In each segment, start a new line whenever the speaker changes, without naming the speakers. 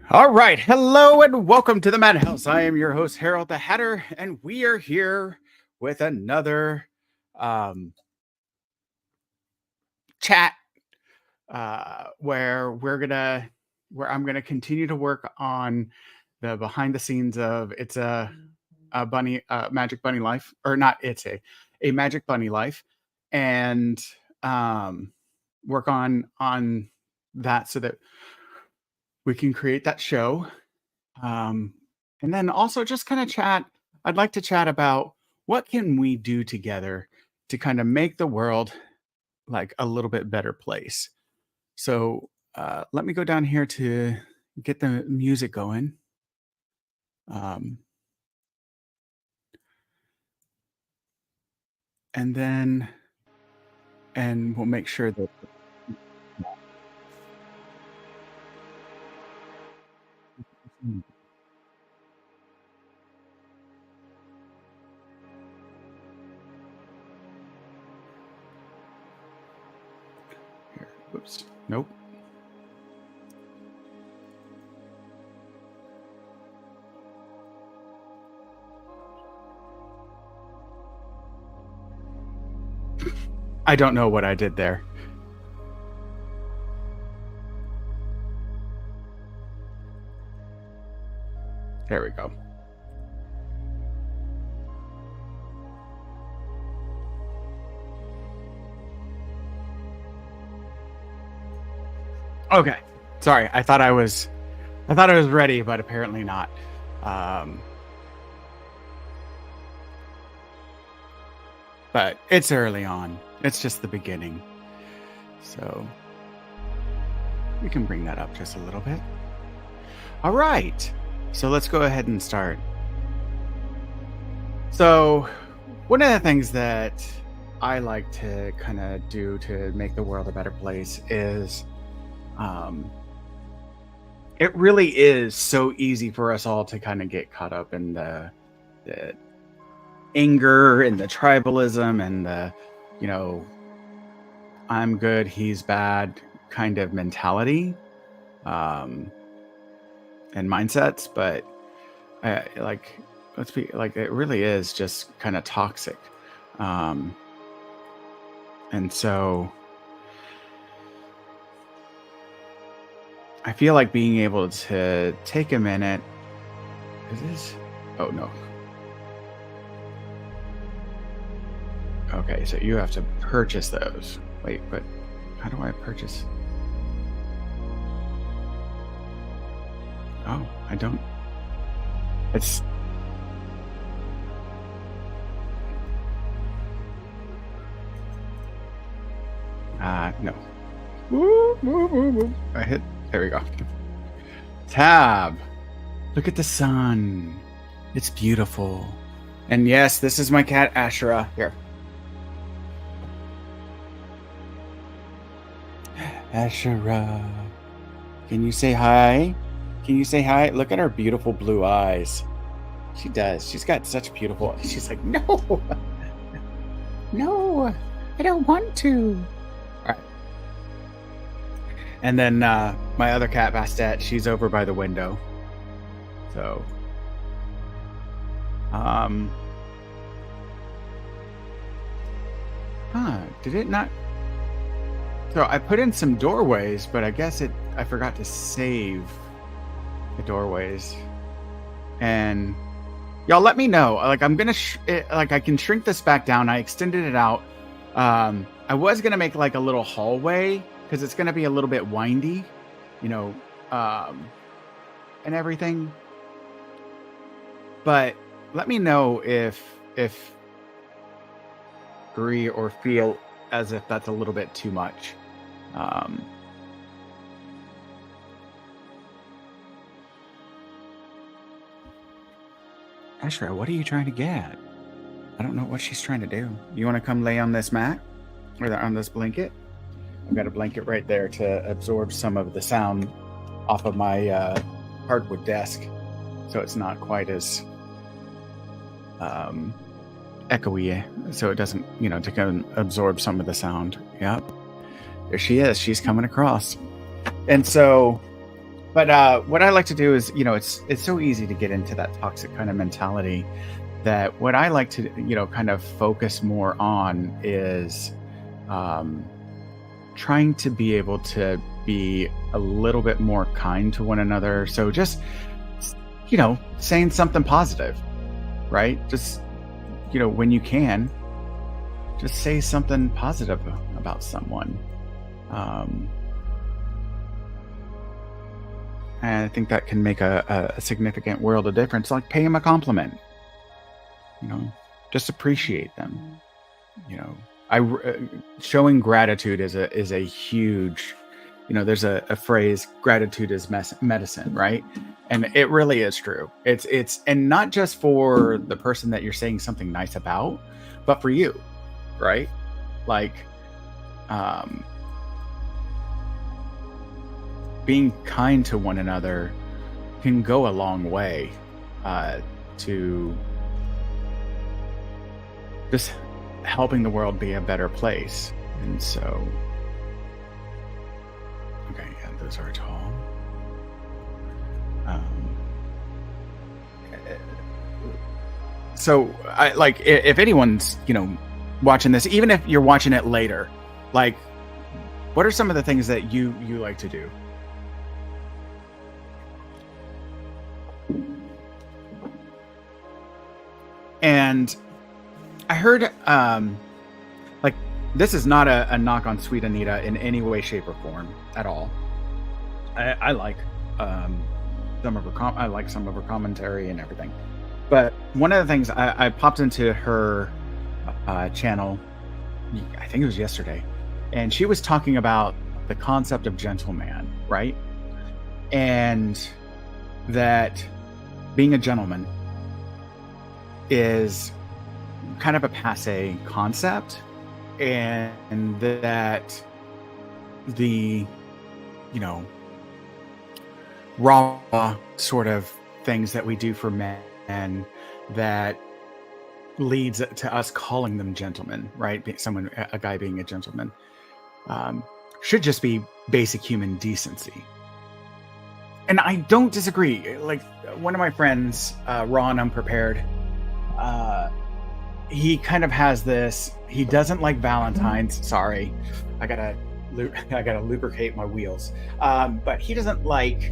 All right. Hello and welcome to the Madhouse. I am your host, Harold the Hatter, and we are here with another um, chat where I'm gonna continue to work on the behind the scenes of a bunny magic bunny life, or not it's a magic bunny life, and um, work on that so that we can create that show. Um, and then also just kind of chat. I'd like to chat about what can we do together to kind of make the world like a little bit better place. So let me go down here to get the music going. Um, and then and we'll make sure that here. Oops. Nope. I don't know what I did there. There we go. Okay. Sorry. I thought I was ready, but apparently not. Um, but it's early on. It's just the beginning. So we can bring that up just a little bit. All right. So let's go ahead and start. So, one of the things that I like to kind of do to make the world a better place is um, it really is so easy for us all to kind of get caught up in the anger and the tribalism and the, you know, I'm good, he's bad kind of mentality um, and mindsets. But like, let's be like, it really is just kind of toxic. Um, and so I feel like being able to take a minute. Is this? Oh, no. Okay, so you have to purchase those. Wait, but how do I purchase? Oh, I don't. It's. No. Woo, woo, woo, woo. I hit. There we go. Tab. Look at the sun. It's beautiful. And yes, this is my cat Ashera. Here. Ashera. Can you say hi? Can you say hi? Look at her beautiful blue eyes. She does. She's got such beautiful. She's like, no. No, I don't want to. All right. And then my other cat, Bastet, she's over by the window. So, did it not? So I put in some doorways, but I guess I forgot to save the doorways. And y'all let me know. Like I'm gonna like I can shrink this back down. I extended it out. I was gonna make like a little hallway because it's gonna be a little bit windy, you know, and everything. But let me know if agree or feel as if that's a little bit too much. Ashra, what are you trying to get? I don't know what she's trying to do. You want to come lay on this mat or on this blanket? I've got a blanket right there to absorb some of the sound off of my hardwood desk, so it's not quite as echoey, so it doesn't, you know, to kind of absorb some of the sound. Yep, there she is. She's coming across, and so But what I like to do is, it's so easy to get into that toxic kind of mentality that what I like to, kind of focus more on is um, trying to be able to be a little bit more kind to one another. So just, saying something positive, right? Just, when you can, just say something positive about someone. Um, and I think that can make a significant world of difference. Like pay them a compliment, you know, just appreciate them. You know, I showing gratitude is a huge, there's a phrase, gratitude is medicine, right? And it really is true. It's and not just for the person that you're saying something nice about, but for you, right? Like um being kind to one another can go a long way uh to just helping the world be a better place. And so, okay, yeah, those are tall. Um, so I like if anyone's watching this, even if you're watching it later, like what are some of the things that you like to do? And I heard like this is not a knock on Sweet Anita in any way, shape, or form at all. I like some of her I like some of her commentary and everything. But one of the things I popped into her channel, I think it was yesterday, and she was talking about the concept of gentleman, right? And that being a gentleman is kind of a passe concept, and that the you know raw sort of things that we do for men that leads to us calling them gentlemen, right? Someone, a guy being a gentleman, um, should just be basic human decency. And I don't disagree. Like one of my friends, Ron Unprepared, uh, he kind of has this. He doesn't like Valentine's. Sorry, I gotta, I gotta lubricate my wheels. But he doesn't like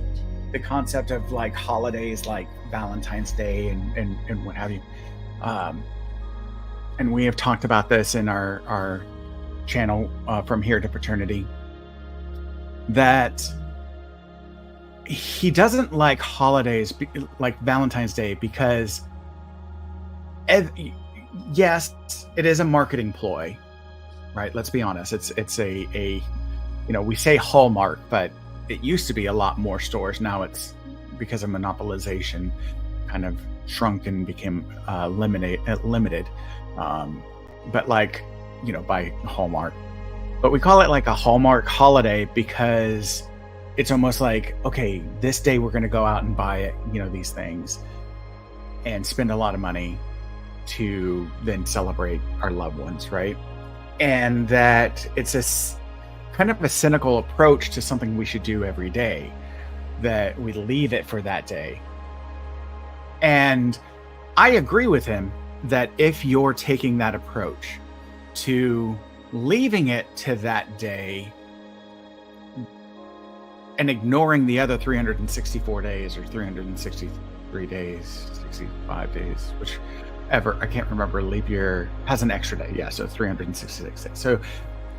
the concept of like holidays like Valentine's Day and what have you. Um, and we have talked about this in our channel, From Here to Fraternity, that he doesn't like holidays like Valentine's Day because yes, it is a marketing ploy, right? Let's be honest. It's a we say Hallmark, but it used to be a lot more stores. Now it's, because of monopolization, kind of shrunk and became limited. But like, by Hallmark. But we call it like a Hallmark holiday because it's almost like, okay, this day we're going to go out and buy it, these things and spend a lot of money to then celebrate our loved ones, right? And that it's a kind of a cynical approach to something we should do every day, that we leave it for that day. And I agree with him that if you're taking that approach to leaving it to that day and ignoring the other 364 days or 363 days, 65 days, whichever, I can't remember, leap year has an extra day. Yeah, so 366 days. So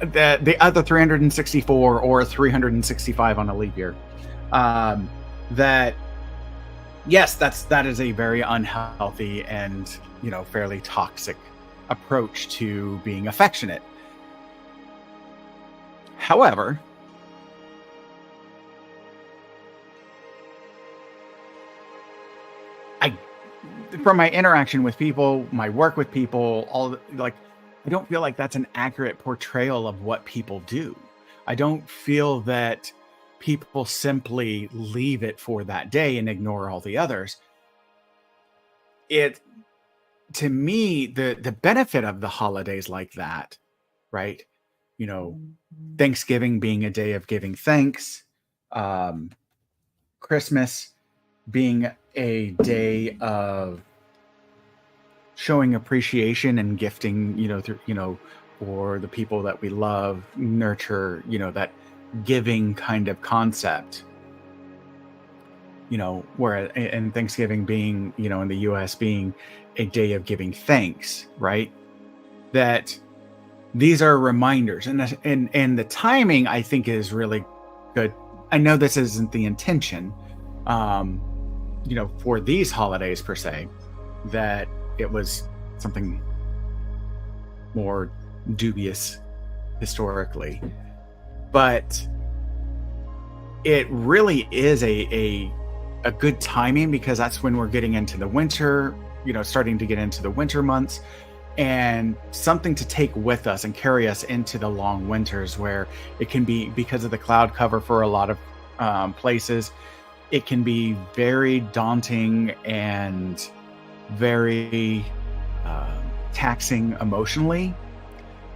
the other 364 or 365 on a leap year, that yes, that is a very unhealthy and fairly toxic approach to being affectionate. However, I, from my interaction with people, my work with people, like, I don't feel like that's an accurate portrayal of what people do. I don't feel that people simply leave it for that day and ignore all the others. It, to me, the benefit of the holidays like that, right? You know, Thanksgiving being a day of giving thanks, um, Christmas being a day of showing appreciation and gifting, through, for the people that we love, nurture, that giving kind of concept, where and Thanksgiving being, in the US being a day of giving thanks, right? That these are reminders, and the timing I think is really good. I know this isn't the intention, um, for these holidays per se, that it was something more dubious historically, but it really is a good timing because that's when we're getting into the winter, starting to get into the winter months, and something to take with us and carry us into the long winters where it can be, because of the cloud cover for a lot of places, it can be very daunting and very taxing emotionally.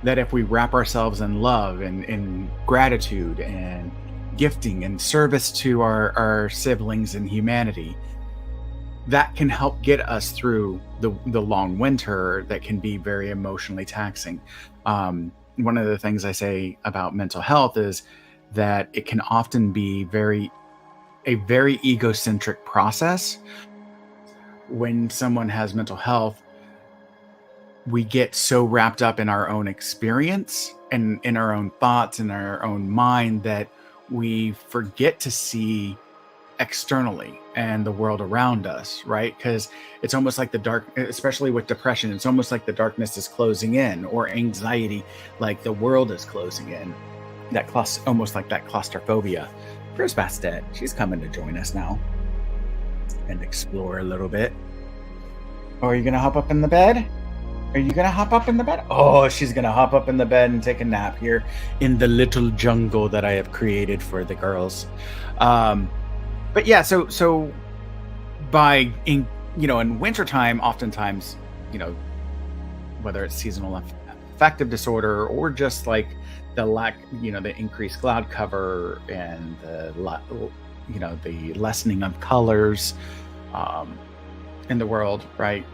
That if we wrap ourselves in love and in gratitude and gifting and service to our siblings and humanity, that can help get us through the long winter that can be very emotionally taxing. One of the things I say about mental health is that it can often be a very egocentric process. When someone has mental health, we get so wrapped up in our own experience and in our own thoughts and our own mind that we forget to see externally and the world around us, right? Because it's almost like the dark, especially with depression, it's almost like the darkness is closing in, or anxiety, like the world is closing in. Almost like that claustrophobia. Chris Bastet, she's coming to join us now and explore a little bit. Or are you gonna hop up in the bed? Are you gonna hop up in the bed? Oh, she's gonna hop up in the bed and take a nap here in the little jungle that I have created for the girls. But yeah, so in wintertime, oftentimes, whether it's seasonal affective disorder or just like the lack, the increased cloud cover and the lessening of colors in the world, right?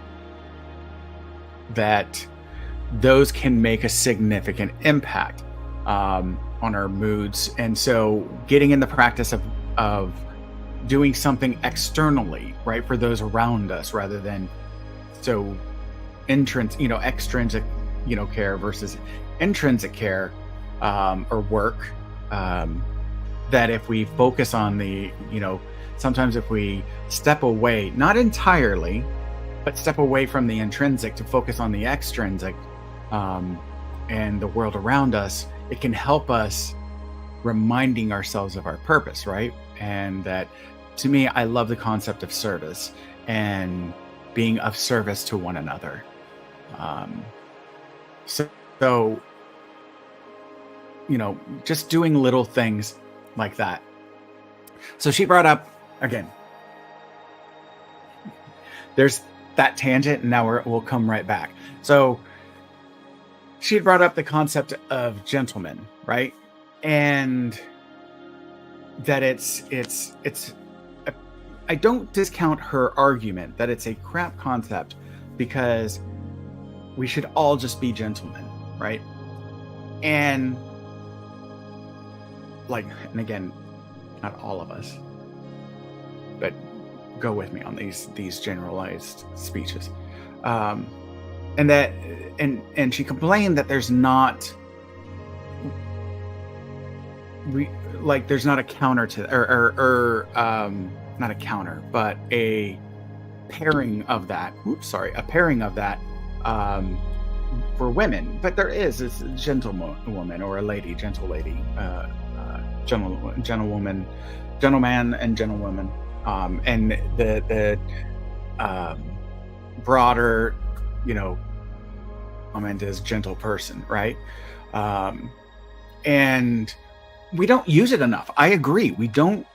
That those can make a significant impact on our moods. And so getting in the practice of doing something externally, right, for those around us, rather than extrinsic, care versus intrinsic care, or work, that if we focus on sometimes if we step away, not entirely, but step away from the intrinsic to focus on the extrinsic, and the world around us, it can help us reminding ourselves of our purpose, right? And that, to me, I love the concept of service and being of service to one another. So just doing little things like that. So she brought up, again, there's that tangent, and now we'll come right back. So she had brought up the concept of gentlemen, right? And that I don't discount her argument that it's a crap concept, because we should all just be gentlemen, right? And again, not all of us, but go with me on these generalized speeches. And she complained that there's not a counter to, or not a counter, but a pairing of that. A pairing of that for women. But there is this gentlewoman or a lady, gentle lady, gentlewoman, gentleman, and gentlewoman, and the broader, comment is gentle person, right? And we don't use it enough. I agree. We don't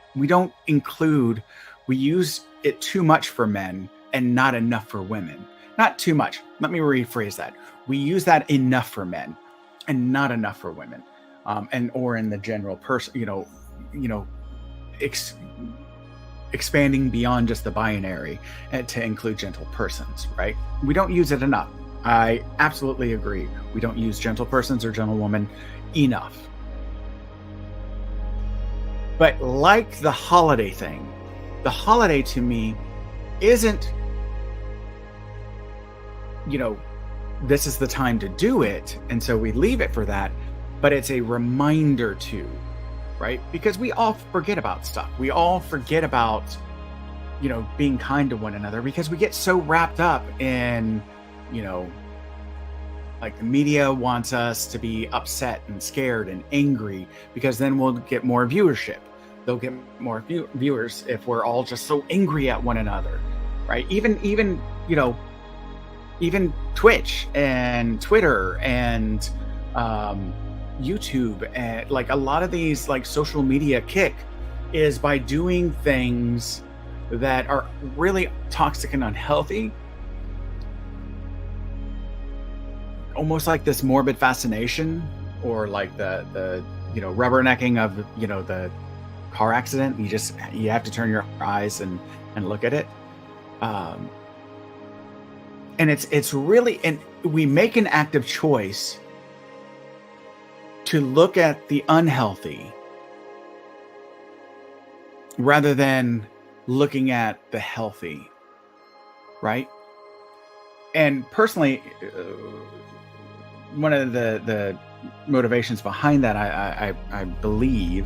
include. We use it too much for men and not enough for women. Not too much. Let me rephrase that. We use that enough for men and not enough for women, or in the general person. expanding beyond just the binary and to include gentle persons, right? We don't use it enough. I absolutely agree. We don't use gentle persons or gentlewoman enough. But like the holiday thing, the holiday to me isn't, this is the time to do it, and so we leave it for that, but it's a reminder to, right? Because we all forget about stuff. We all forget about, being kind to one another because we get so wrapped up in, like the media wants us to be upset and scared and angry because then we'll get more viewership. They'll get more viewers if we're all just so angry at one another, right? Even Twitch and Twitter and YouTube and like a lot of these like social media kick is by doing things that are really toxic and unhealthy, almost like this morbid fascination or like the rubbernecking of the car accident. You have to turn your eyes and look at it, and it's really, and we make an active choice to look at the unhealthy rather than looking at the healthy, right? And personally, one of the motivations behind that, I believe,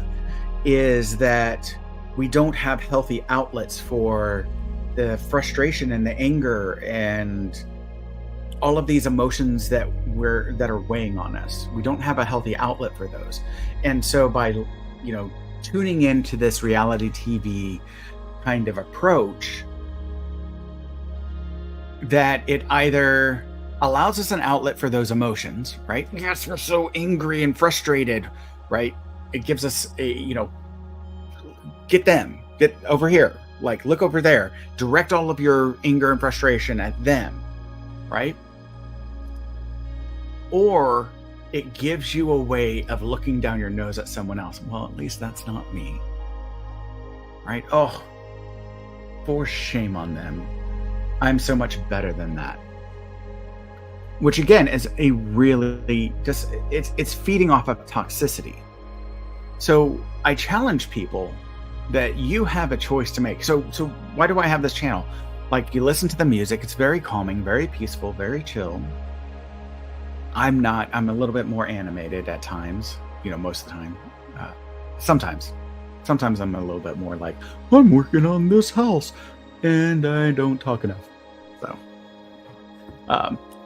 is that we don't have healthy outlets for the frustration and the anger and all of these emotions that are weighing on us. We don't have a healthy outlet for those. And so by tuning into this reality TV kind of approach, that it either allows us an outlet for those emotions, right? Yes, we're so angry and frustrated, right? It gives us get over here, like look over there, direct all of your anger and frustration at them, right? Or it gives you a way of looking down your nose at someone else. Well, at least that's not me, right? Oh, for shame on them. I'm so much better than that. Which again is a really just, it's feeding off of toxicity. So I challenge people that you have a choice to make. So why do I have this channel? Like, you listen to the music, it's very calming, very peaceful, very chill. I'm a little bit more animated at times, most of the time. Sometimes I'm a little bit more like, I'm working on this house and I don't talk enough. So,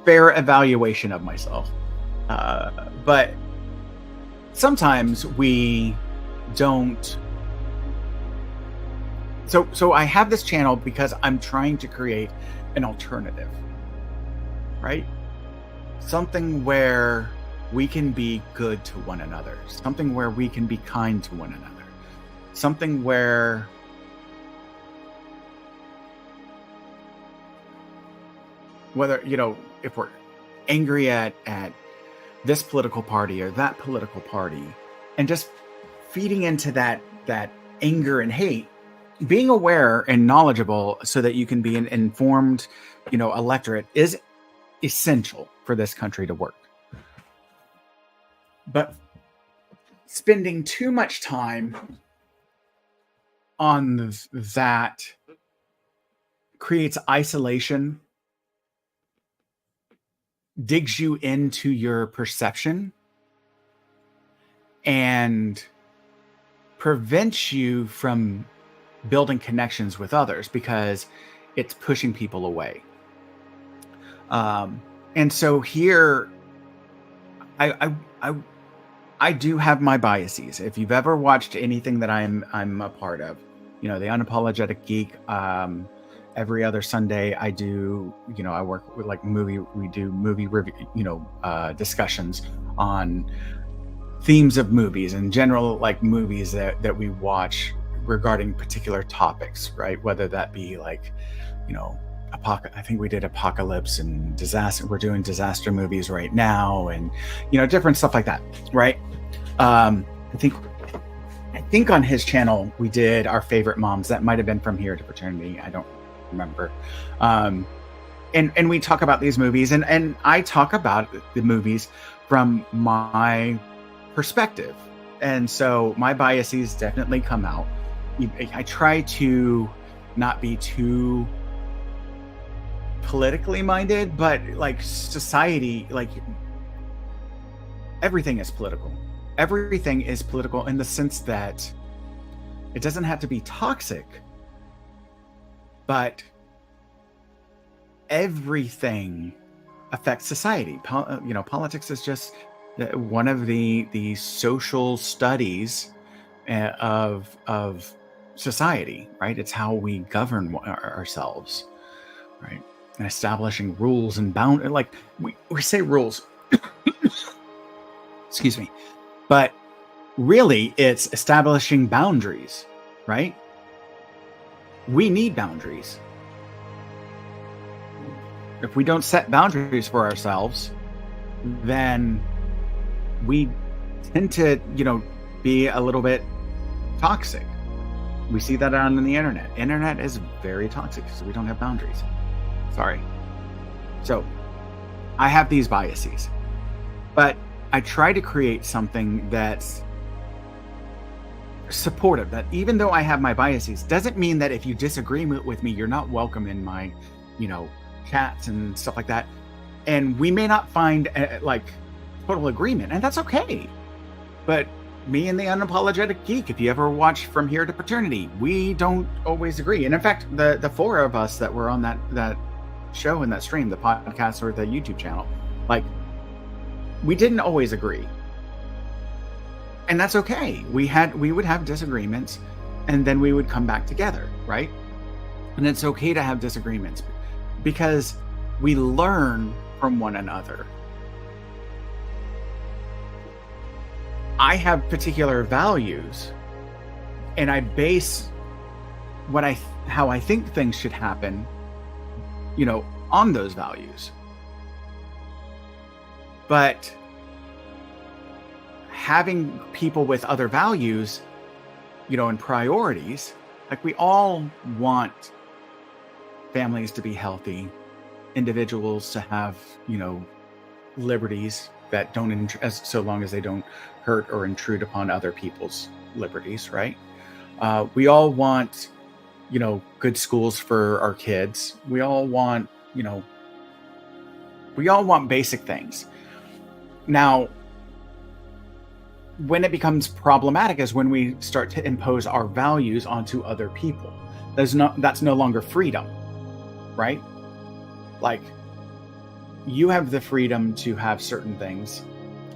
fair evaluation of myself. But sometimes we don't. So I have this channel because I'm trying to create an alternative, right? Something where we can be good to one another, something where we can be kind to one another, something where whether, if we're angry at this political party or that political party, and just feeding into that anger and hate, being aware and knowledgeable so that you can be an informed, electorate is essential for this country to work. But spending too much time on that creates isolation, digs you into your perception, and prevents you from building connections with others because it's pushing people away. And so here, I do have my biases. If you've ever watched anything that I'm a part of, the Unapologetic Geek, every other Sunday I do, I work with we do movie review, discussions on themes of movies and general like movies that we watch regarding particular topics, right? Whether that be like, I think we did apocalypse and disaster. We're doing disaster movies right now, and different stuff like that, right? I think I think on his channel we did our favorite moms. That might have been From Here to Paternity. I don't remember. Um, and we talk about these movies, and I talk about the movies from my perspective, and so my biases definitely come out. I try to not be too politically minded, but like society, like everything is political. Everything is political in the sense that it doesn't have to be toxic, but everything affects society. Politics is just one of the social studies of society, right? It's how we govern ourselves, right? And establishing rules and like we say rules, excuse me, but really it's establishing boundaries, right? We need boundaries. If we don't set boundaries for ourselves, then we tend to, be a little bit toxic. We see that on the internet. Internet is very toxic because we don't have boundaries. Sorry. So I have these biases, but I try to create something that's supportive, that even though I have my biases, doesn't mean that if you disagree with me, you're not welcome in my, chats and stuff like that. And we may not find like total agreement, and that's okay. But me and the Unapologetic Geek, if you ever watch From Here to Paternity, we don't always agree. And in fact, the four of us that were on that show and that stream, the podcast or the YouTube channel, like, we didn't always agree. And that's okay. We would have disagreements, and then we would come back together, right? And it's okay to have disagreements because we learn from one another. I have particular values, and I base how I think things should happen, on those values. But having people with other values, and priorities, like, we all want families to be healthy, individuals to have, liberties that don't, so long as they don't hurt or intrude upon other people's liberties, right? We all want, good schools for our kids. We all want, basic things. Now, when it becomes problematic is when we start to impose our values onto other people. That's no longer freedom, right? Like, you have the freedom to have certain things.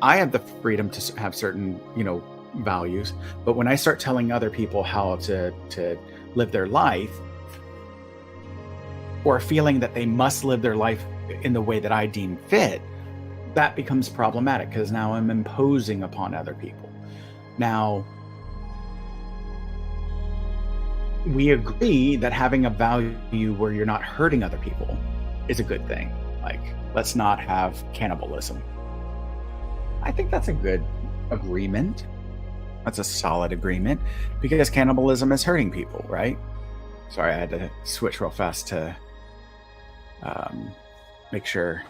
I have the freedom to have certain, values. But when I start telling other people how to live their life, or feeling that they must live their life in the way that I deem fit, that becomes problematic because now I'm imposing upon other people. Now, we agree that having a value where you're not hurting other people is a good thing. Like, let's not have cannibalism. I think that's a good agreement. That's a solid agreement because cannibalism is hurting people, right? Sorry, I had to switch real fast to make sure.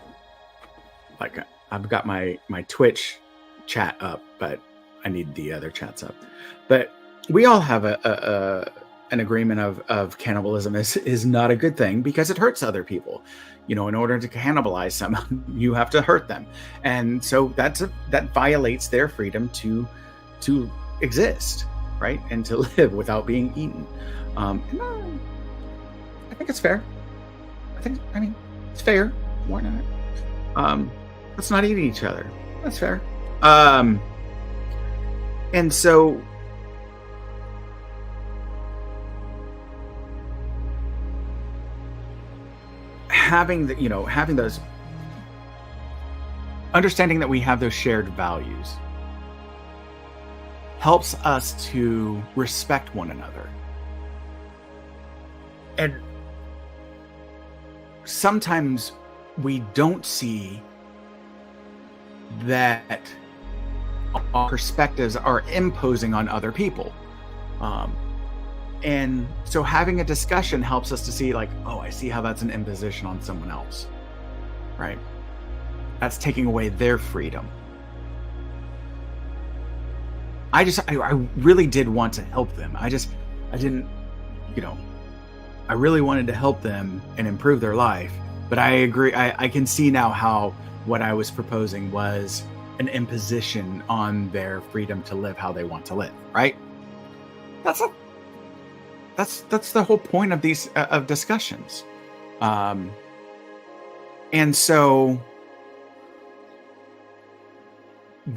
Like, I've got my Twitch chat up, but I need the other chats up. But we all have an agreement of cannibalism is not a good thing because it hurts other people. In order to cannibalize someone, you have to hurt them, and so that violates their freedom to exist, right, and to live without being eaten. I think it's fair. I mean, it's fair. Why not? Let's not eat each other. That's fair. And so having those, understanding that we have those shared values helps us to respect one another. And sometimes we don't see that our perspectives are imposing on other people. Um, and so having a discussion helps us to see, like, oh, I see how that's an imposition on someone else, right? That's taking away their freedom. I really did want to help them. I didn't, you know, I really wanted to help them and improve their life. But I agree. I can see now how what I was proposing was an imposition on their freedom to live how they want to live. Right. That's a, that's the whole point of these of discussions. Um, and so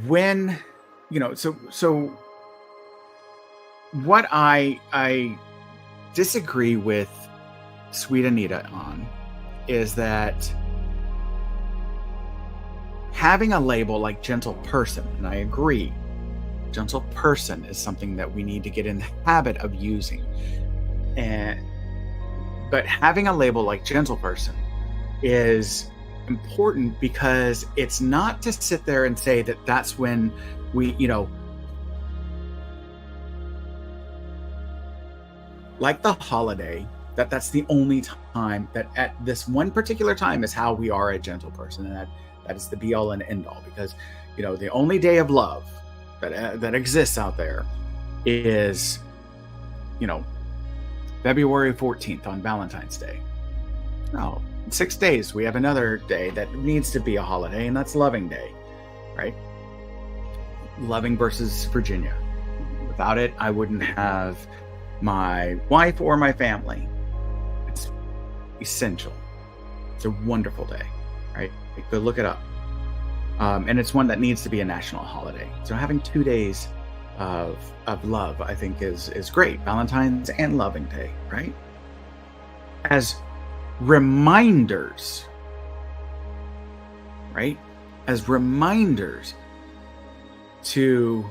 when, so what I disagree with Sweet Anita on is that having a label like gentle person, and I agree, gentle person is something that we need to get in the habit of using. But having a label like gentle person is important because it's not to sit there and say that that's when we, like the holiday, that's the only time that at this one particular time is how we are a gentle person, and that is the be all and end all, because the only day of love that exists out there is February 14th on Valentine's Day. No, in 6 days we have another day that needs to be a holiday, and that's Loving Day, right? Loving versus Virginia. Without it, I wouldn't have my wife or my family. It's essential. It's a wonderful day, right? Go look it up. And it's one that needs to be a national holiday. So having 2 days of love, I think, is great. Valentine's and Loving Day, right? As reminders, right? As reminders to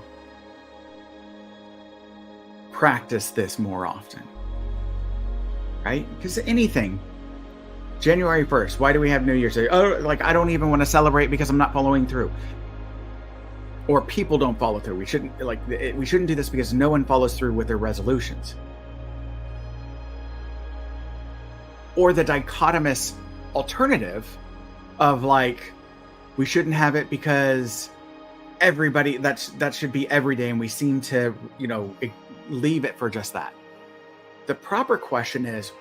practice this more often, right? Because anything, January 1st, why do we have New Year's Day? Oh, like, I don't even want to celebrate because I'm not following through. Or people don't follow through. We shouldn't do this because no one follows through with their resolutions. Or the dichotomous alternative of, like, we shouldn't have it because everybody, that should be every day, and we seem to leave it for just that. The proper question is,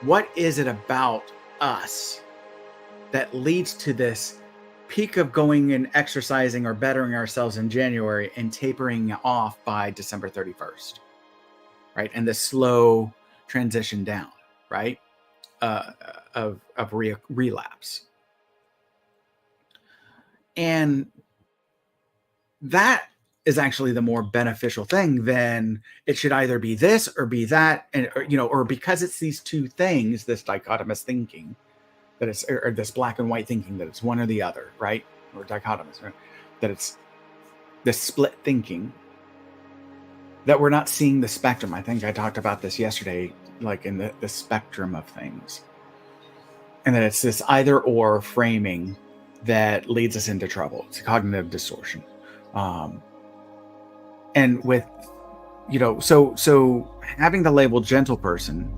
what is it about us that leads to this peak of going and exercising or bettering ourselves in January and tapering off by December 31st, right? And the slow transition down, right? Of relapse. And that is actually the more beneficial thing. Then it should either be this or be that, and or because it's these two things, this dichotomous thinking, that it's, or this black and white thinking, that it's one or the other, right? Or dichotomous, right? That it's this split thinking, that we're not seeing the spectrum. I think I talked about this yesterday, like in the spectrum of things, and that it's this either or framing that leads us into trouble. It's a cognitive distortion. And with, so having the label gentle person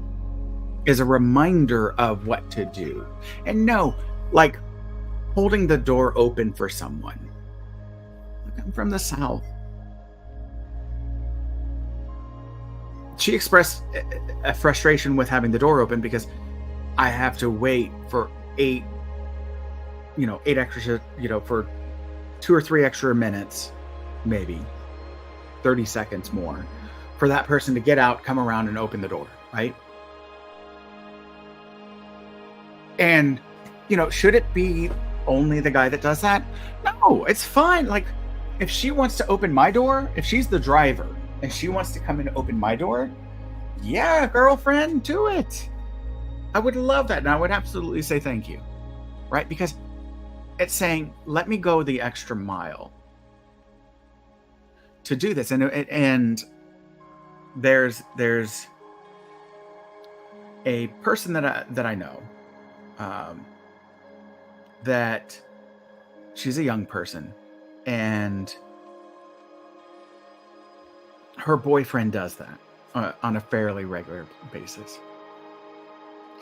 is a reminder of what to do. And no, like holding the door open for someone. Look, I'm from the South. She expressed a frustration with having the door open because I have to wait for eight extra, for 2 or 3 extra minutes, maybe 30 seconds more, for that person to get out, come around, and open the door, right? And, should it be only the guy that does that? No, it's fine. Like, if she wants to open my door, if she's the driver and she wants to come in and open my door, yeah, girlfriend, do it. I would love that. And I would absolutely say thank you, right? Because it's saying, let me go the extra mile to do this. And there's a person that I know, that she's a young person, And her boyfriend does that on a fairly regular basis.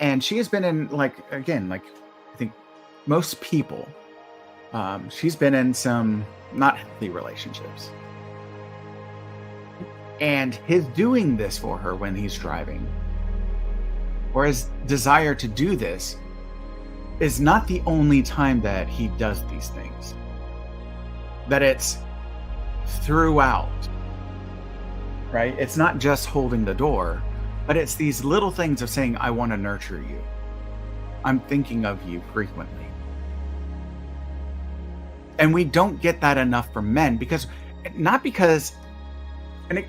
And she has been in, like, again, like, I think most people, she's been in some not healthy relationships. And his doing this for her when he's driving, or his desire to do this, is not the only time that he does these things. That it's throughout, right? It's not just holding the door, but it's these little things of saying, I want to nurture you. I'm thinking of you frequently. And we don't get that enough from men not because, and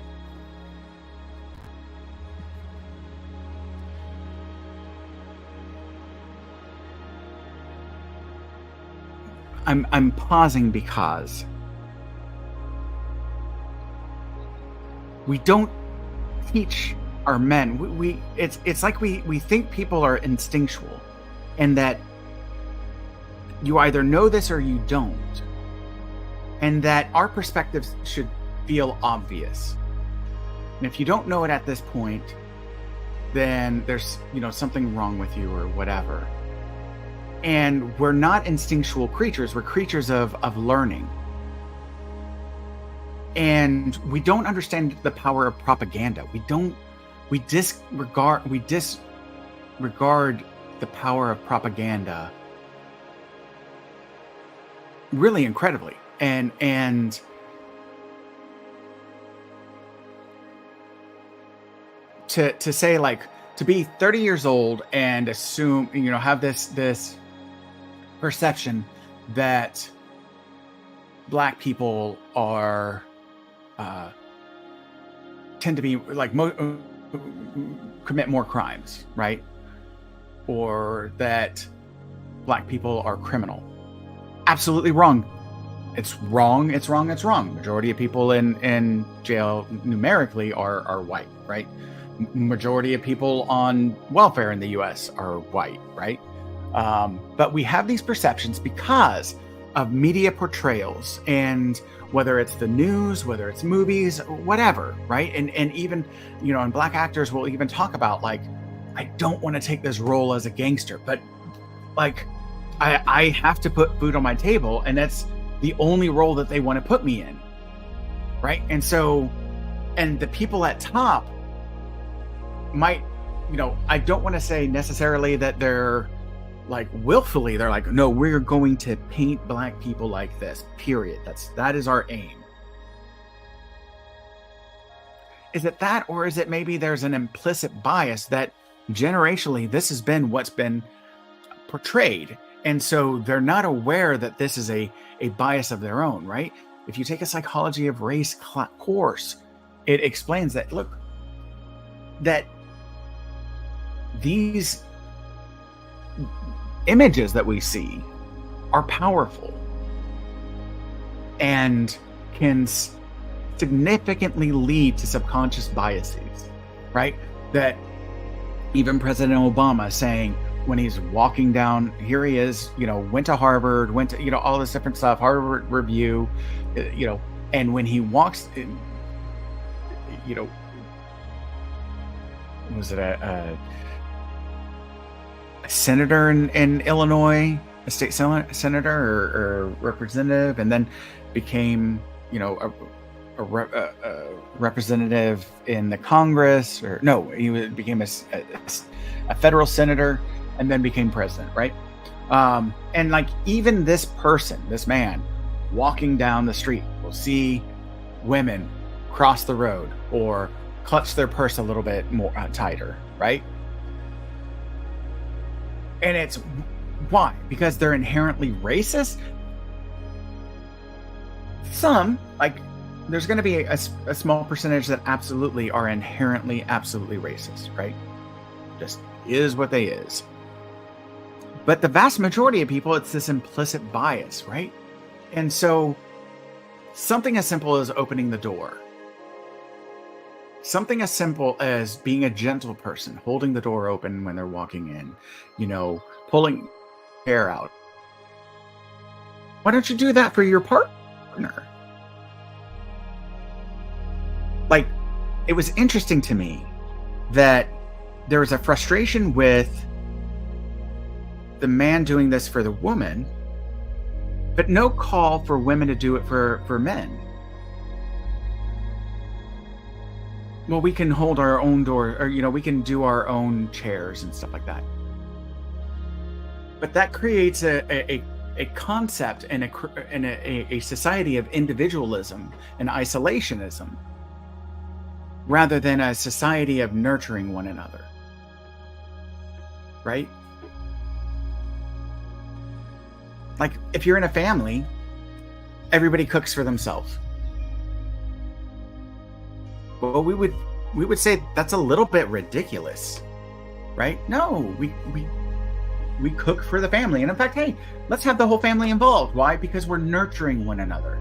I'm pausing because we don't teach our men. It's like we think people are instinctual, and that you either know this or you don't, and that our perspectives should feel obvious. And if you don't know it at this point, then there's something wrong with you or whatever. And we're not instinctual creatures. We're creatures of learning. And we don't understand the power of propaganda. We disregard the power of propaganda really incredibly. And to say, like, to be 30 years old and assume, have this perception that Black people are tend to be like commit more crimes, right? Or that Black people are criminal. Absolutely wrong. It's wrong. It's wrong. It's wrong. Majority of people in jail numerically are white, right? Majority of people on welfare in the U.S. are white, right? But we have these perceptions because of media portrayals, and whether it's the news, whether it's movies, whatever, right? And even, and Black actors will even talk about, like, I don't want to take this role as a gangster, but like, I have to put food on my table, and that's the only role that they want to put me in, right? And so, and the people at top might, I don't want to say necessarily that they're like willfully, they're like, no, we're going to paint Black people like this, period. That is our aim. Is it that, or is it maybe there's an implicit bias that generationally this has been what's been portrayed, and so they're not aware that this is a bias of their own, right? If you take a psychology of race course, it explains that, look, that these images that we see are powerful and can significantly lead to subconscious biases, right? That even President Obama saying, when he's walking down, here he is, went to Harvard, went to, all this different stuff, Harvard Review, and when he walks in, was it a senator in Illinois, a state senator or representative, and then became, a representative in the Congress, or no, he became a federal senator, and then became president, right? And like, even this person, this man walking down the street will see women cross the road or clutch their purse a little bit more tighter, right? And it's why? Because they're inherently racist? Some, like, there's going to be a small percentage that absolutely are inherently, absolutely racist, right? Just is what they is. But the vast majority of people, it's this implicit bias, right? And so something as simple as opening the door, something as simple as being a gentle person, holding the door open when they're walking in, pulling hair out. Why don't you do that for your partner? partner. Like, it was interesting to me that there was a frustration with the man doing this for the woman, but no call for women to do it for men. Well, we can hold our own door, or we can do our own chairs and stuff like that. But that creates a concept and a society of individualism and isolationism, rather than a society of nurturing one another. Right? Like, if you're in a family, everybody cooks for themselves. Well, we would say that's a little bit ridiculous, right? No, we cook for the family. And in fact, hey, let's have the whole family involved. Why? Because we're nurturing one another.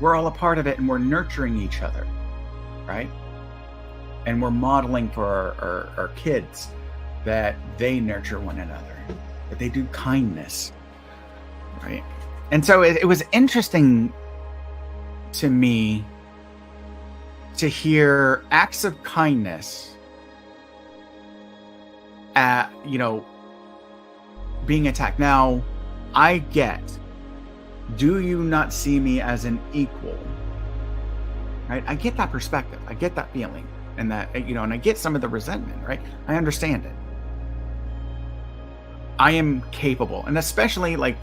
We're all a part of it, and we're nurturing each other, right? And we're modeling for our kids that they nurture one another, that they do kindness, right? And so it was interesting to me to hear acts of kindness being attacked. Now, I get, do you not see me as an equal? Right? I get that perspective. I get that feeling, and that, and I get some of the resentment, right? I understand it. I am capable, and especially like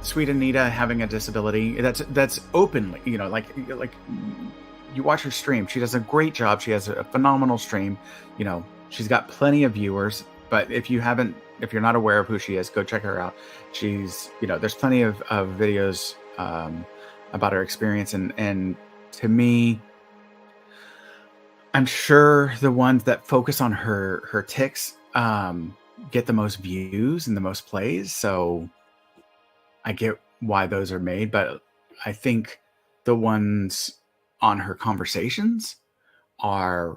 Sweet Anita having a disability that's openly, like you watch her stream. She does a great job. She has a phenomenal stream. She's got plenty of viewers. But if you're not aware of who she is, go check her out. She's, there's plenty of videos about her experience, and to me, I'm sure the ones that focus on her tics get the most views and the most plays. So I get why those are made, but I think the ones on her conversations are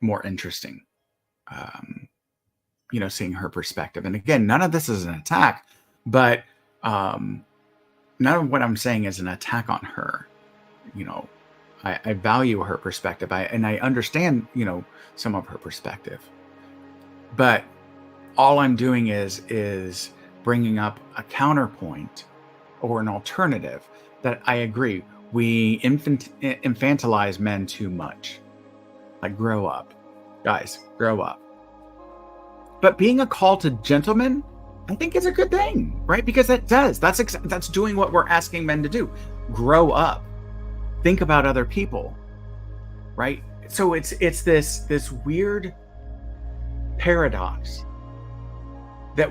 more interesting. Seeing her perspective. And again, none of this is an attack, but none of what I'm saying is an attack on her. I value her perspective. I understand, some of her perspective, but all I'm doing is bringing up a counterpoint or an alternative that I agree. We infantilize men too much. Like, grow up, guys, grow up. But being a call to gentlemen, I think is a good thing, right? Because that's doing what we're asking men to do. Grow up. Think about other people, right? So it's this weird paradox that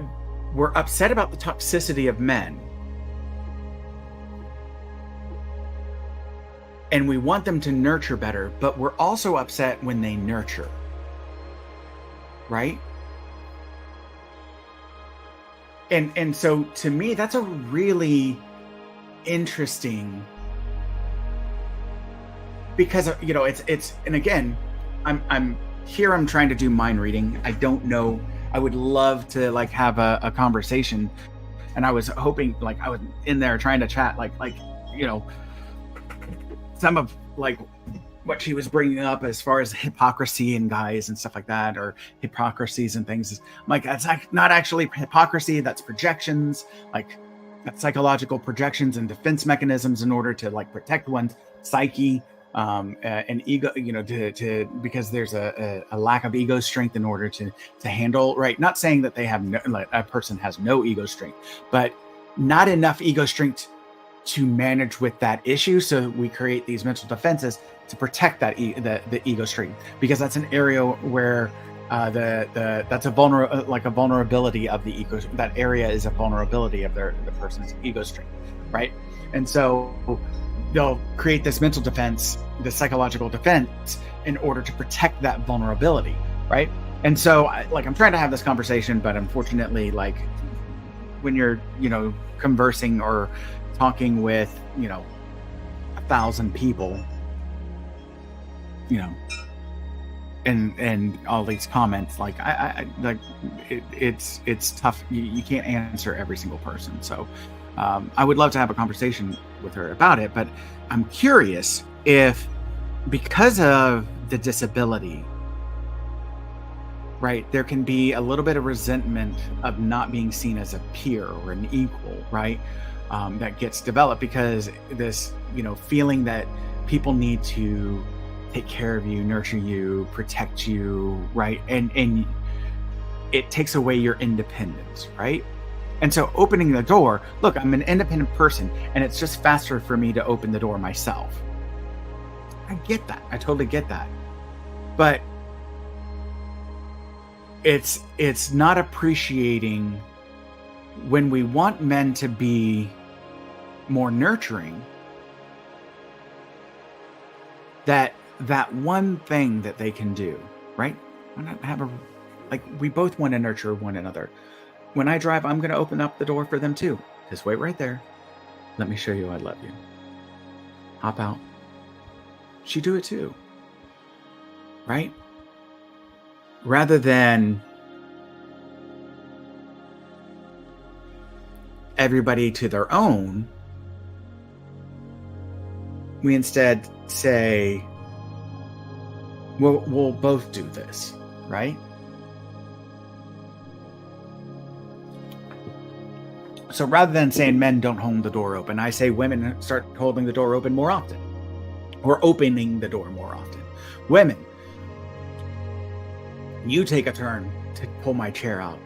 we're upset about the toxicity of men, and we want them to nurture better, but we're also upset when they nurture, right? And so to me, that's a really interesting, because it's and again, I'm trying to do mind reading. I don't know. I would love to have a conversation, and I was hoping, I was in there trying to chat some of what she was bringing up as far as hypocrisy in guys and stuff like that, or hypocrisies and things. I'm that's not actually hypocrisy. That's projections, that's psychological projections and defense mechanisms in order to protect one's psyche and ego, because there's a lack of ego strength in order to handle, right? Not saying that they have a person has no ego strength, but not enough ego strength to manage with that issue. So we create these mental defenses to protect that the ego strength, because that's an area where that's a vulnerability of the ego. That area is a vulnerability of the person's ego strength, right? And so they'll create this mental defense, the psychological defense, in order to protect that vulnerability, right? And so I'm trying to have this conversation, but unfortunately, when you're conversing or talking with 1,000 people, and all these comments, like I like it's tough. You can't answer every single person. So I would love to have a conversation with her about it, but I'm curious if, because of the disability, right, there can be a little bit of resentment of not being seen as a peer or an equal, right? That gets developed because this, feeling that people need to take care of you, nurture you, protect you, right? And it takes away your independence, right? And so opening the door, look, I'm an independent person, and it's just faster for me to open the door myself. I get that. I totally get that. But it's not appreciating when we want men to be more nurturing, that one thing that they can do, right? Why not have we both want to nurture one another. When I drive, I'm going to open up the door for them too. Just wait right there. Let me show you I love you. Hop out. She do it too, right? Rather than everybody to their own, we instead say, we'll both do this, right? So rather than saying men don't hold the door open, I say women start holding the door open more often, or opening the door more often. Women, you take a turn to pull my chair out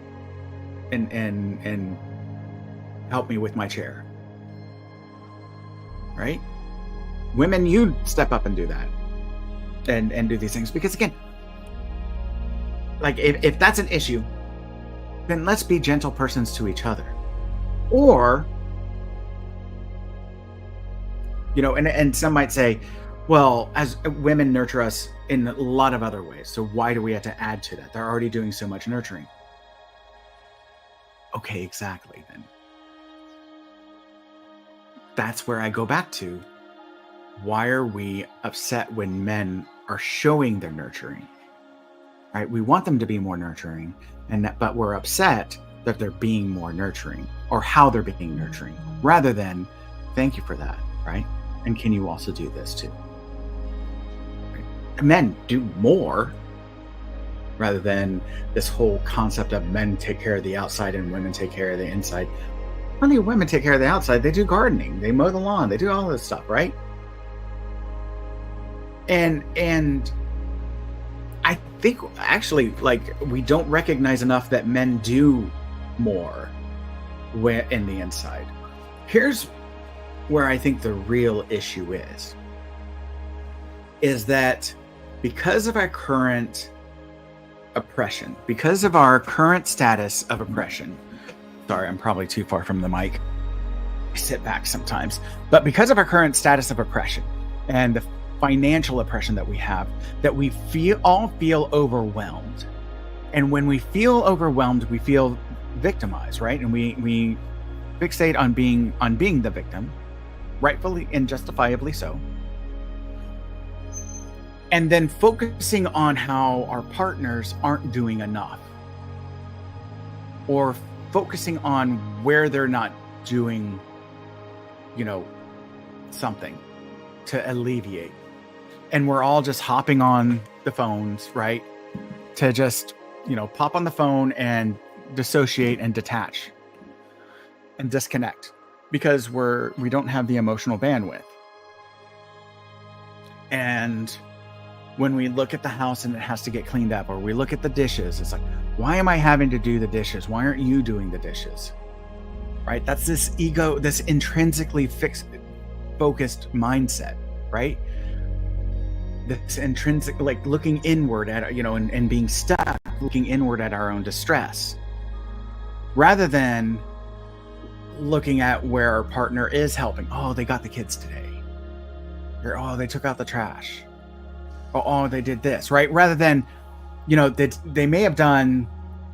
and help me with my chair, right? Women, you step up and do that and do these things, because again, like if that's an issue, then let's be gentle persons to each other. Or, and some might say, well, as women nurture us in a lot of other ways, so why do we have to add to that? They're already doing so much nurturing. Okay, exactly. Then that's where I go back to, why are we upset when men are showing their nurturing, right? We want them to be more nurturing, but we're upset that they're being more nurturing, or how they're being nurturing, rather than thank you for that, right? And can you also do this too? Right? Men do more, rather than this whole concept of men take care of the outside and women take care of the inside. Plenty of women take care of the outside. They do gardening, they mow the lawn, they do all this stuff, right? And I think actually, we don't recognize enough that men do more in the inside. Here's where I think the real issue is that because of our current oppression, because of our current status of oppression, sorry, I'm probably too far from the mic, I sit back sometimes, but because of our current status of oppression and the financial oppression that we have, that we all feel overwhelmed. And when we feel overwhelmed, we feel victimized, right? And we fixate on being the victim, rightfully and justifiably so. And then focusing on how our partners aren't doing enough, or focusing on where they're not doing, something to alleviate. And we're all just hopping on the phones, right? To just, pop on the phone and dissociate and detach and disconnect, because we don't have the emotional bandwidth. And when we look at the house and it has to get cleaned up, or we look at the dishes, it's like, why am I having to do the dishes? Why aren't you doing the dishes? Right? That's this ego, this intrinsically focused mindset, right? This intrinsic, looking inward at, and being stuck, looking inward at our own distress, rather than looking at where our partner is helping. Oh, they got the kids today. Or, oh, they took out the trash. Oh, they did this, right? Rather than, they may have done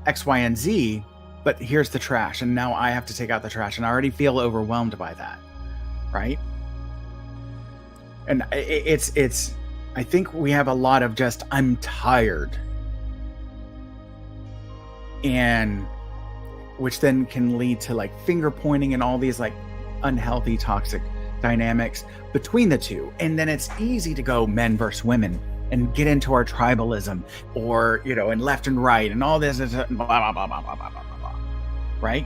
X, Y, and Z, but here's the trash, and now I have to take out the trash, and I already feel overwhelmed by that, right? And it's I think we have a lot of just, I'm tired. And which then can lead to like finger pointing and all these like unhealthy, toxic dynamics between the two. And then it's easy to go men versus women and get into our tribalism, or, and left and right and all this, blah, blah, blah, blah, blah, blah, blah, blah, right?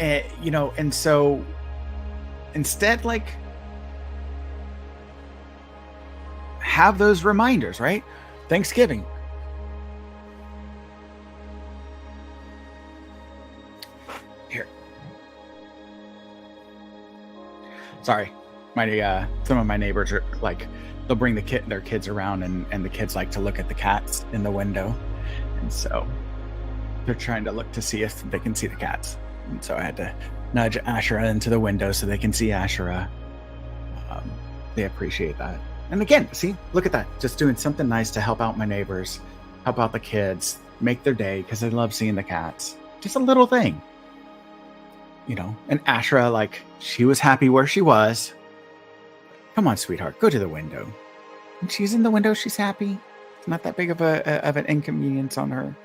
And so instead, like, have those reminders, right? Thanksgiving. Here. Sorry. Some of my neighbors are like, they'll bring their kids around, and the kids like to look at the cats in the window. And so they're trying to look to see if they can see the cats. And so I had to nudge Ashera into the window so they can see Ashera. They appreciate that. And again, see, look at that. Just doing something nice to help out my neighbors, help out the kids, make their day, because they love seeing the cats. Just a little thing. And Ashera, like, she was happy where she was. Come on, sweetheart, go to the window. And she's in the window, she's happy. It's not that big of an inconvenience on her.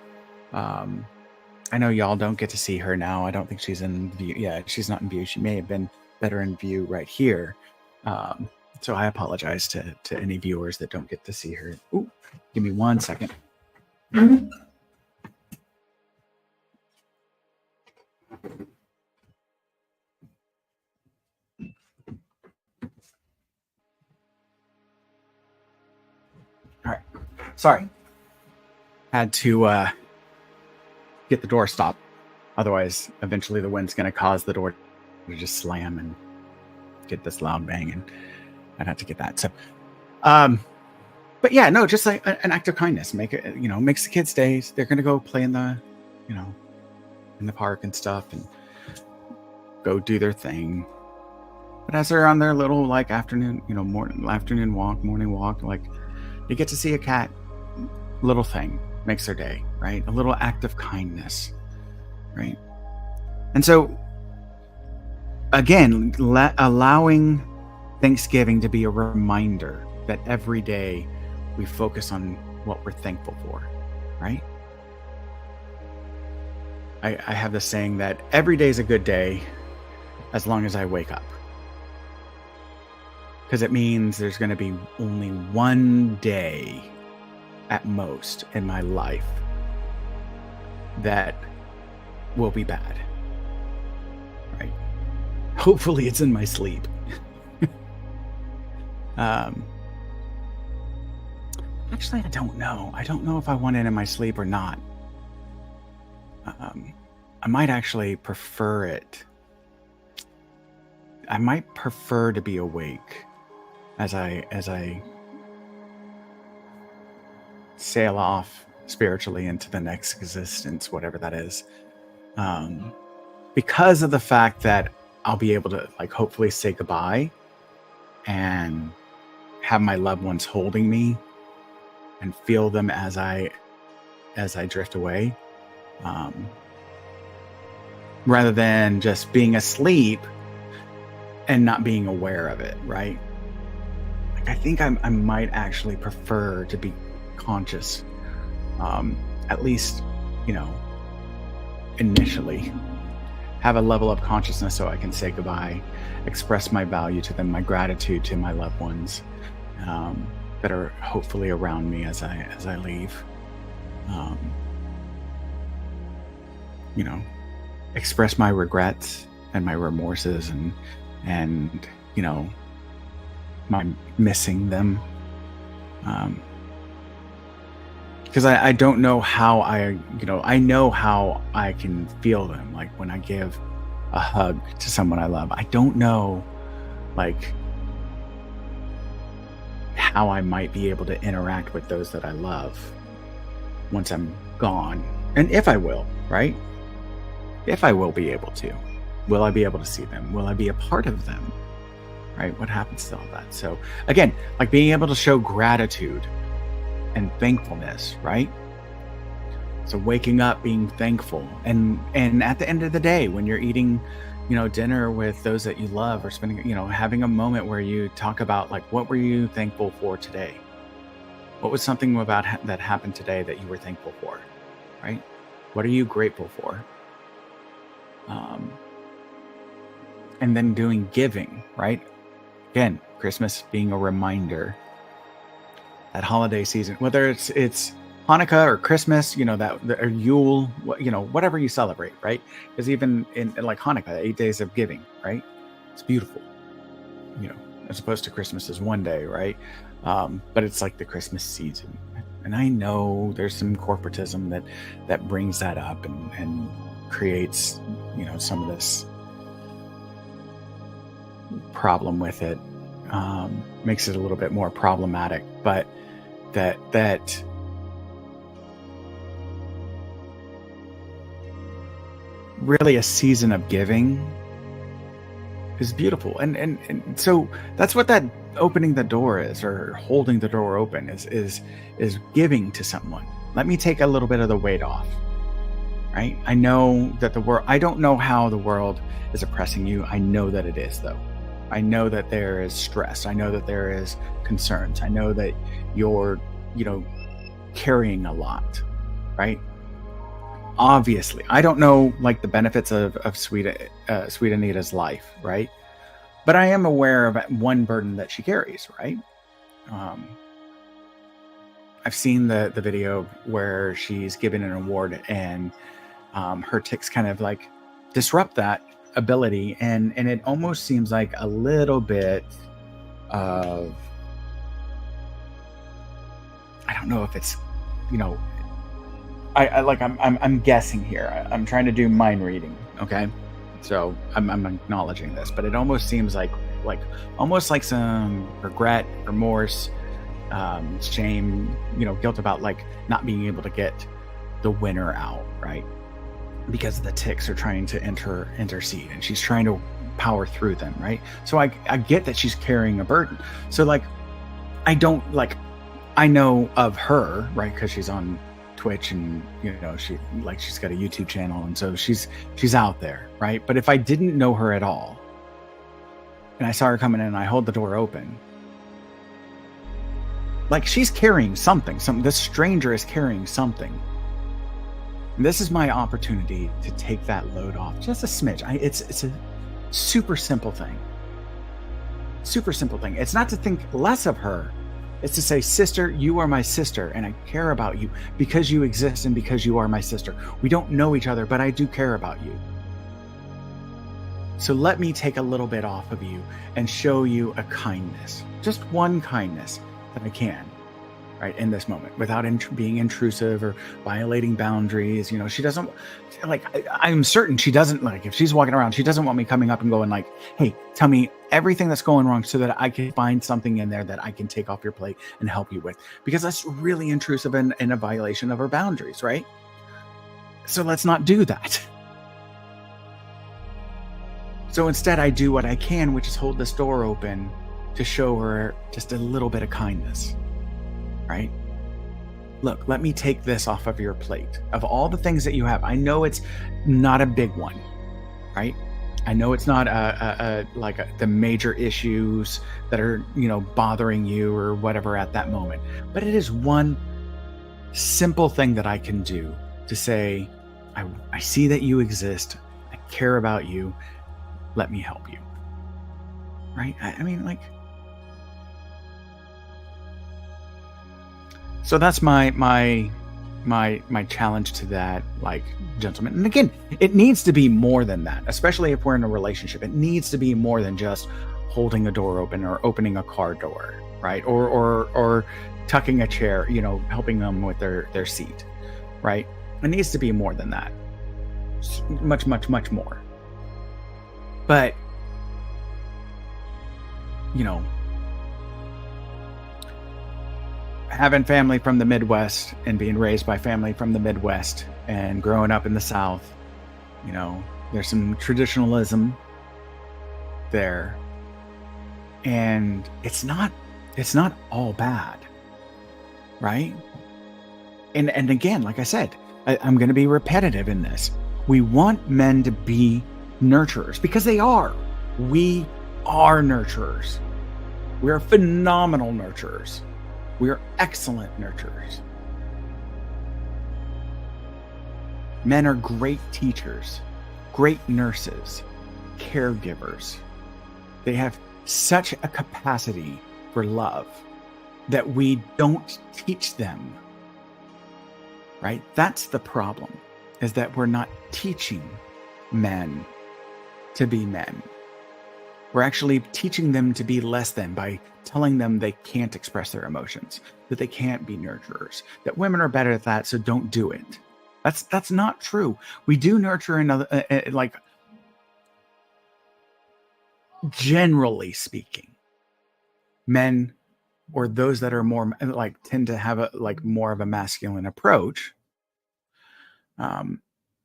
I know y'all don't get to see her now. I don't think she's in view. Yeah, she's not in view. She may have been better in view right here. So I apologize to any viewers that don't get to see her. Ooh, give me 1 second. All right. Sorry. Had to get the door stopped. Otherwise, eventually the wind's going to cause the door to just slam and get this loud bang, and I'd have to get that. So, but yeah, no, just like an act of kindness. Make it, makes the kids' days. They're going to go play in the, in the park and stuff, and go do their thing. But as they're on their little like afternoon morning walk, like, you get to see a cat. Little thing makes their day, right? A little act of kindness, right? And so, again, allowing Thanksgiving to be a reminder that every day we focus on what we're thankful for, right? I have this saying that every day is a good day as long as I wake up. Because it means there's going to be only one day at most in my life that will be bad, right? Hopefully it's in my sleep. Actually, I don't know. I don't know if I want it in my sleep or not. I might actually prefer it. I might prefer to be awake as I sail off spiritually into the next existence, whatever that is. Because of the fact that I'll be able to, like, hopefully say goodbye and have my loved ones holding me and feel them as I drift away, rather than just being asleep and not being aware of it, right? Like, I think I might actually prefer to be conscious, at least, initially. Have a level of consciousness so I can say goodbye, express my value to them, my gratitude to my loved ones that are hopefully around me as I leave. Express my regrets and my remorses and my missing them. Because I don't know how I know how I can feel them. Like, when I give a hug to someone I love, I don't know, like, how I might be able to interact with those that I love once I'm gone. And if I will, right? If I will be able to. Will I be able to see them? Will I be a part of them? Right? What happens to all that? So, again, like, being able to show gratitude and thankfulness, right? So waking up being thankful, and at the end of the day, when you're eating dinner with those that you love, or spending, having a moment where you talk about, like, what were you thankful for today? What was something about that happened today that you were thankful for, right? What are you grateful for? Um, and then doing giving, right? Again, Christmas being a reminder, that holiday season, whether it's Hanukkah or Christmas, or Yule, whatever you celebrate, right? Because even in like Hanukkah, 8 days of giving, right? It's beautiful, you know, as opposed to Christmas is one day, right? But it's like the Christmas season, and I know there's some corporatism that brings that up and creates, some of this problem with it, makes it a little bit more problematic, but that really a season of giving is beautiful, and so that's what that opening the door is, or holding the door open is giving to someone. Let me take a little bit of the weight off, right? I know that I don't know how the world is oppressing you. I know that it is, though. I know that there is stress. I know that there is concerns. I know that you're, carrying a lot, right? Obviously, I don't know like the benefits of Sweet Anita's life, right? But I am aware of one burden that she carries, right? I've seen the video where she's given an award, and her tics kind of like disrupt that ability, and it almost seems like a little bit of, I don't know if it's, I'm guessing here. I'm trying to do mind reading, okay? So I'm acknowledging this, but it almost seems like almost like some regret, remorse, shame, guilt about like not being able to get the winner out, right? Because the tics are trying to intercede, and she's trying to power through them, right? So I get that she's carrying a burden. So like, I know of her, right? Because she's on Twitch, and she's got a YouTube channel, and so she's out there, right? But if I didn't know her at all, and I saw her coming in, and I hold the door open, like, she's carrying something. This stranger is carrying something. And this is my opportunity to take that load off just a smidge. It's a super simple thing. Super simple thing. It's not to think less of her. It's to say, sister, you are my sister, and I care about you because you exist and because you are my sister. We don't know each other, but I do care about you. So let me take a little bit off of you and show you a kindness, just one kindness that I can, right, in this moment, without being intrusive or violating boundaries. She doesn't, like, I'm certain she doesn't, like, if she's walking around, she doesn't want me coming up and going like, hey, tell me everything that's going wrong so that I can find something in there that I can take off your plate and help you with, because that's really intrusive and a violation of her boundaries, right? So let's not do that. So instead, I do what I can, which is hold this door open to show her just a little bit of kindness, right? Look, let me take this off of your plate. Of all the things that you have, I know it's not a big one, right? I know it's not the major issues that are, bothering you or whatever at that moment, but it is one simple thing that I can do to say, I see that you exist. I care about you. Let me help you, right? I mean, like, so that's my challenge to that, like, gentleman. And again, it needs to be more than that, especially if we're in a relationship. It needs to be more than just holding a door open or opening a car door, right? Or tucking a chair, helping them with their seat, right? It needs to be more than that. Much, much, much more. But, having family from the Midwest and being raised by family from the Midwest and growing up in the South, there's some traditionalism there, and it's not all bad, right? And again, like I said, I'm going to be repetitive in this. We want men to be nurturers, because they are. We are nurturers. We are phenomenal nurturers. We are excellent nurturers. Men are great teachers, great nurses, caregivers. They have such a capacity for love that we don't teach them. Right? That's the problem, is that we're not teaching men to be men. We're actually teaching them to be less than by telling them they can't express their emotions, that they can't be nurturers, that women are better at that, so don't do it. That's not true. We do nurture another, like, generally speaking, men, or those that are more like, tend to have a like more of a masculine approach,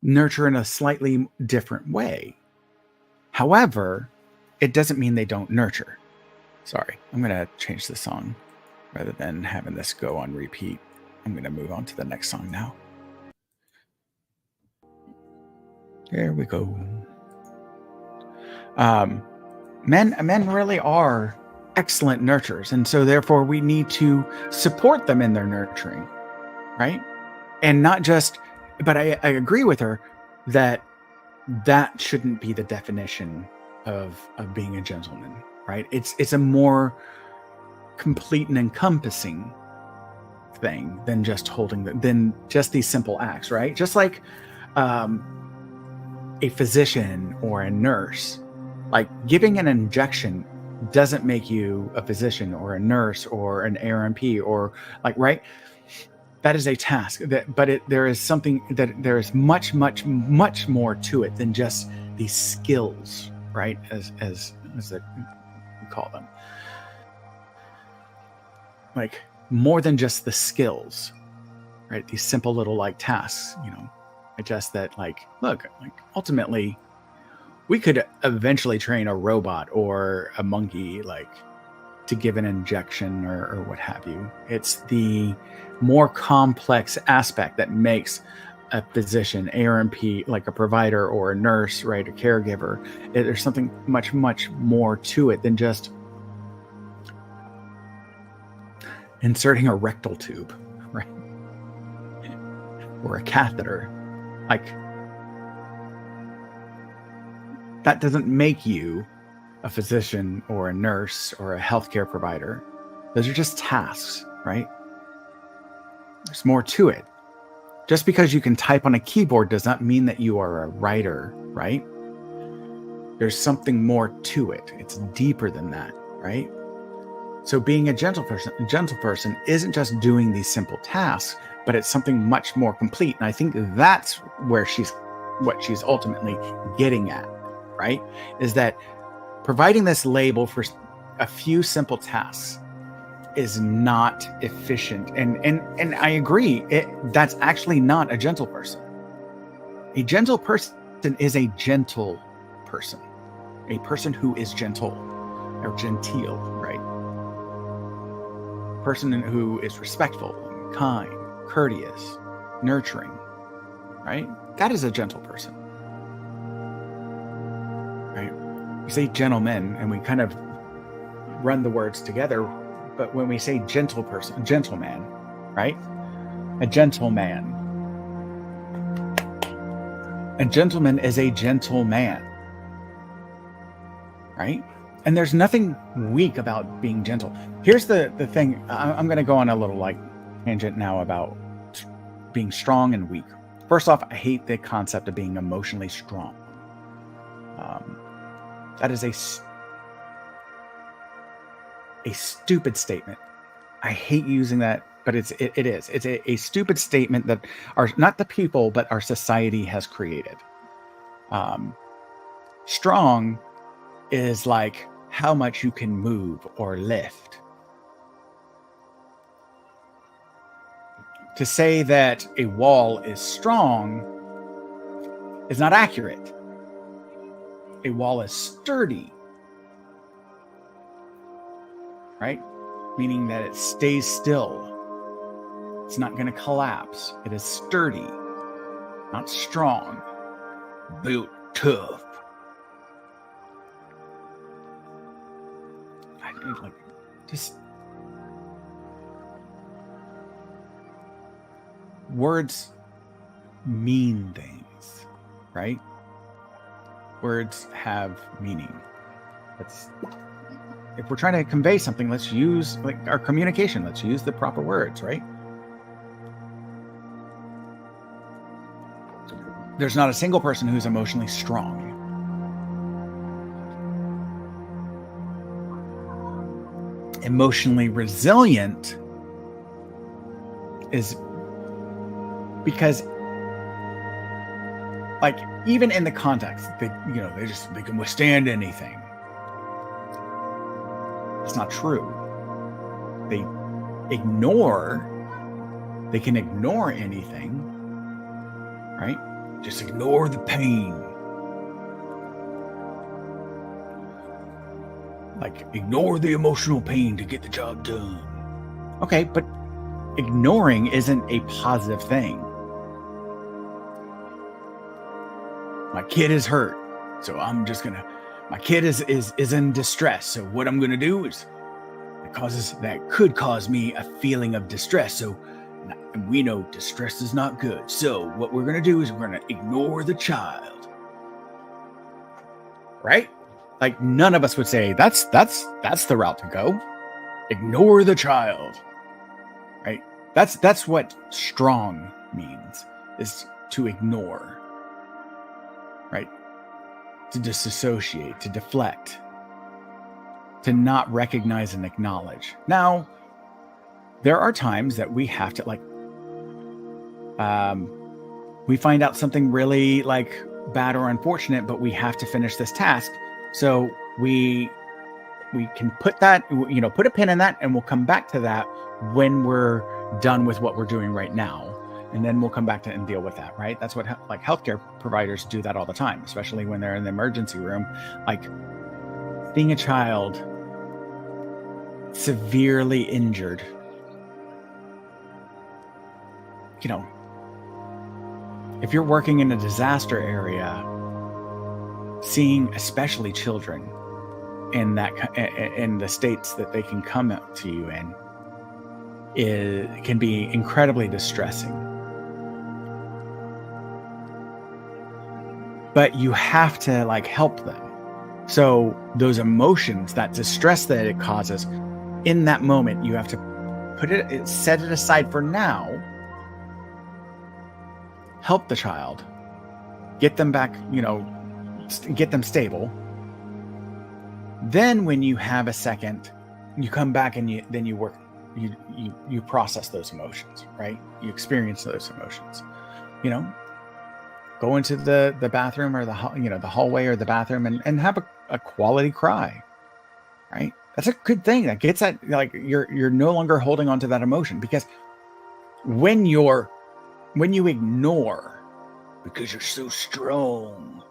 nurture in a slightly different way. However, it doesn't mean they don't nurture. Sorry, I'm going to change the song rather than having this go on repeat. I'm going to move on to the next song now. There we go. Men really are excellent nurturers, and so therefore we need to support them in their nurturing, right? And not just, but I agree with her that shouldn't be the definition of being a gentleman, right? It's a more complete and encompassing thing than just than just these simple acts, right? Just like a physician or a nurse, like giving an injection doesn't make you a physician or a nurse or an ARMP or like, right? That is a task, there is something that there is much more to it than just these skills, right? As we call them, like more than just the skills, right? These simple little like tasks, just that, like, look, like ultimately we could eventually train a robot or a monkey, like, to give an injection or what have you. It's the more complex aspect that makes a physician, ARMP, like a provider or a nurse, right, a caregiver. There's something much more to it than just inserting a rectal tube, right, or a catheter. Like, that doesn't make you a physician or a nurse or a healthcare provider. Those are just tasks, right? There's more to it. Just because you can type on a keyboard does not mean that you are a writer, right? There's something more to it. It's deeper than that, right? So being a gentle person isn't just doing these simple tasks, but it's something much more complete. And I think that's where what she's ultimately getting at, right? Is that providing this label for a few simple tasks is not efficient. And I agree, that's actually not a gentle person. A gentle person is a gentle person. A person who is gentle or genteel, right? A person who is respectful, kind, courteous, nurturing, right? That is a gentle person, right? We say gentlemen and we kind of run the words together, but when we say gentleman, right? A gentleman. A gentleman is a gentleman, right? And there's nothing weak about being gentle. Here's the thing. I'm going to go on a little like tangent now about being strong and weak. First off, I hate the concept of being emotionally strong. That is a stupid statement. I hate using that, but it is. It's a stupid statement that not the people, but our society has created. Strong is like how much you can move or lift. To say that a wall is strong is not accurate. A wall is sturdy, right? Meaning that it stays still. It's not going to collapse. It is sturdy, not strong. Built tough. like, just words mean things, right? Words have meaning. If we're trying to convey something, let's use like our communication. Let's use the proper words, right? There's not a single person who's emotionally strong. Emotionally resilient is because, like, even in the context, they can withstand anything. It's not true. They can ignore anything, right? Just ignore the pain. Like, ignore the emotional pain to get the job done. Okay, but ignoring isn't a positive thing. My kid is hurt, so my kid is in distress. So what I'm gonna do is that could cause me a feeling of distress. So we know distress is not good. So what we're gonna do is we're gonna ignore the child. Right? Like, none of us would say that's the route to go. Ignore the child. Right? That's what strong means, is to ignore. Right? To disassociate, to deflect, to not recognize and acknowledge. Now, there are times that we have to, like, we find out something really like bad or unfortunate, but we have to finish this task. So we can put a pin in that, and we'll come back to that when we're done with what we're doing right now. And then we'll come back to and deal with that, right? That's what healthcare providers do that all the time, especially when they're in the emergency room. Like, seeing a child severely injured, if you're working in a disaster area, seeing especially children in the states that they can come up to you in, it can be incredibly distressing. But you have to, like, help them. So those emotions, that distress that it causes, in that moment, you have to set it aside for now. Help the child, get them back, get them stable. Then when you have a second, you come back and you process those emotions, right? You experience those emotions, go into the bathroom or the hallway or the bathroom and have a quality cry, right? That's a good thing. That gets that, like, you're no longer holding on to that emotion, because when you ignore because you're so strong,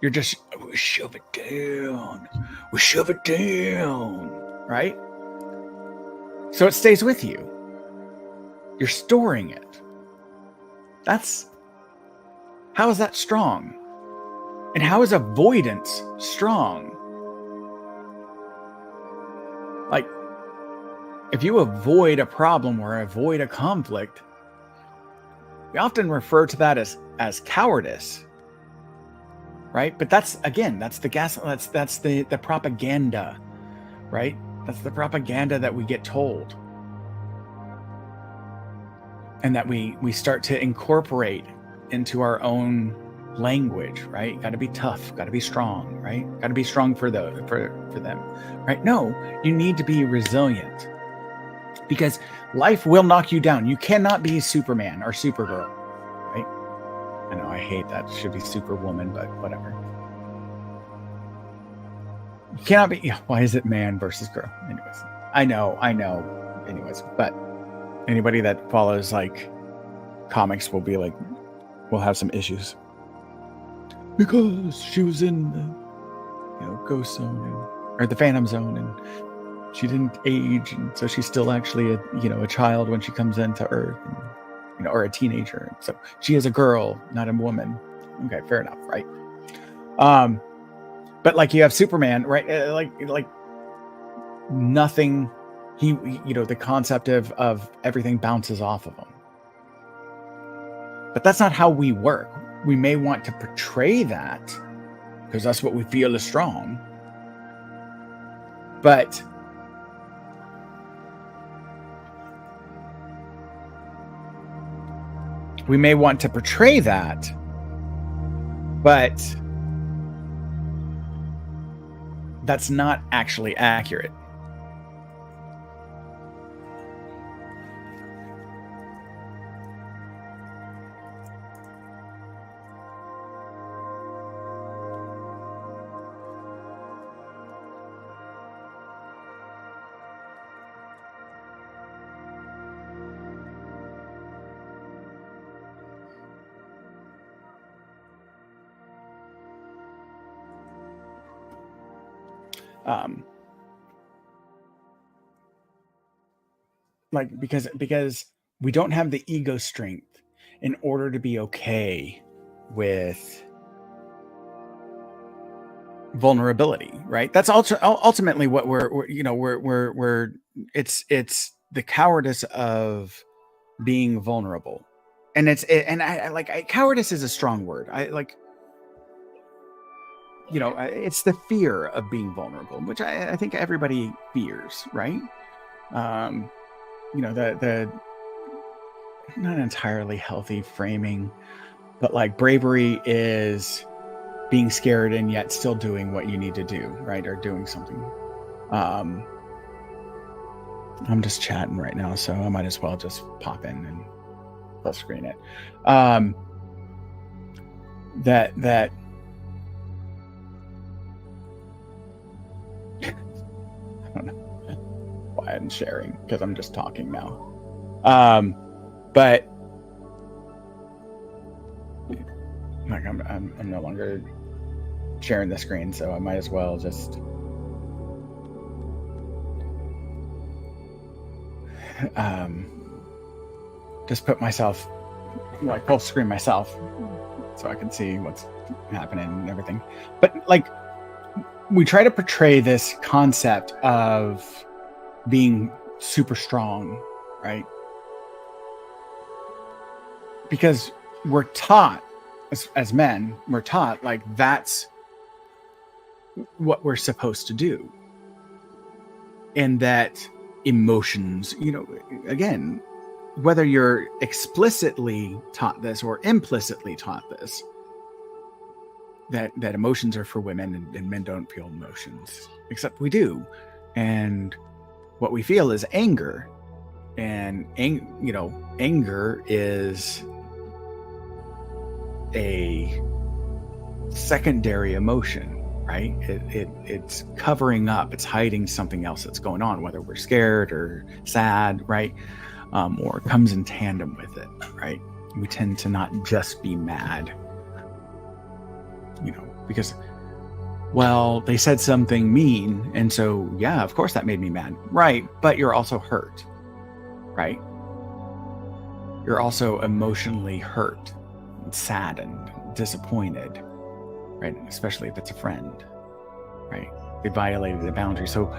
you're just, we shove it down, right? So it stays with you. You're storing it. How is that strong? And how is avoidance strong? Like, if you avoid a problem or avoid a conflict, we often refer to that as cowardice, right? But that's the propaganda, right? That's the propaganda that we get told, and that we start to incorporate into our own language, right? Got to be tough, got to be strong, right? Got to be strong for them, right? No, you need to be resilient, because life will knock you down. You cannot be Superman or Supergirl, right? I know, I hate that. It should be Superwoman, but whatever. You cannot be. Why is it man versus girl? Anyways, I know. Anyways, but anybody that follows, like, comics will be like, will have some issues because she was in the ghost zone or the phantom zone, and she didn't age, and so she's still actually a child when she comes into Earth, and, or a teenager. So she is a girl, not a woman. Okay, fair enough, right? But like, you have Superman, right? Like nothing, the concept of everything bounces off of him. But that's not how we work. We may want to portray that because that's what we feel is strong. But we may want to portray that, but that's not actually accurate. Like because we don't have the ego strength in order to be okay with vulnerability, right? That's ultimately what we're it's the cowardice of being vulnerable. And cowardice is a strong word. It's the fear of being vulnerable, which I think everybody fears, right? The not entirely healthy framing, but like bravery is being scared and yet still doing what you need to do, right? Or doing something. I'm just chatting right now, so I might as well just pop in and full screen it. That I don't know why I'm sharing, because I'm just talking now. But like I'm no longer sharing the screen, so I might as well just put myself, like, full screen myself so I can see what's happening and everything. But like, we try to portray this concept of being super strong, right? Because we're taught as men, we're taught like that's what we're supposed to do. And that emotions, again, whether you're explicitly taught this or implicitly taught this, that emotions are for women and men don't feel emotions, except we do. And what we feel is anger. And anger is a secondary emotion, right? It's covering up, it's hiding something else that's going on, whether we're scared or sad, right? Or it comes in tandem with it, right? We tend to not just be mad, because, well, they said something mean, and so, yeah, of course that made me mad, right? But you're also hurt, right? You're also emotionally hurt, and saddened, disappointed, right? Especially if it's a friend, right? They violated the boundary. So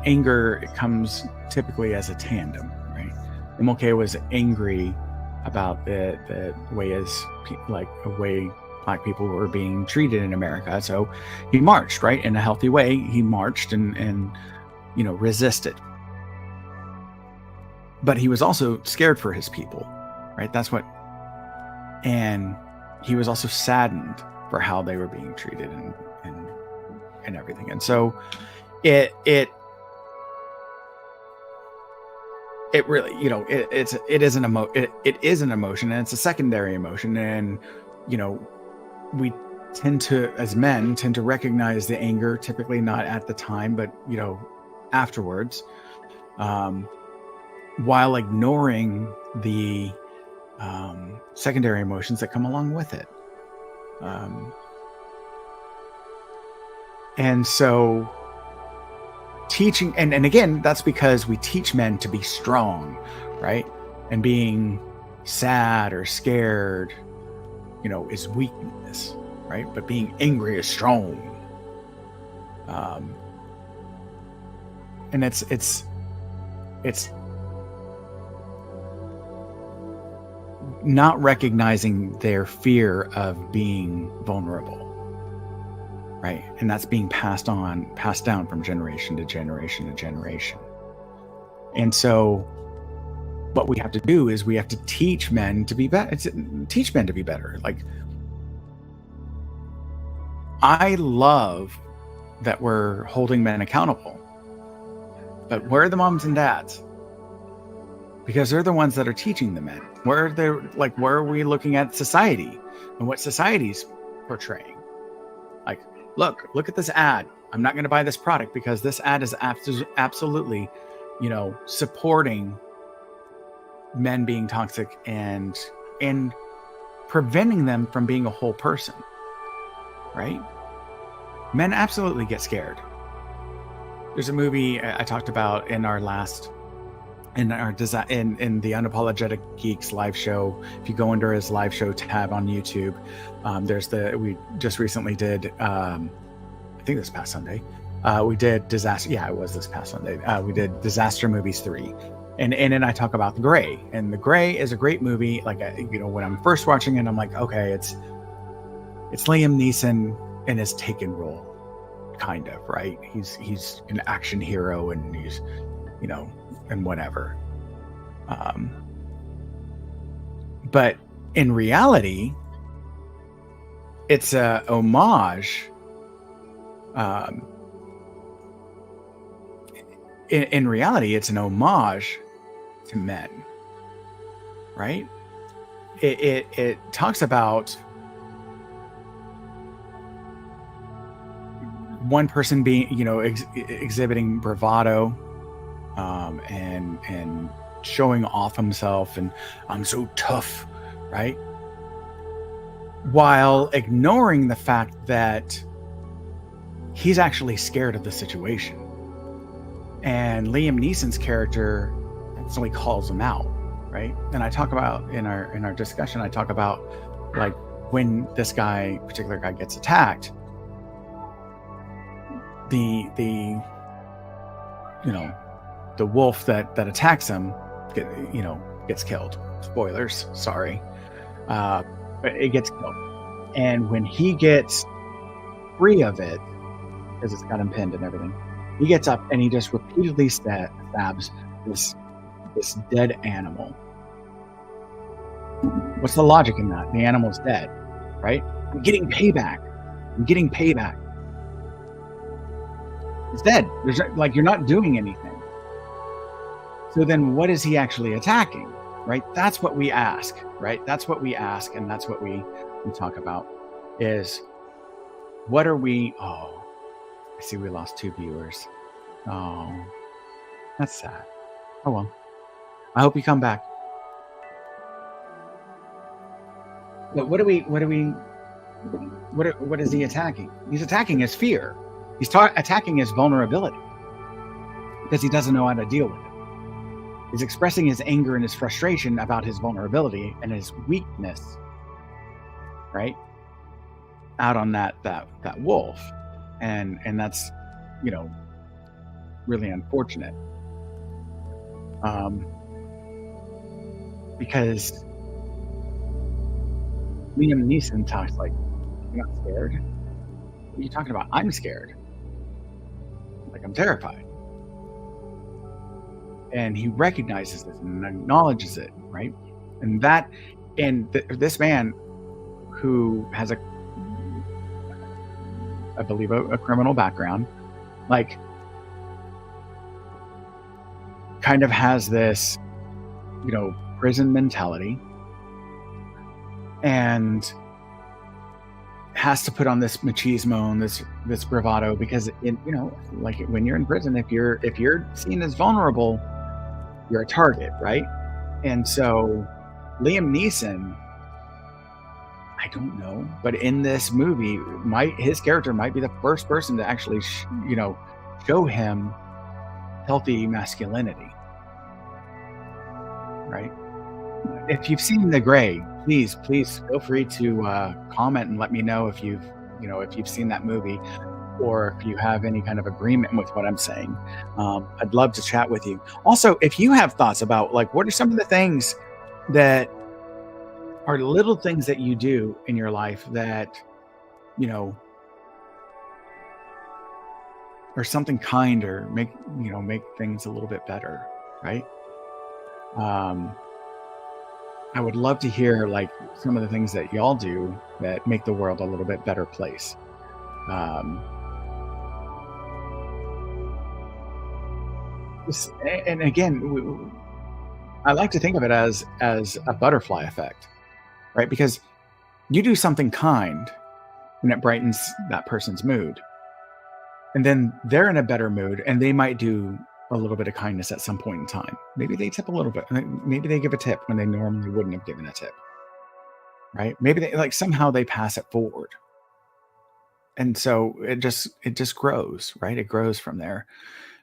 anger, it comes typically as a tandem, right? MLK was angry about the way Black people were being treated in America. So he marched, right? In a healthy way, he marched and resisted. But he was also scared for his people, right? And he was also saddened for how they were being treated and everything. And so it really, it is an emotion, and it's a secondary emotion. And, we as men tend to recognize the anger, typically not at the time, but, afterwards, while ignoring the secondary emotions that come along with it. And so teaching, and again, that's because we teach men to be strong, right? And being sad or scared, is weakness, right? But being angry is strong. And it's not recognizing their fear of being vulnerable, right? And that's being passed down from generation to generation to generation. And so what we have to do is we have to teach men to be better. Teach men to be better. Like, I love that we're holding men accountable, but where are the moms and dads? Because they're the ones that are teaching the men. Where are we looking at society and what society's portraying? Like, look at this ad. I'm not going to buy this product because this ad is absolutely, supporting men being toxic and preventing them from being a whole person, right? Men absolutely get scared. There's a movie I talked about in the Unapologetic Geeks live show. If you go under his live show tab on YouTube, we just recently did, I think this past Sunday, we did Disaster. Yeah, it was this past Sunday. We did Disaster Movies 3. And then I talk about The Gray. And The Gray is a great movie. Like, when I'm first watching it, I'm like, okay, it's Liam Neeson in his Taken role, kind of, right? He's an action hero and he's, and whatever. But in reality, it's a homage. In reality, it's an homage to men, right? It talks about one person being, exhibiting bravado, and showing off himself, and I'm so tough, right? While ignoring the fact that he's actually scared of the situation. And Liam Neeson's character actually calls him out, right? And I talk about in our discussion, I talk about, like, when this particular guy gets attacked, the wolf that attacks him gets killed. Spoilers, sorry. But it gets killed. And when he gets free of it, because it's got him pinned and everything, he gets up and he just repeatedly stabs this dead animal. What's the logic in that? The animal's dead, right? I'm getting payback. It's dead. You're not doing anything. So then what is he actually attacking, right? That's what we ask, right? That's what we ask, and that's what we talk about is, what are we... Oh, I see we lost 2 viewers. Oh, that's sad. Oh well. I hope you come back. But what is he attacking? He's attacking his fear. He's attacking his vulnerability because he doesn't know how to deal with it. He's expressing his anger and his frustration about his vulnerability and his weakness, right? Out on that wolf. And that's, really unfortunate. Because Liam Neeson talks like, "You're not scared? What are you talking about? I'm scared. Like, I'm terrified." And he recognizes this and acknowledges it, right? And this man who has I believe a criminal background, like, kind of has this, prison mentality, and has to put on this machismo and this bravado because like, when you're in prison, if you're seen as vulnerable, you're a target, right? And so Liam Neeson, I don't know, but in this movie, his character might be the first person to actually show him healthy masculinity, right? If you've seen The Gray, please feel free to comment and let me know if you've seen that movie. or if you have any kind of agreement with what I'm saying. I'd love to chat with you. Also, if you have thoughts about like what are some of the things that are little things that you do in your life that, you know, or something kind or make things a little bit better, right? Um, I would love to hear like some of the things that y'all do that make the world a little bit better place. Um, and again, I like to think of it as a butterfly effect, right? Because you do something kind and it brightens that person's mood, and then they're in a better mood, and they might do a little bit of kindness at some point in time. Maybe they tip a little bit. Maybe they give a tip when they normally wouldn't have given a tip, right? Maybe they like somehow they pass it forward, and so it just grows, right? It grows from there,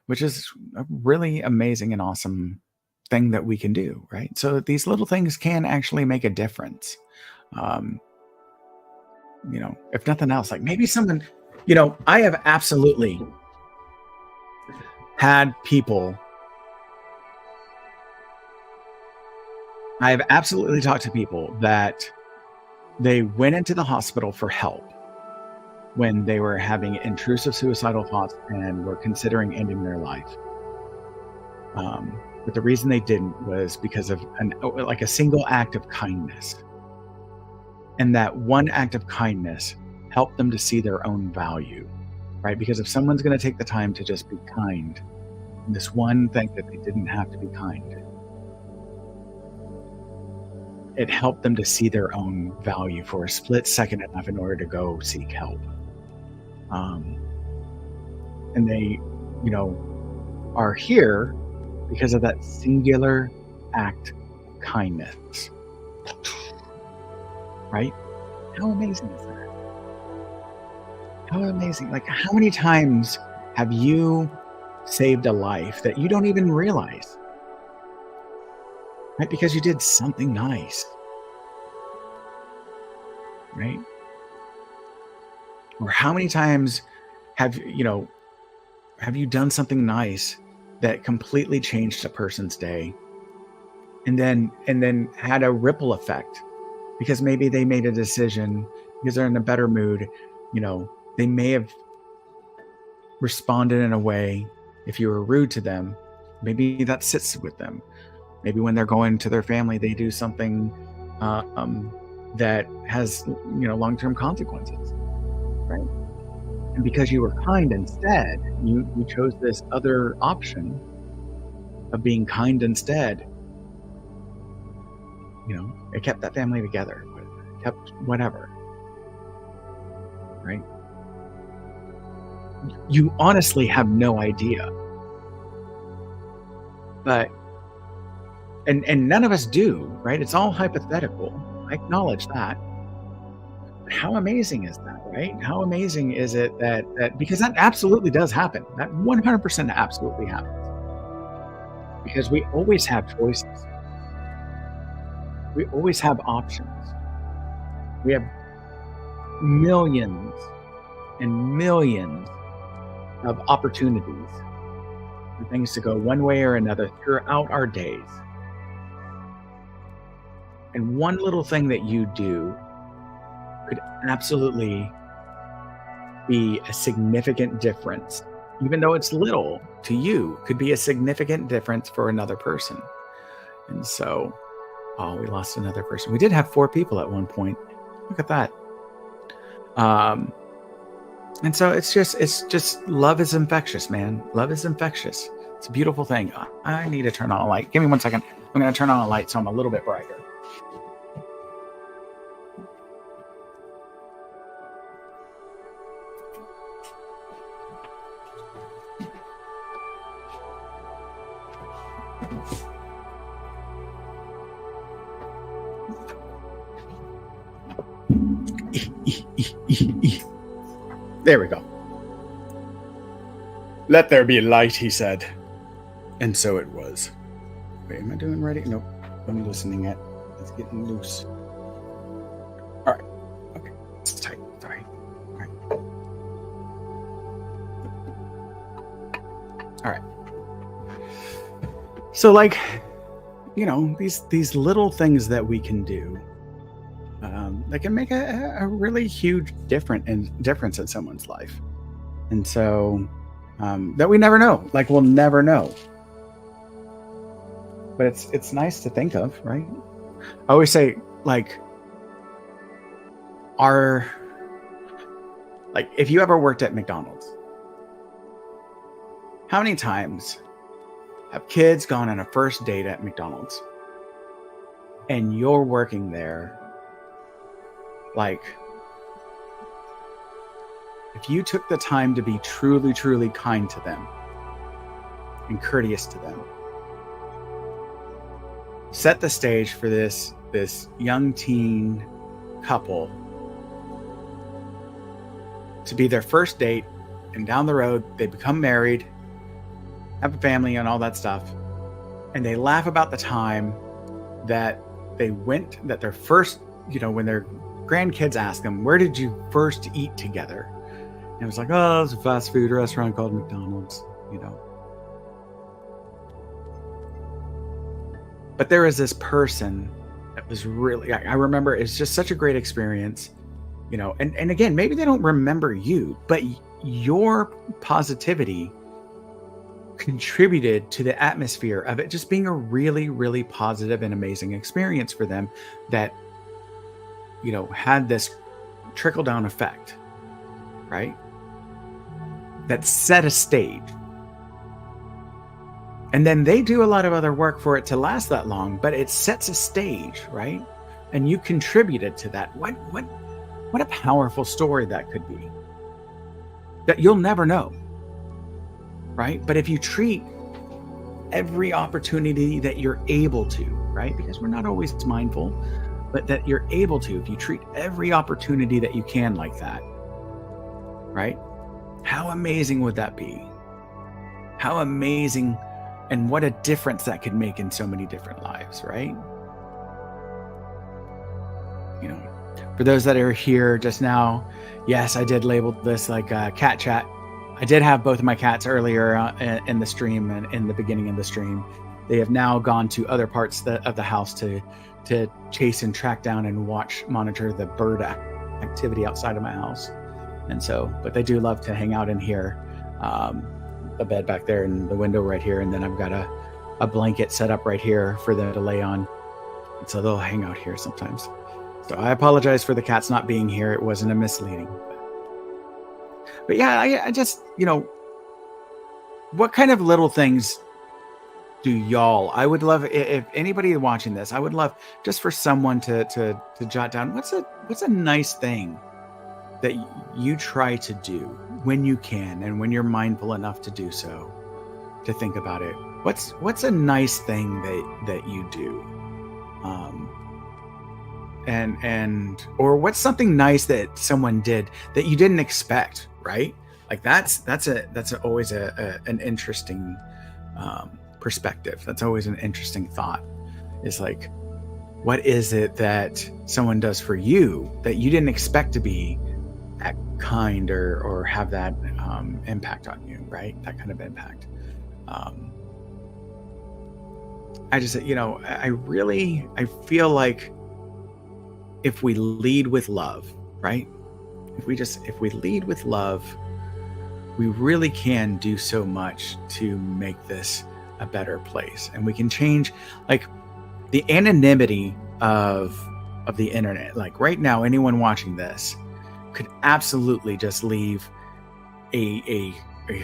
which is a really amazing and awesome thing that we can do, right? So these little things can actually make a difference. Um, if nothing else, like maybe someone, I have absolutely had people, I have absolutely talked to people that they went into the hospital for help when they were having intrusive suicidal thoughts and were considering ending their life. But the reason they didn't was because of a single act of kindness. And that one act of kindness helped them to see their own value, right? Because if someone's going to take the time to just be kind, this one thing that they didn't have to be kind, it helped them to see their own value for a split second enough in order to go seek help. And they, are here because of that singular act of kindness. Right? How amazing is that? How amazing. Like, how many times have you saved a life that you don't even realize? Right? Because you did something nice. Right? Or how many times have you done something nice that completely changed a person's day and then had a ripple effect because maybe they made a decision because they're in a better mood. They may have responded in a way, if you were rude to them, maybe that sits with them. Maybe when they're going to their family, they do something that has long-term consequences, right? And because you were kind instead, you chose this other option of being kind instead. It kept that family together. It kept whatever, right? You honestly have no idea. But and none of us do, right? It's all hypothetical. I acknowledge that. But how amazing is that, right? How amazing is it that because that absolutely does happen. That 100% absolutely happens. Because we always have choices. We always have options. We have millions and millions of opportunities for things to go one way or another throughout our days. And one little thing that you do could absolutely be a significant difference. Even though it's little to you, could be a significant difference for another person. And so, we lost another person. We did have 4 people at one point. Look at that. And so it's just love is infectious, man. Love is infectious. It's a beautiful thing. I need to turn on a light. Give me 1 second. I'm going to turn on a light so I'm a little bit brighter. There we go. Let there be light, he said. And so it was. Wait, am I doing ready? Nope. I'm loosening it. It's getting loose. All right. Okay. It's tight. Sorry. All right. All right. So, like, these little things that we can do, that can make a really huge difference in someone's life. And so, that we never know, like we'll never know. But it's nice to think of, right? I always say, like, if you ever worked at McDonald's, how many times have kids gone on a first date at McDonald's and you're working there? Like, if you took the time to be truly, truly kind to them and courteous to them, set the stage for this young teen couple to be their first date, and down the road they become married, have a family and all that stuff, and they laugh about the time that their first, when their grandkids ask them, where did you first eat together? And it was like, oh, it was a fast food restaurant called McDonald's, But there was this person that was really, I remember, it's just such a great experience, and again, maybe they don't remember you, but your positivity contributed to the atmosphere of it just being a really, really positive and amazing experience for them that, had this trickle down effect, right? That set a stage. And then they do a lot of other work for it to last that long, but it sets a stage, right? And you contributed to that. What a powerful story that could be. That you'll never know, right? But if you treat every opportunity that you're able to, right? Because we're not always mindful, but that you're able to, if you treat every opportunity that you can like that, right? How amazing would that be? How amazing, and what a difference that could make in so many different lives, right? For those that are here just now, yes, I did label this like cat chat. I did have both of my cats earlier in the stream and in the beginning of the stream. They have now gone to other parts of the house to chase and track down and monitor the bird activity outside of my house. And so, but they do love to hang out in here. The bed back there and the window right here. And then I've got a blanket set up right here for them to lay on. And so they'll hang out here sometimes. So I apologize for the cats not being here. It wasn't a misleading. But yeah, I just, what kind of little things do y'all, I would love, if anybody watching this, I would love just for someone to jot down, what's a nice thing that you try to do when you can and when you're mindful enough to do so, to think about it. What's a nice thing that you do? Or what's something nice that someone did that you didn't expect, right? Like that's always an interesting perspective. That's always an interesting thought. Is like, what is it that someone does for you that you didn't expect to be that kind or have that impact on you, right? That kind of impact. I just, I feel like if we lead with love, right? If we lead with love, we really can do so much to make this a better place. And we can change, like, the anonymity of the internet. Like right now, anyone watching this could absolutely just leave a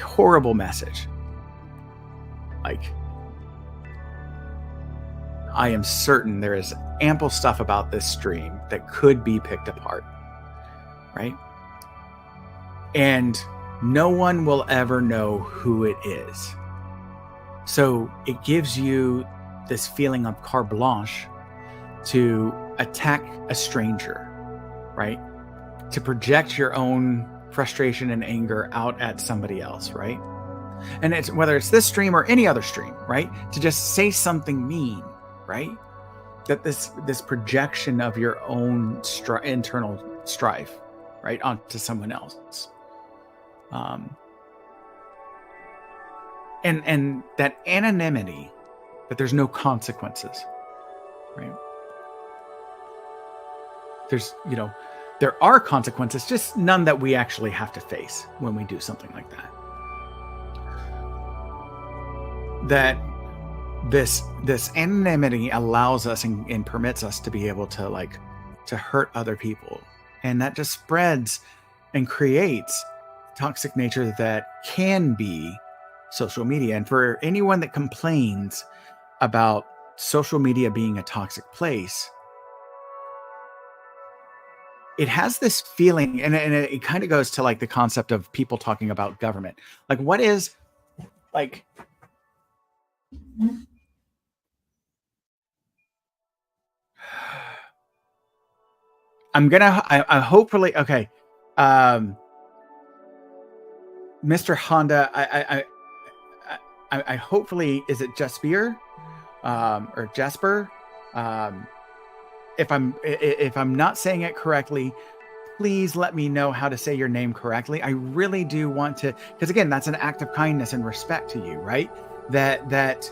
horrible message. Like, I am certain there is ample stuff about this stream that could be picked apart, right? And no one will ever know who it is. So it gives you this feeling of carte blanche to attack a stranger, right? To project your own frustration and anger out at somebody else, right? And it's whether it's this stream or any other stream, right? To just say something mean, right? That this projection of your own internal strife, right, onto someone else. and that anonymity, that there's no consequences, right? There's, there are consequences, just none that we actually have to face when we do something like that. That this anonymity allows us and permits us to be able to hurt other people, and that just spreads and creates toxic nature that can be social media. And for anyone that complains about social media being a toxic place, it has this feeling, and it kind of goes to like the concept of people talking about government. Like, what is like I hopefully, okay. Mr. Honda, I hopefully, is it Jasper, or Jasper? If I'm not saying it correctly, please let me know how to say your name correctly. I really do want to, because again, that's an act of kindness and respect to you, right? That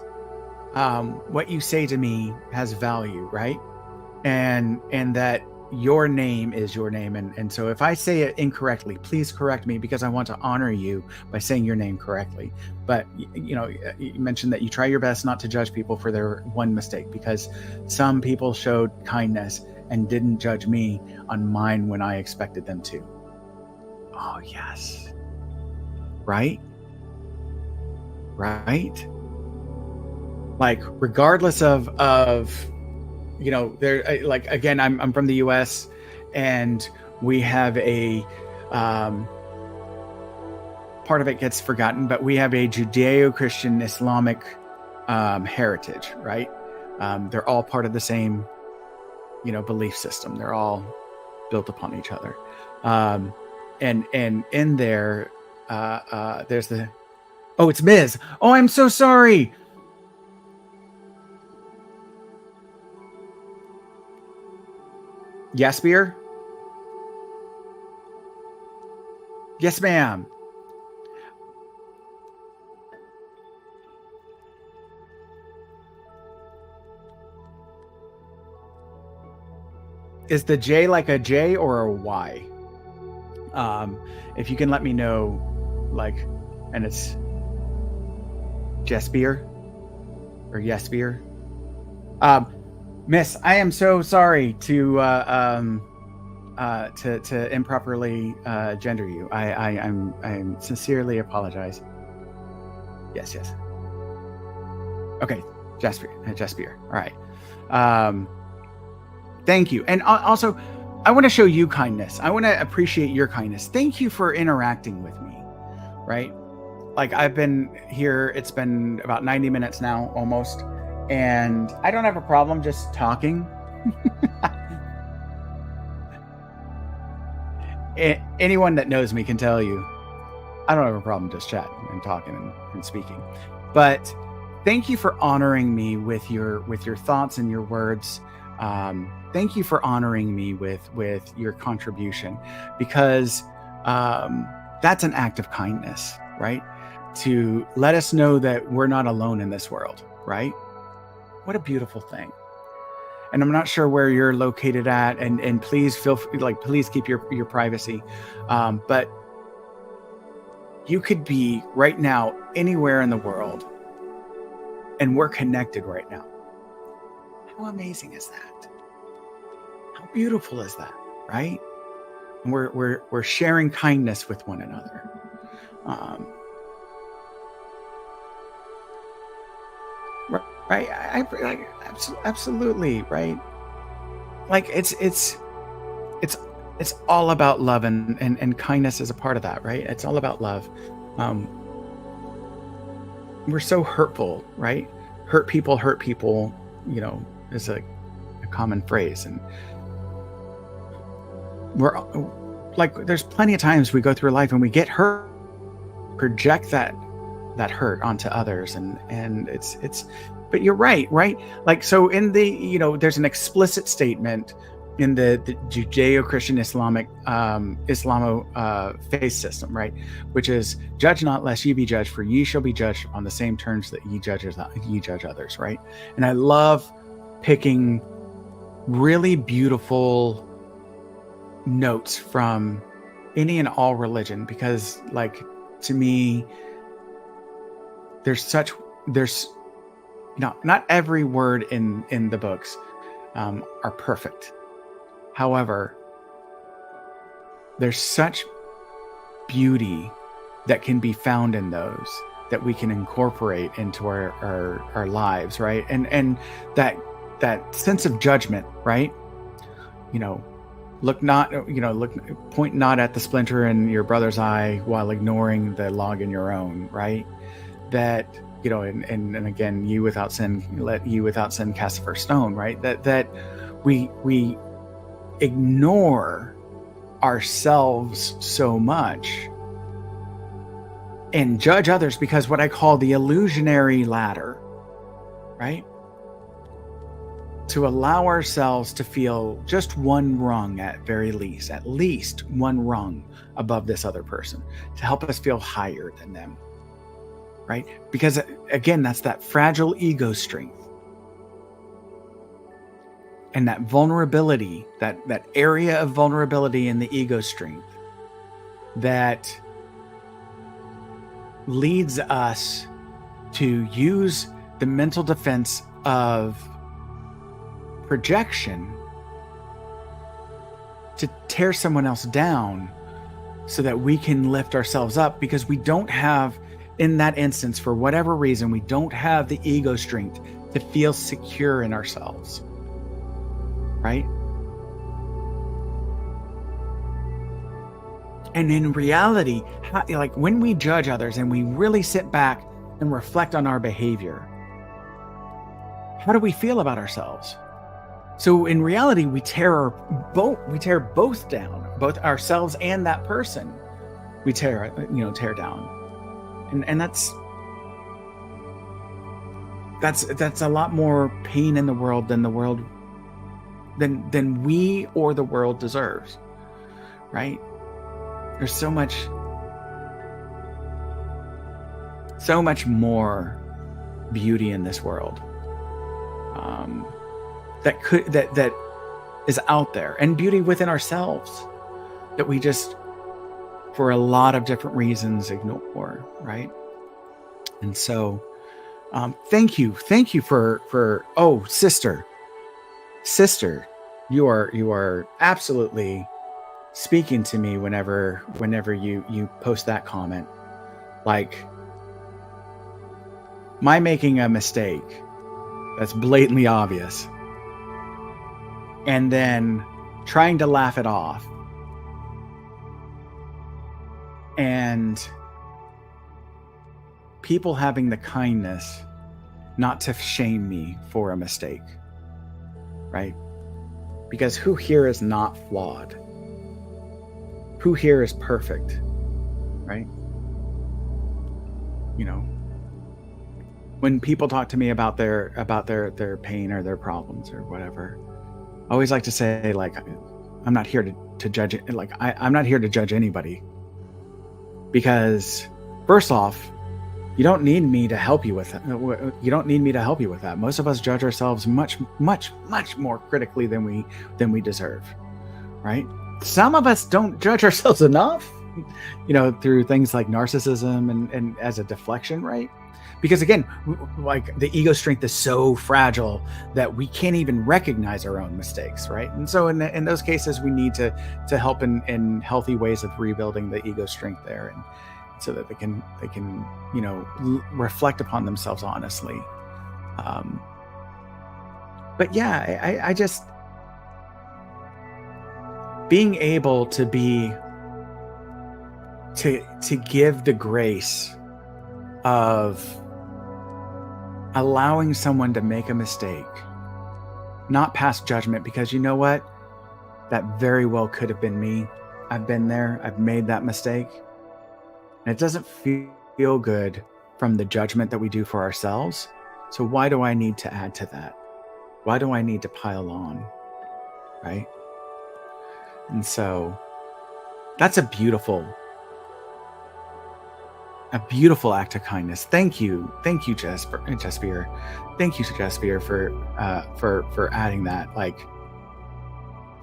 what you say to me has value, right? And that your name is your name. And so if I say it incorrectly, please correct me, because I want to honor you by saying your name correctly. But, you mentioned that you try your best not to judge people for their one mistake, because some people showed kindness and didn't judge me on mine when I expected them to. Oh, yes. Right? Right? Like, regardless of there, like, again, I'm from the US, and we have a part of it gets forgotten, but we have a Judeo-Christian Islamic heritage, right? They're all part of the same belief system. They're all built upon each other, and in there there's the it's Ms. Oh, I'm so sorry. Yes, beer? Yes, ma'am. Is the J like a J or a Y? If you can let me know, and it's Jesbeer or Yesbeer. Miss, I am so sorry to improperly gender you. I'm sincerely apologize. Yes. Okay, Jesbeer. All right. Thank you. And also, I want to show you kindness. I want to appreciate your kindness. Thank you for interacting with me, right? Like, I've been here, it's been about 90 minutes now, almost, and I don't have a problem just talking. Anyone that knows me can tell you, I don't have a problem just chatting and talking and speaking. But thank you for honoring me with your thoughts and your words. Thank you for honoring me with your contribution, because that's an act of kindness, right? To let us know that we're not alone in this world, right? What a beautiful thing. And I'm not sure where you're located at, and please feel free, please keep your privacy. But you could be right now anywhere in the world, and we're connected right now. How amazing is that? How beautiful is that, right? And we're sharing kindness with one another. Right? Absolutely, right? Like, it's all about love, and kindness is a part of that, right? It's all about love. We're so hurtful, right? Hurt people, is a common phrase, and we're like, there's plenty of times we go through life and we get hurt, project that hurt onto others, and it's but you're right? Like, so in the, there's an explicit statement in the Judeo-Christian Islamic Islamo faith system, right? Which is, judge not lest ye be judged, for ye shall be judged on the same terms that ye judge others, right? And I love picking really beautiful notes from any and all religion, because, like, to me, there's not every word in the books are perfect. However, there's such beauty that can be found in those that we can incorporate into our lives, right? And that sense of judgment, right? Look point not at the splinter in your brother's eye while ignoring the log in your own, right? That, and again, you without sin, let you without sin cast the first stone, right? That we ignore ourselves so much and judge others because what I call the illusionary ladder, right? To allow ourselves to feel just one rung at least one rung above this other person, to help us feel higher than them, right? Because again, that's that fragile ego strength. And that vulnerability, that area of vulnerability in the ego strength that leads us to use the mental defense of projection to tear someone else down so that we can lift ourselves up, because we don't have, in that instance, for whatever reason, we don't have the ego strength to feel secure in ourselves. Right? And in reality, like when we judge others and we really sit back and reflect on our behavior, how do we feel about ourselves? So in reality, we tear both down, both ourselves and that person. We tear down, and that's a lot more pain in the world than we or the world deserves, right? There's so much more beauty in this world that is out there, and beauty within ourselves that we just, for a lot of different reasons, ignore, right? And so, thank you for Sister, you are absolutely speaking to me whenever you post that comment. Like, my making a mistake that's blatantly obvious and then trying to laugh it off and people having the kindness not to shame me for a mistake. Right? Because who here is not flawed? Who here is perfect? Right? When people talk to me about their pain or their problems or whatever, I always like to say, like, I'm not here to judge it. Like, I'm not here to judge anybody, because first off, you don't need me to help you with that. You don't need me to help you with that. Most of us judge ourselves much, much, much more critically than we deserve, right? Some of us don't judge ourselves enough, through things like narcissism and as a deflection, right? Because again, like, the ego strength is so fragile that we can't even recognize our own mistakes, right? And so in those cases, we need to help in healthy ways of rebuilding the ego strength there, and so that they can reflect upon themselves honestly. But yeah, I just, being able to give the grace of allowing someone to make a mistake, not pass judgment, because you know what? That very well could have been me. I've been there. I've made that mistake. And it doesn't feel good from the judgment that we do for ourselves. So why do I need to add to that? Why do I need to pile on? Right? And so that's a beautiful act of kindness. Thank you, Jasper, Jaspier. Thank you, Jaspier, for adding that. Like,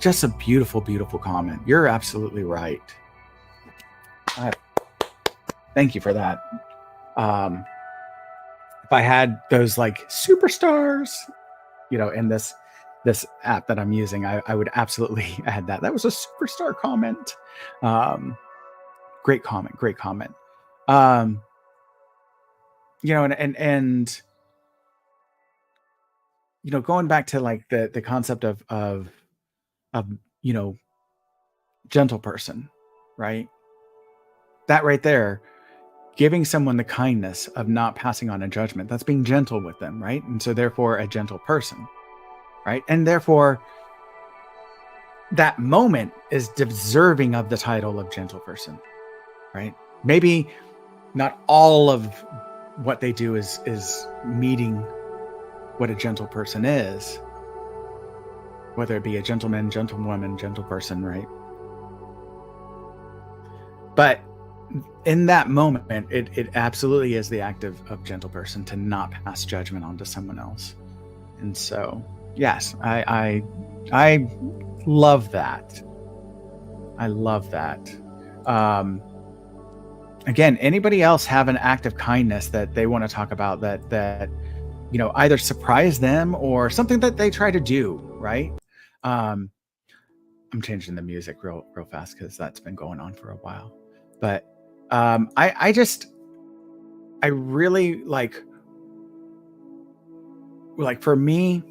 just a beautiful, beautiful comment. You're absolutely right. Thank you for that. If I had those like superstars, in this app that I'm using, I would absolutely add that. That was a superstar comment. Great comment. Great comment. And going back to like the concept of gentle person, right? That right there, giving someone the kindness of not passing on a judgment, that's being gentle with them, right? And so therefore a gentle person, right? And therefore that moment is deserving of the title of gentle person, right? Maybe not all of what they do is meeting what a gentle person is, whether it be a gentleman, gentlewoman, gentle person, right? But in that moment, it absolutely is the act of gentle person to not pass judgment onto someone else. And so, yes, I love that. I love that. Again, anybody else have an act of kindness that they want to talk about that either surprise them or something that they try to do, right? I'm changing the music real fast because that's been going on for a while. But I really like for me,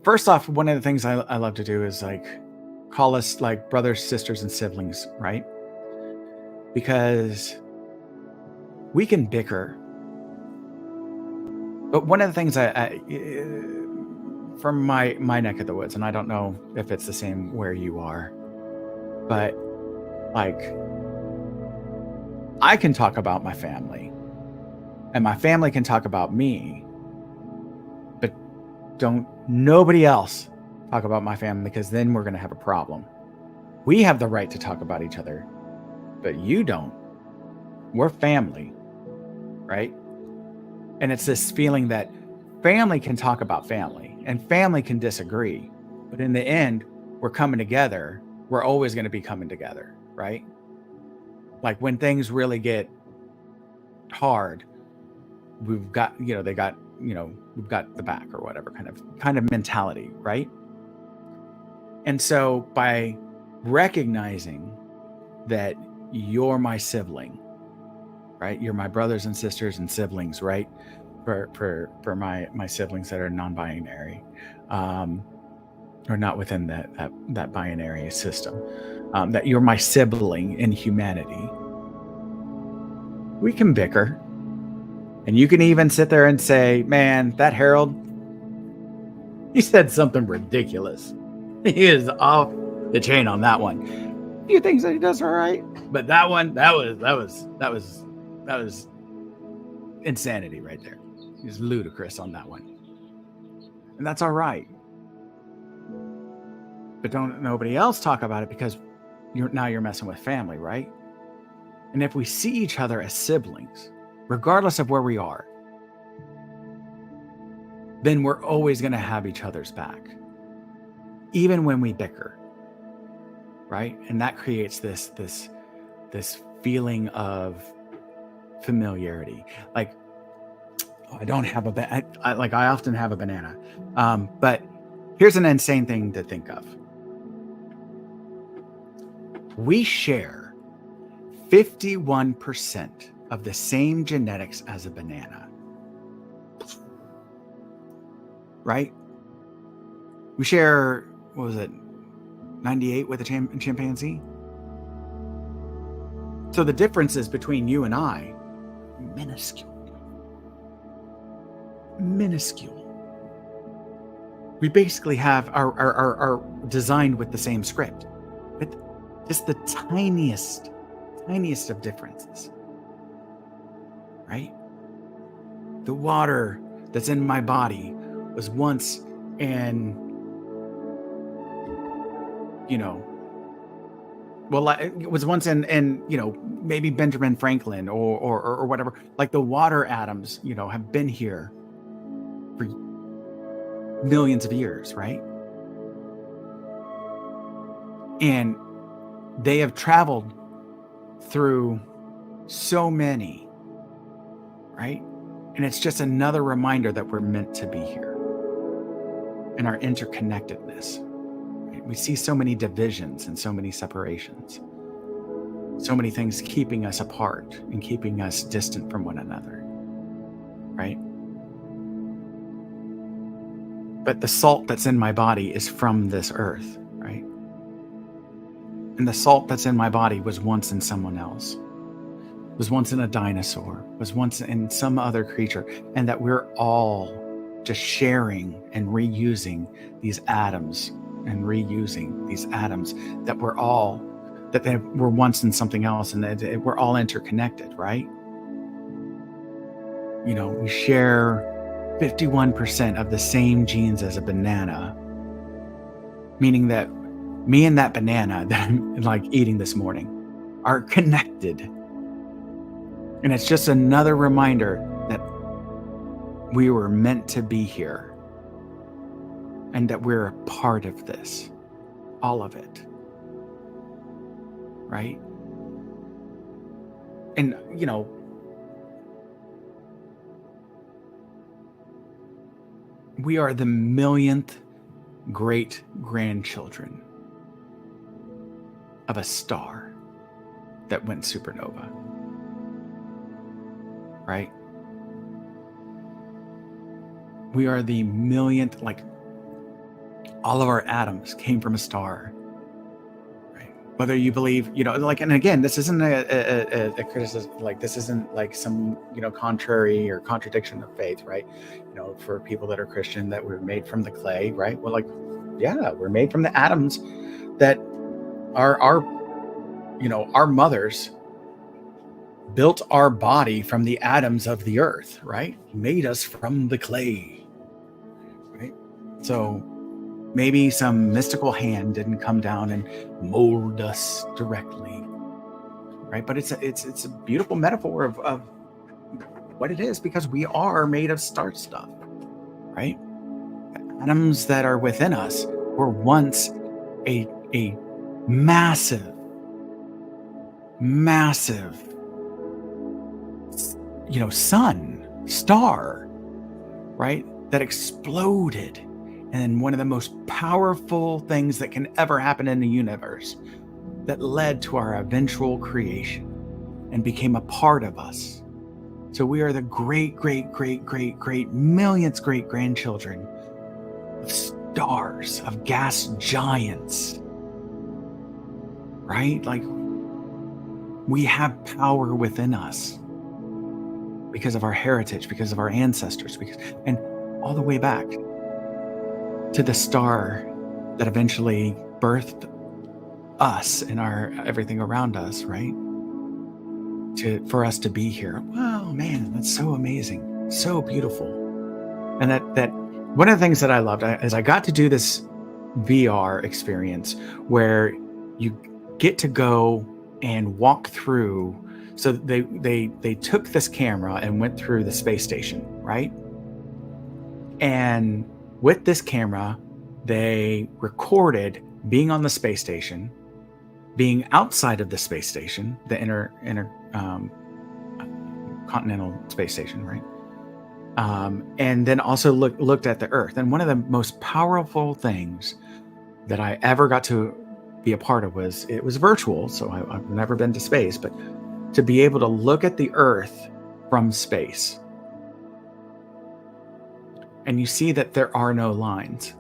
first off, one of the things I love to do is like call us like brothers, sisters, and siblings, right? Because we can bicker. But one of the things I from my neck of the woods, and I don't know if it's the same where you are, but like I can talk about my family and my family can talk about me, but don't nobody else talk about my family, because then we're going to have a problem. We have the right to talk about each other, but you don't. We're family, right? And it's this feeling that family can talk about family and family can disagree, but in the end, we're coming together. We're always going to be coming together, right? Like when things really get hard, we've got, they got, we've got the back or whatever kind of mentality, right? And so by recognizing that you're my sibling, right? You're my brothers and sisters and siblings, right? For my siblings that are non-binary, or not within that binary system, that you're my sibling in humanity. We can bicker, and you can even sit there and say, "Man, that Harold, he said something ridiculous. He is off the chain on that one. A few things that he does all right, but that one, that was insanity right there. He's ludicrous on that one, and that's all right. But don't nobody else talk about it, because you're messing with family, right? And if we see each other as siblings, regardless of where we are, then we're always going to have each other's back, even when we bicker, right? And that creates this feeling of familiarity. Like, I don't have I often have a banana, but here's an insane thing to think of. We share 51% of the same genetics as a banana, right? We share, what was it, 98 with a chimpanzee? So the differences between you and I, minuscule. We basically have are designed with the same script, with just the tiniest of differences, right? The water that's in my body was once in you know, well, it was once in maybe Benjamin Franklin or whatever. Like the water atoms, have been here for millions of years, right? And they have traveled through so many, right? And it's just another reminder that we're meant to be here and our interconnectedness. Right? We see so many divisions and so many separations, so many things keeping us apart and keeping us distant from one another, right? But the salt that's in my body is from this earth, right? And the salt that's in my body was once in someone else, was once in a dinosaur, was once in some other creature, and that we're all just sharing and reusing these atoms and reusing these atoms that they were once in something else, and that we're all interconnected, right? We share 51% of the same genes as a banana, meaning that me and that banana that I'm like eating this morning are connected. And it's just another reminder that we were meant to be here and that we're a part of this, all of it. Right? And, we are the millionth great grandchildren of a star that went supernova. Right? We are the millionth, like all of our atoms came from a star. Right? Whether you believe, and again, this isn't a criticism, like this isn't like some, contrary or contradiction of faith, right? For people that are Christian, that we're made from the clay, right? Well, yeah, we're made from the atoms that our mothers built our body from the atoms of the earth, right? Made us from the clay, right? So maybe some mystical hand didn't come down and mold us directly, right? But it's a beautiful metaphor of what it is, because we are made of star stuff, right? Atoms that are within us were once a massive star, right? That exploded. And one of the most powerful things that can ever happen in the universe that led to our eventual creation and became a part of us. So we are the great millionth great grandchildren of stars, of gas giants, right? Like, we have power within us because of our heritage, because of our ancestors, and all the way back to the star that eventually birthed us and our everything around us, right? For us to be here. Wow, man, that's so amazing, so beautiful. And that one of the things that I loved is I got to do this VR experience where you get to go and walk through. So they took this camera and went through the space station, right? And with this camera, they recorded being on the space station, being outside of the space station, the continental space station, right? And then also looked at the Earth. And one of the most powerful things that I ever got to be a part of it was virtual, so I've never been to space, but to be able to look at the Earth from space. And you see that there are no lines.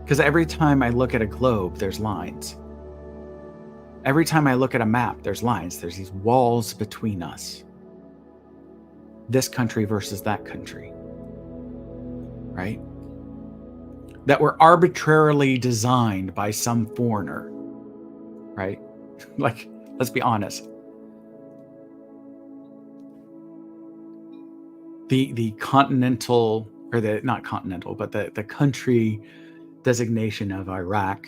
Because every time I look at a globe, there's lines. Every time I look at a map, there's lines. There's these walls between us. This country versus that country. Right? That were arbitrarily designed by some foreigner. Right? Like, let's be honest. The continental, or not continental, but the country designation of Iraq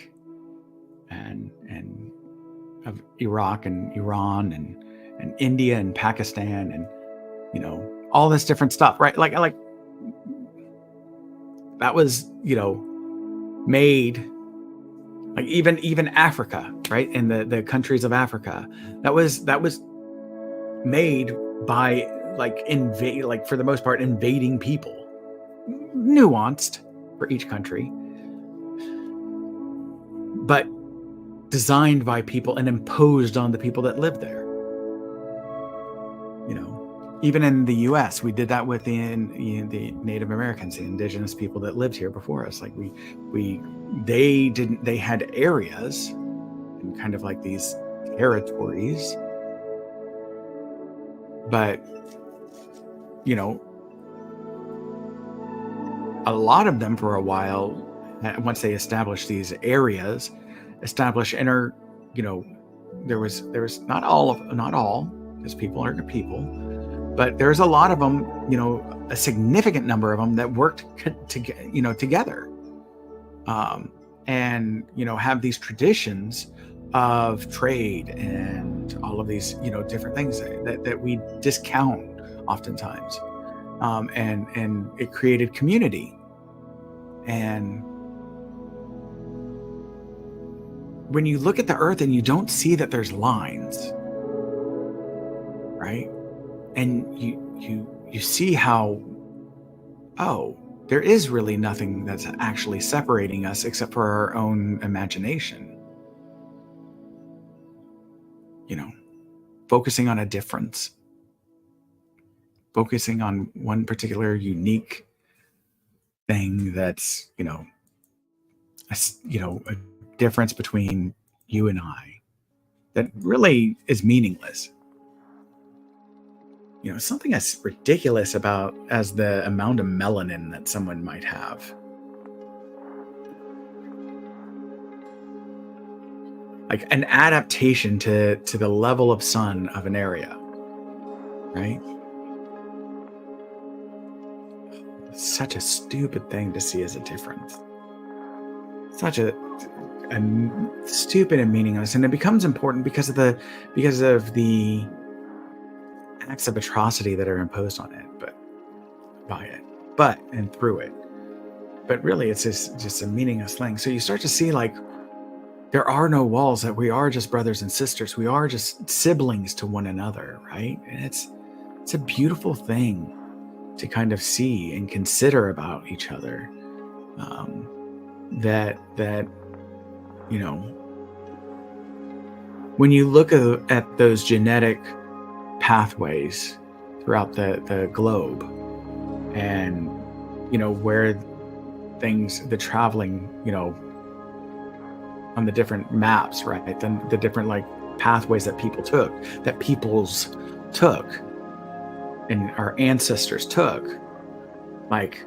and of Iraq and Iran and India and Pakistan and all this different stuff, right? Like that was made, like even Africa, right? In the countries of Africa, that was made by like for the most part invading people, nuanced for each country, but designed by people and imposed on the people that lived there. Even in the U.S., we did that with the Native Americans, the indigenous people that lived here before us. Like they had areas and kind of like these territories, but a lot of them for a while, once they established these areas, there was not all, because people are people, but there's a lot of them, a significant number of them that worked together, and have these traditions of trade and all of these different things that we discount oftentimes, and it created community. And when you look at the earth and you don't see that there's lines, right? And you see how, there is really nothing that's actually separating us except for our own imagination. Focusing on a difference, focusing on one particular unique thing that's, a difference between you and I that really is meaningless. Something as ridiculous as the amount of melanin that someone might have. Like an adaptation to the level of sun of an area, right? Such a stupid thing to see as a difference. Such a stupid and meaningless, and it becomes important because of the acts of atrocity that are imposed on it, and through it. But really, it's just a meaningless thing. So you start to see like there are no walls, that we are just brothers and sisters. We are just siblings to one another, right? And it's a beautiful thing to kind of see and consider about each other. That when you look at those genetic pathways throughout the globe, and where the traveling, on the different maps, right? Then the different like pathways that peoples took, and our ancestors took, like,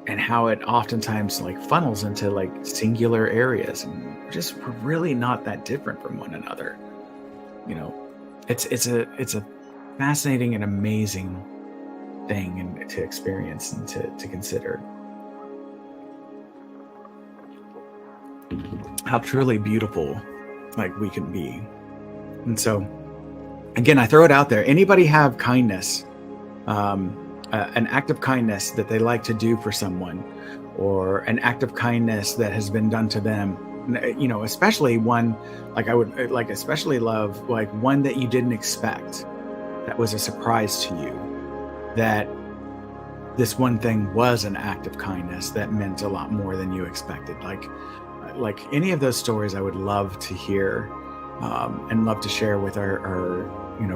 and how it oftentimes like funnels into like singular areas, and we're really not that different from one another. It's a fascinating and amazing thing and to experience and to consider how truly beautiful like we can be. And so again, I throw it out there. Anybody have kindness, an act of kindness that they like to do for someone, or an act of kindness that has been done to them? Especially one, like I would like especially love like one that you didn't expect, that was a surprise to you, that this one thing was an act of kindness that meant a lot more than you expected. Like any of those stories I would love to hear, and love to share with our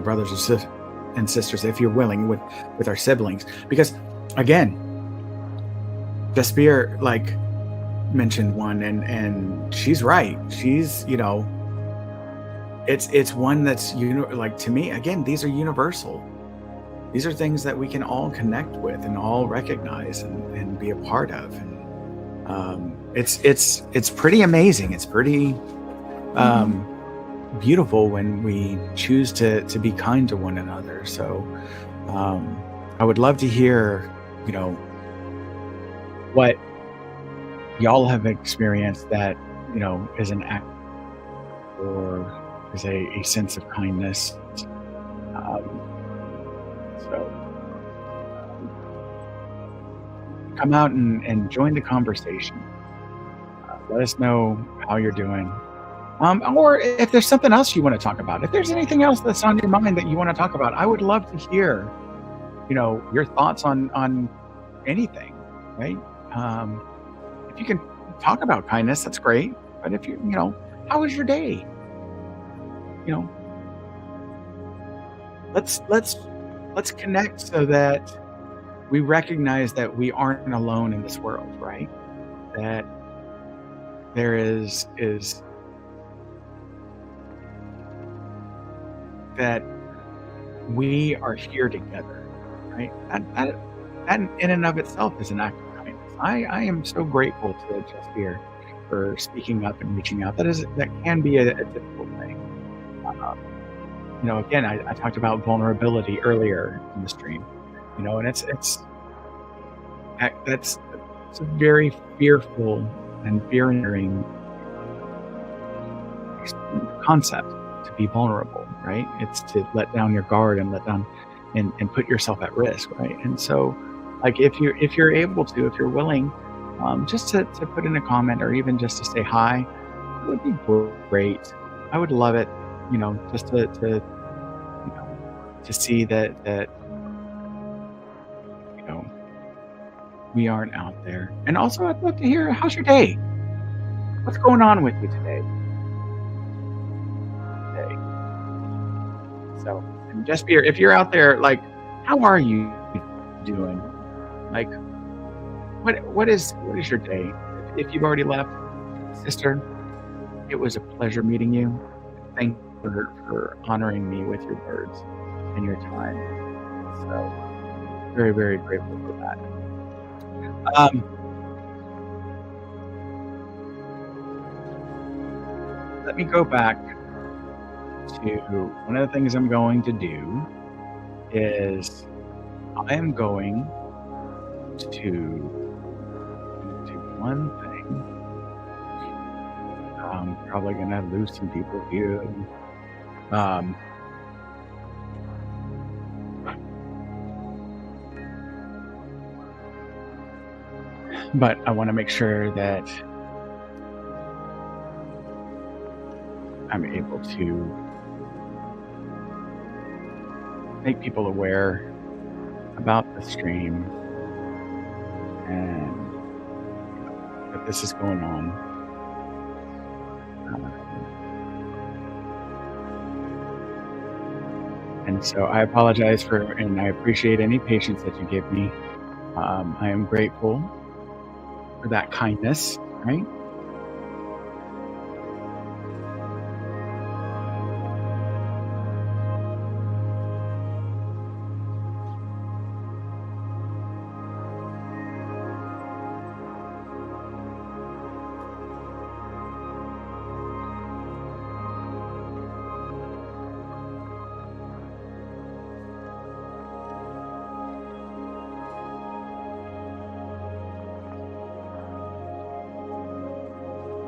brothers and sisters, if you're willing, with our siblings. Because again, Despire like mentioned one, and she's right. She's it's one that's like, to me, again, these are universal. These are things that we can all connect with and all recognize and be a part of. And it's pretty amazing. It's pretty beautiful when we choose to be kind to one another. So I would love to hear what y'all have experienced that, is an act or is a sense of kindness. Um, so come out and join the conversation. Let us know how you're doing. Or if there's something else you want to talk about, if there's anything else that's on your mind that you want to talk about, I would love to hear, your thoughts on anything, right? Um, if you can talk about kindness, that's great. But if how was your day? You know, let's let's connect so that we recognize that we aren't alone in this world, right? That there is that we are here together, right? That in and of itself is an act of kindness. I am so grateful to just here for speaking up and reaching out. That can be a difficult thing. Um, again, I talked about vulnerability earlier in the stream, and it's a very fearful and fearing concept to be vulnerable, right? It's to let down your guard and let down and put yourself at risk, right? And so, like, if you're able to, if you're willing, just to put in a comment or even just to say hi, it would be great. I would love it, just to see that you know we aren't out there. And also, I'd love to hear, how's your day? What's going on with you today? So, and just be if you're out there, like, how are you doing? Like, what is your day? If you've already left, sister, it was a pleasure meeting you. Thank you for honoring me with your words and your time. So, very, very grateful for that. Um, Let me go back to one of the things I'm going to do is I am going to do one thing. I'm probably gonna lose some people here. Um, but I want to make sure that I'm able to make people aware about the stream and that this is going on. And so I apologize and I appreciate any patience that you give me. I am grateful for that kindness, right?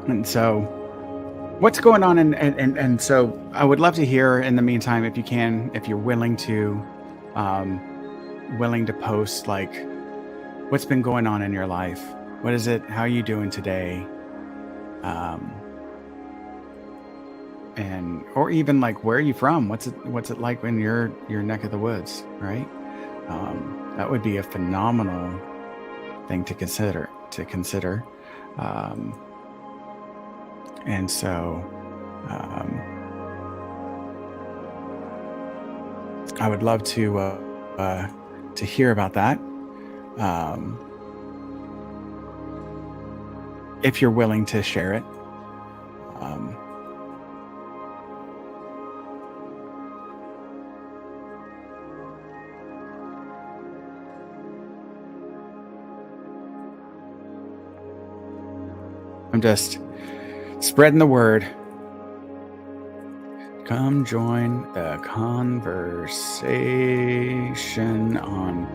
And so what's going on? And so I would love to hear in the meantime, if you can, if you're um, willing to post, like, what's been going on in your life. What is it? How are you doing today? Um, and or even like, where are you from? What's it like in your neck of the woods, right? That would be a phenomenal thing to consider. Um, and so um, I would love to hear about that. Um, if you're willing to share it. Um, I'm just spreading the word. Come join the conversation on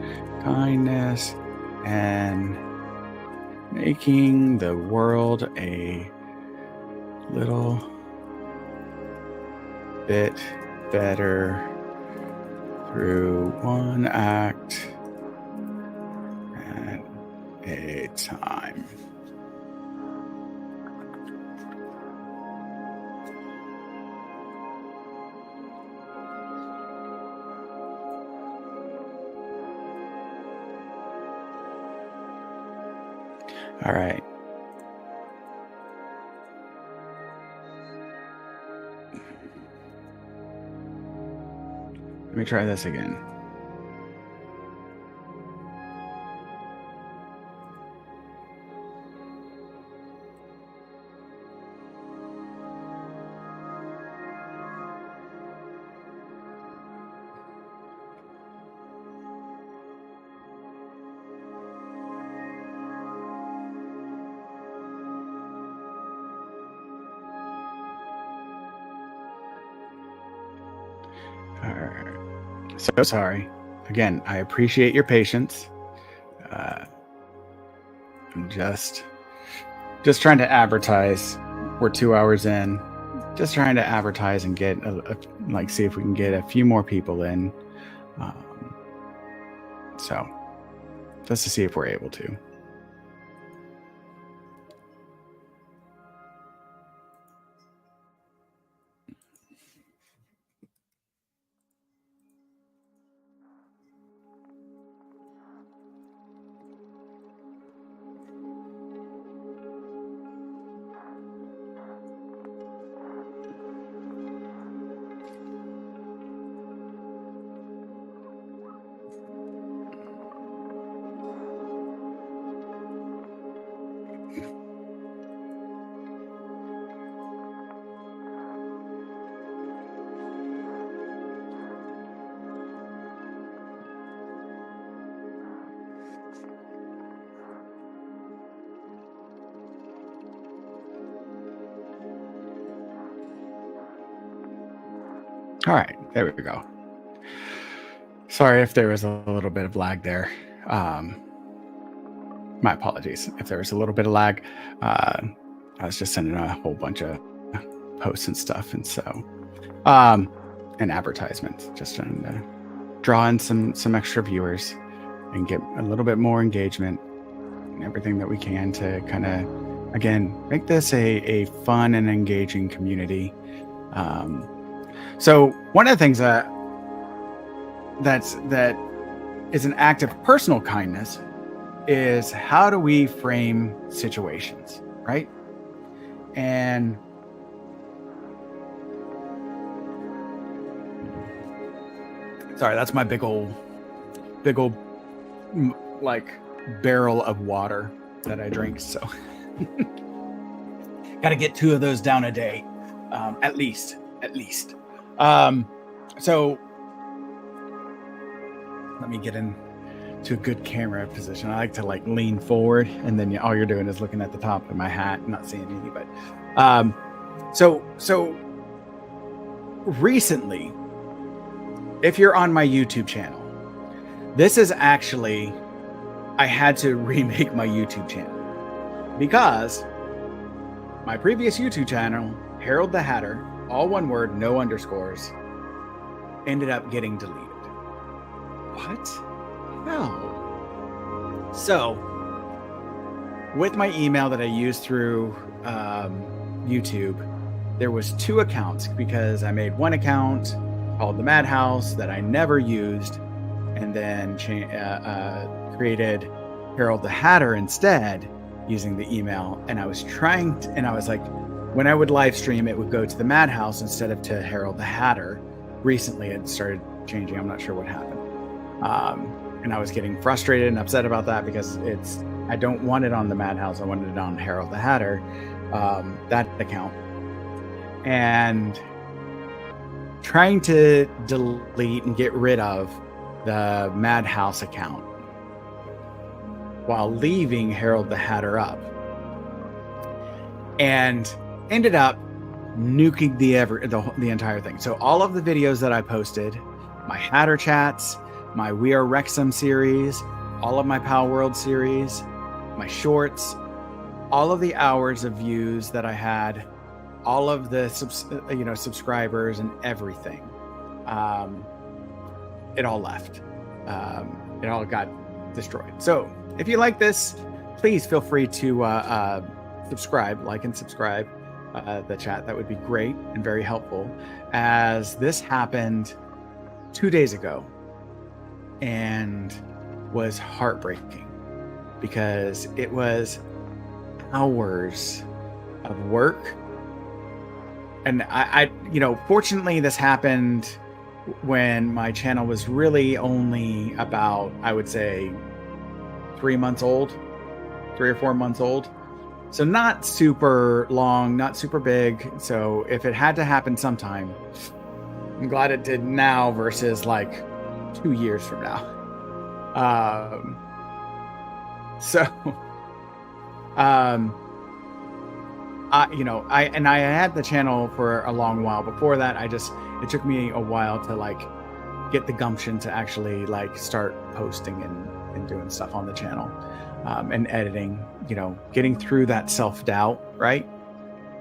kindness and making the world a little bit better through one act at a time. All right. Let me try this again. All right. So sorry. Again, I appreciate your patience. I'm just trying to advertise. We're 2 hours in. Just trying to advertise and get see if we can get a few more people in. So just to see if we're able to. All right, there we go. Sorry if there was a little bit of lag there. My apologies if there was a little bit of lag. I was just sending a whole bunch of posts and stuff, and so and advertisements, just trying to draw in some extra viewers and get a little bit more engagement and everything that we can to kind of, again, make this a fun and engaging community. So one of the things that is an act of personal kindness is how do we frame situations, right? And sorry, that's my big old like barrel of water that I drink. So got to get 2 of those down a day, at least. So let me get into a good camera position. I like to lean forward, and then all you're doing is looking at the top of my hat and not seeing me. But so recently, if you're on my YouTube channel, this is actually, I had to remake my YouTube channel because my previous YouTube channel, Harold the Hatter, all one word, no underscores, ended up getting deleted. What? No. So, with my email that I used through YouTube, there was 2 accounts because I made one account called the Madhouse that I never used, and then created Harold the Hatter instead using the email. And I was when I would live stream, it would go to the Madhouse instead of to Harold the Hatter. Recently, it started changing. I'm not sure what happened. And I was getting frustrated and upset about that because I don't want it on the Madhouse. I wanted it on Harold the Hatter, that account. And trying to delete and get rid of the Madhouse account while leaving Harold the Hatter up, and ended up nuking the entire thing. So all of the videos that I posted, my Hatter Chats, my We Are Wrexham series, all of my Pal World series, my shorts, all of the hours of views that I had, all of the subscribers and everything, um, it all left. It all got destroyed. So if you like this, please feel free to subscribe, like and subscribe the chat. That would be great and very helpful, as this happened 2 days ago and was heartbreaking because it was hours of work. And fortunately, this happened when my channel was really only about, I would say, 3 months old, 3 or 4 months old. So not super long, not super big. So if it had to happen sometime, I'm glad it did now versus like 2 years from now. I had the channel for a long while. Before that, it took me a while to like get the gumption to actually like start posting and doing stuff on the channel, and editing, getting through that self-doubt, right?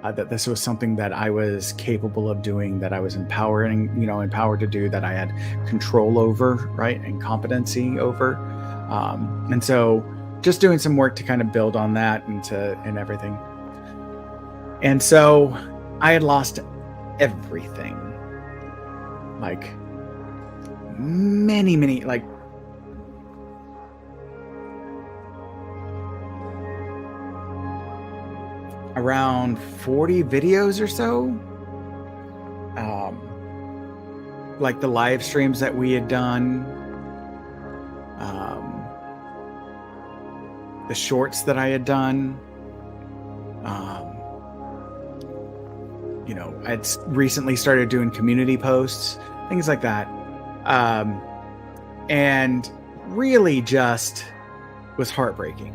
That this was something that I was capable of doing, that I was empowered to do, that I had control over, right? And competency over. And so just doing some work to kind of build on that and everything. And so I had lost everything, like many, like around 40 videos or so. Like the live streams that we had done, the shorts that I had done. I'd recently started doing community posts, things like that. And really just was heartbreaking.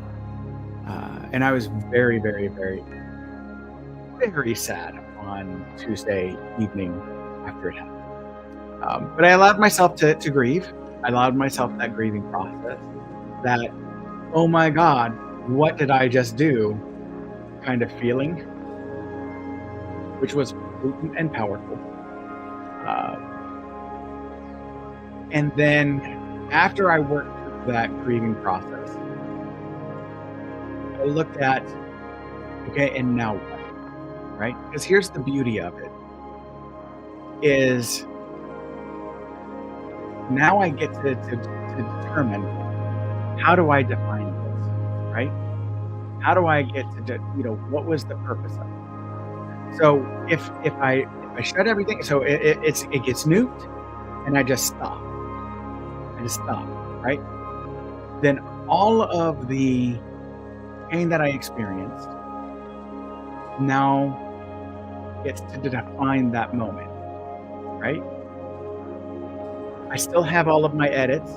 And I was very, very, very, very sad on Tuesday evening after it happened. But I allowed myself to grieve. I allowed myself that grieving process, that, oh my God, what did I just do kind of feeling, which was potent and powerful. And then after I worked through that grieving process, I looked at, okay, and now what, right? Because here's the beauty of it, is now I get to determine, how do I define this, right? How do I get to, what was the purpose of it? So if I shut everything, so it gets nuked, and I just stop. Right? Then all of the pain that I experienced now gets to define that moment, right? I still have all of my edits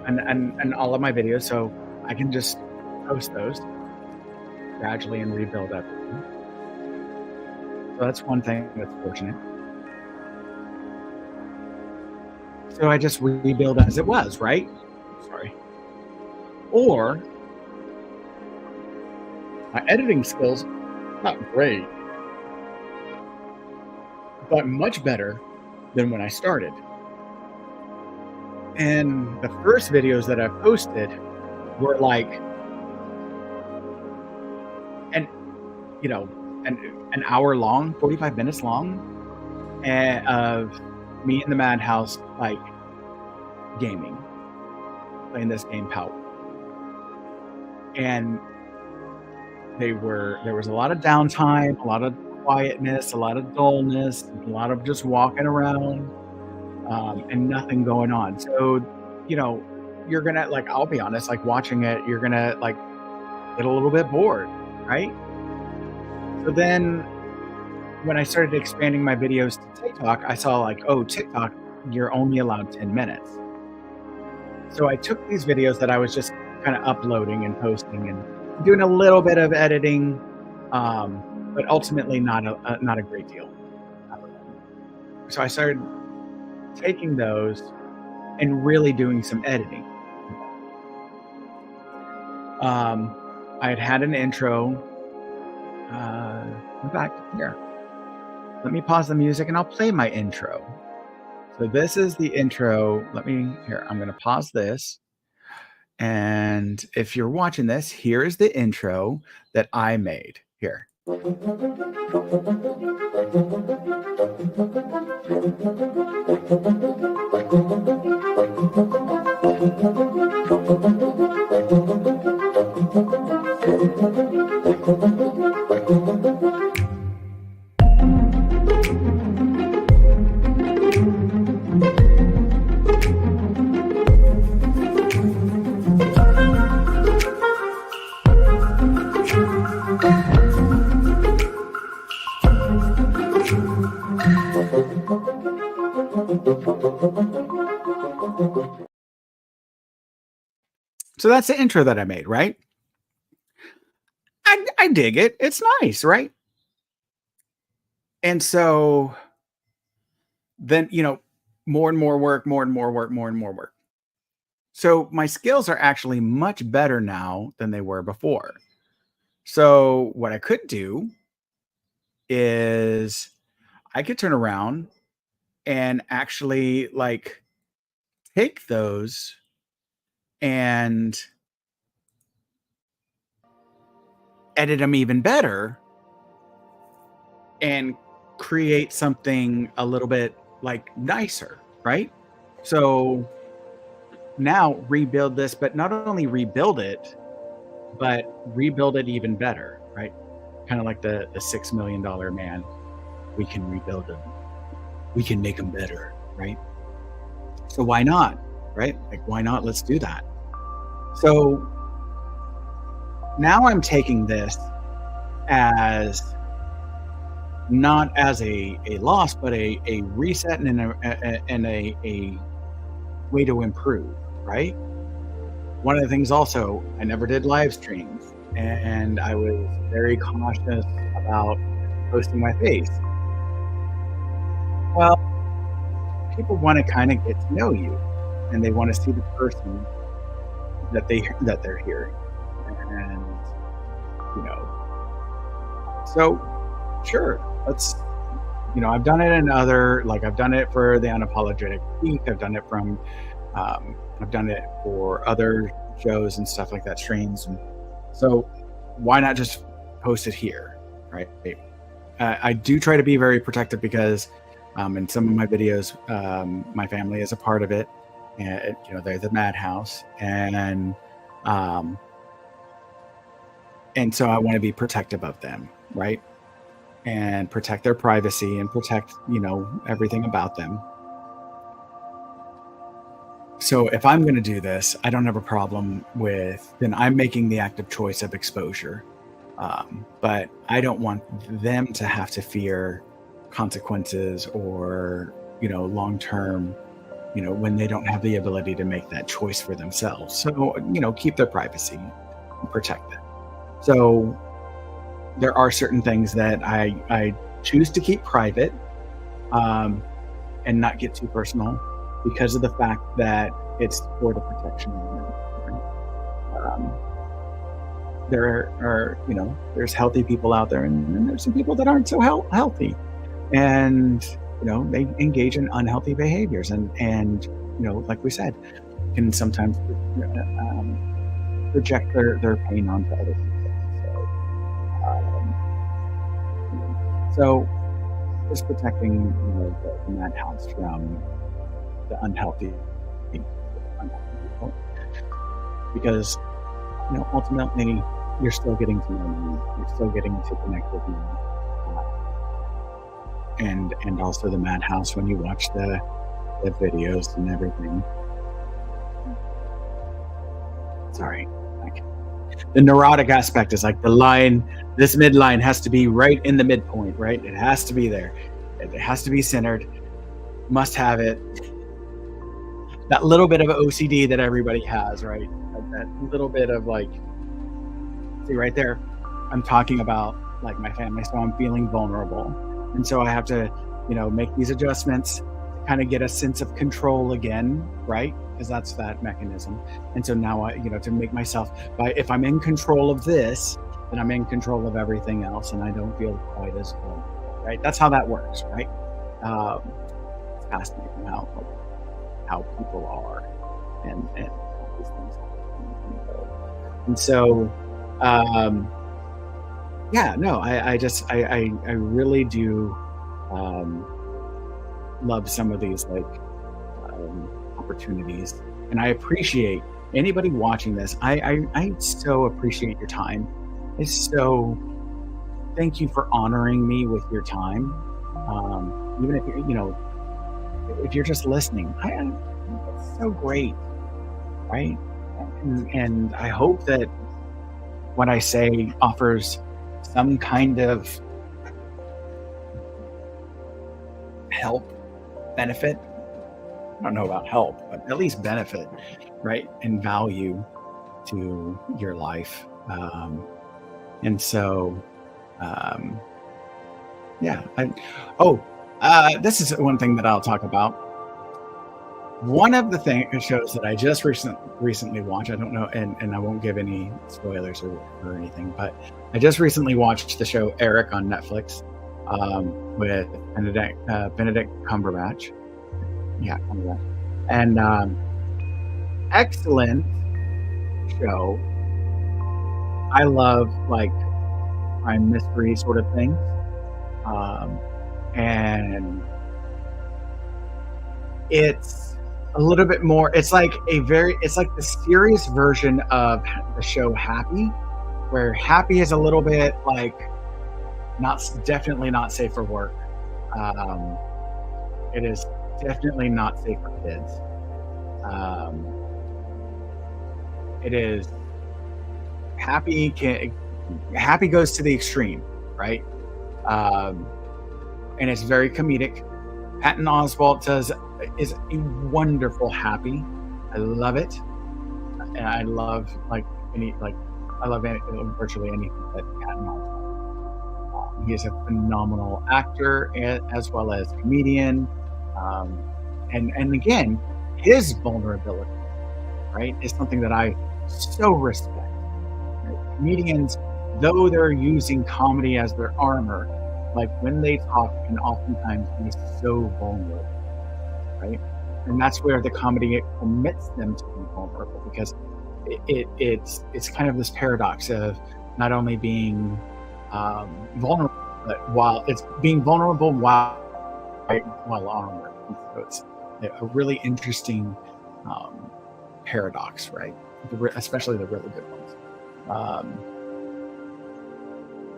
and all of my videos, so I can just post those gradually and rebuild everything. So that's one thing that's fortunate. So I just rebuild as it was, right? Sorry. Or my editing skills, not great, but much better than when I started. And the first videos that I posted were like, an hour long, 45 minutes long, of me in the madhouse, like gaming, playing this game Power. And there was a lot of downtime, a lot of quietness, a lot of dullness, a lot of just walking around, and nothing going on. So, you're gonna, like, I'll be honest, like watching it, you're gonna like get a little bit bored, right? So then when I started expanding my videos to TikTok, I saw like, oh, TikTok, you're only allowed 10 minutes. So I took these videos that I was just kind of uploading and posting and doing a little bit of editing, but ultimately not a great deal. So I started taking those and really doing some editing. I had an intro In fact, here, let me pause the music and I'll play my intro. So this is the intro. I'm going to pause this. And if you're watching this, here is the intro that I made. Here. So that's the intro that I made, right? I dig it. It's nice, right? And so then, more and more work, more and more work, more and more work. So my skills are actually much better now than they were before. So what I could do is I could turn around and actually like take those and edit them even better and create something a little bit like nicer, right? So now rebuild this, but not only rebuild it, but rebuild it even better, right? Kind of like the $6 million man. We can rebuild him. We can make him better, right? So why not, right? Like, why not? Let's do that. So now I'm taking this as not as a loss, but a reset and a way to improve, right? One of the things also, I never did live streams, and I was very cautious about posting my face. Well, people want to kind of get to know you, and they want to see the person that they're hearing, and so sure, let's. I've done it in I've done it for the Unapologetic Geek. I've done it I've done it for other shows and stuff like that, streams. And so why not just post it here, right? I do try to be very protective because in some of my videos, my family is a part of it. And, they're the madhouse. And so I want to be protective of them, right? And protect their privacy and protect, everything about them. So if I'm going to do this, I don't have a problem with, then I'm making the active choice of exposure. But I don't want them to have to fear consequences or, long-term, when they don't have the ability to make that choice for themselves. So, keep their privacy and protect them. So there are certain things that I choose to keep private and not get too personal because of the fact that it's for the protection of them. There are, there's healthy people out there, and there's some people that aren't so healthy, and they engage in unhealthy behaviors, and like we said, can sometimes project their pain onto other people. So just protecting the madhouse from the unhealthy people, because ultimately you're still getting to know me, you're still getting to connect with me, and also the madhouse when you watch the videos and everything. Sorry, the neurotic aspect is like the line. This midline has to be right in the midpoint, right? It has to be there. It has to be centered. Must have it. That little bit of OCD that everybody has, right? That little bit of see right there, I'm talking about my family, so I'm feeling vulnerable. And so I have to, make these adjustments to kind of get a sense of control again, right? Because that's that mechanism. And so now I, to make myself, if I'm in control of this, then I'm in control of everything else, and I don't feel quite as vulnerable, right? That's how that works, right? Um, it's fascinating how people are, and all these things can go. And so, um, yeah, no, I really do um, love some of these like opportunities, and I appreciate anybody watching this. I so appreciate your time. I so thank you for honoring me with your time. Even if if you're just listening, it's so great, right? And I hope that what I say offers some kind of help, benefit. I don't know about help, but at least benefit, right? And value to your life. And so, um, yeah. This is one thing that I'll talk about. One of the shows that I just recently watched, I don't know, and I won't give any spoilers or anything, but I just recently watched the show Eric on Netflix with Benedict Cumberbatch. Yeah, Cumberbatch. And excellent show. I love like crime mystery sort of things. And it's a little bit more, it's like the serious version of the show Happy, where Happy is a little bit like definitely not safe for work. It is definitely not safe for kids. It is Happy goes to the extreme, right? And it's very comedic. Patton Oswalt is a wonderful Happy. I love it, and I love virtually anything that Patton Oswalt. He is a phenomenal actor as well as comedian, and again, his vulnerability, right, is something that I so respect. Right? Comedians, though they're using comedy as their armor, like when they talk, can oftentimes be so vulnerable, right? And that's where the comedy permits them to be vulnerable, because it's kind of this paradox of not only being vulnerable, but while it's being vulnerable while armored. So it's a really interesting paradox, right? Especially the really good ones,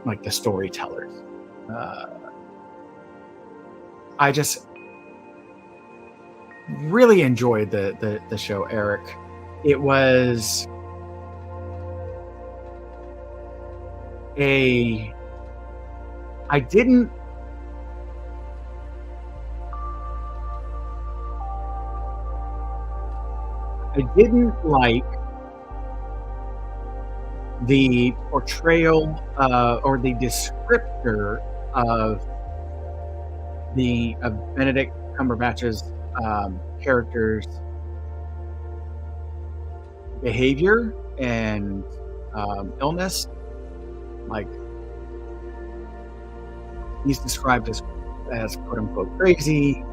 like the storytellers. I just really enjoyed the show Eric. It was I didn't like the portrayal or the descriptor of Benedict Cumberbatch's character's behavior and illness. Like, he's described as quote unquote crazy,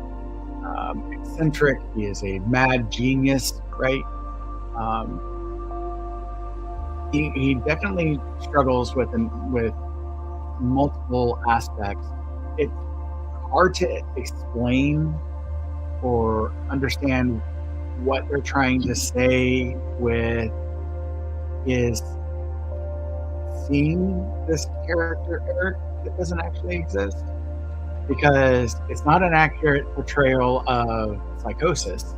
eccentric. He is a mad genius, right? He definitely struggles with multiple aspects. It's hard to explain or understand what they're trying to say with is seeing this character Eric that doesn't actually exist, because it's not an accurate portrayal of psychosis.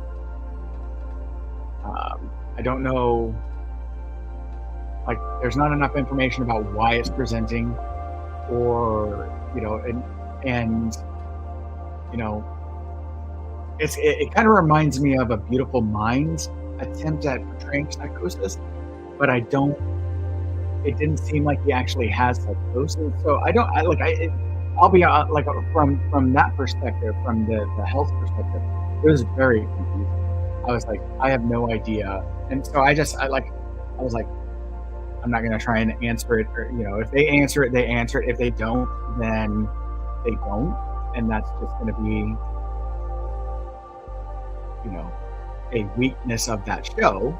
I don't know, like, there's not enough information about why it's presenting, or and it kind of reminds me of A Beautiful Mind's attempt at portraying psychosis, but it didn't seem like he actually has psychosis. So I'll be like, from that perspective, from the health perspective, it was very confusing. I was like, I have no idea. And so I was like, I'm not going to try and answer it. Or, if they answer it, they answer it. If they don't, then they don't. And that's just going to be, a weakness of that show.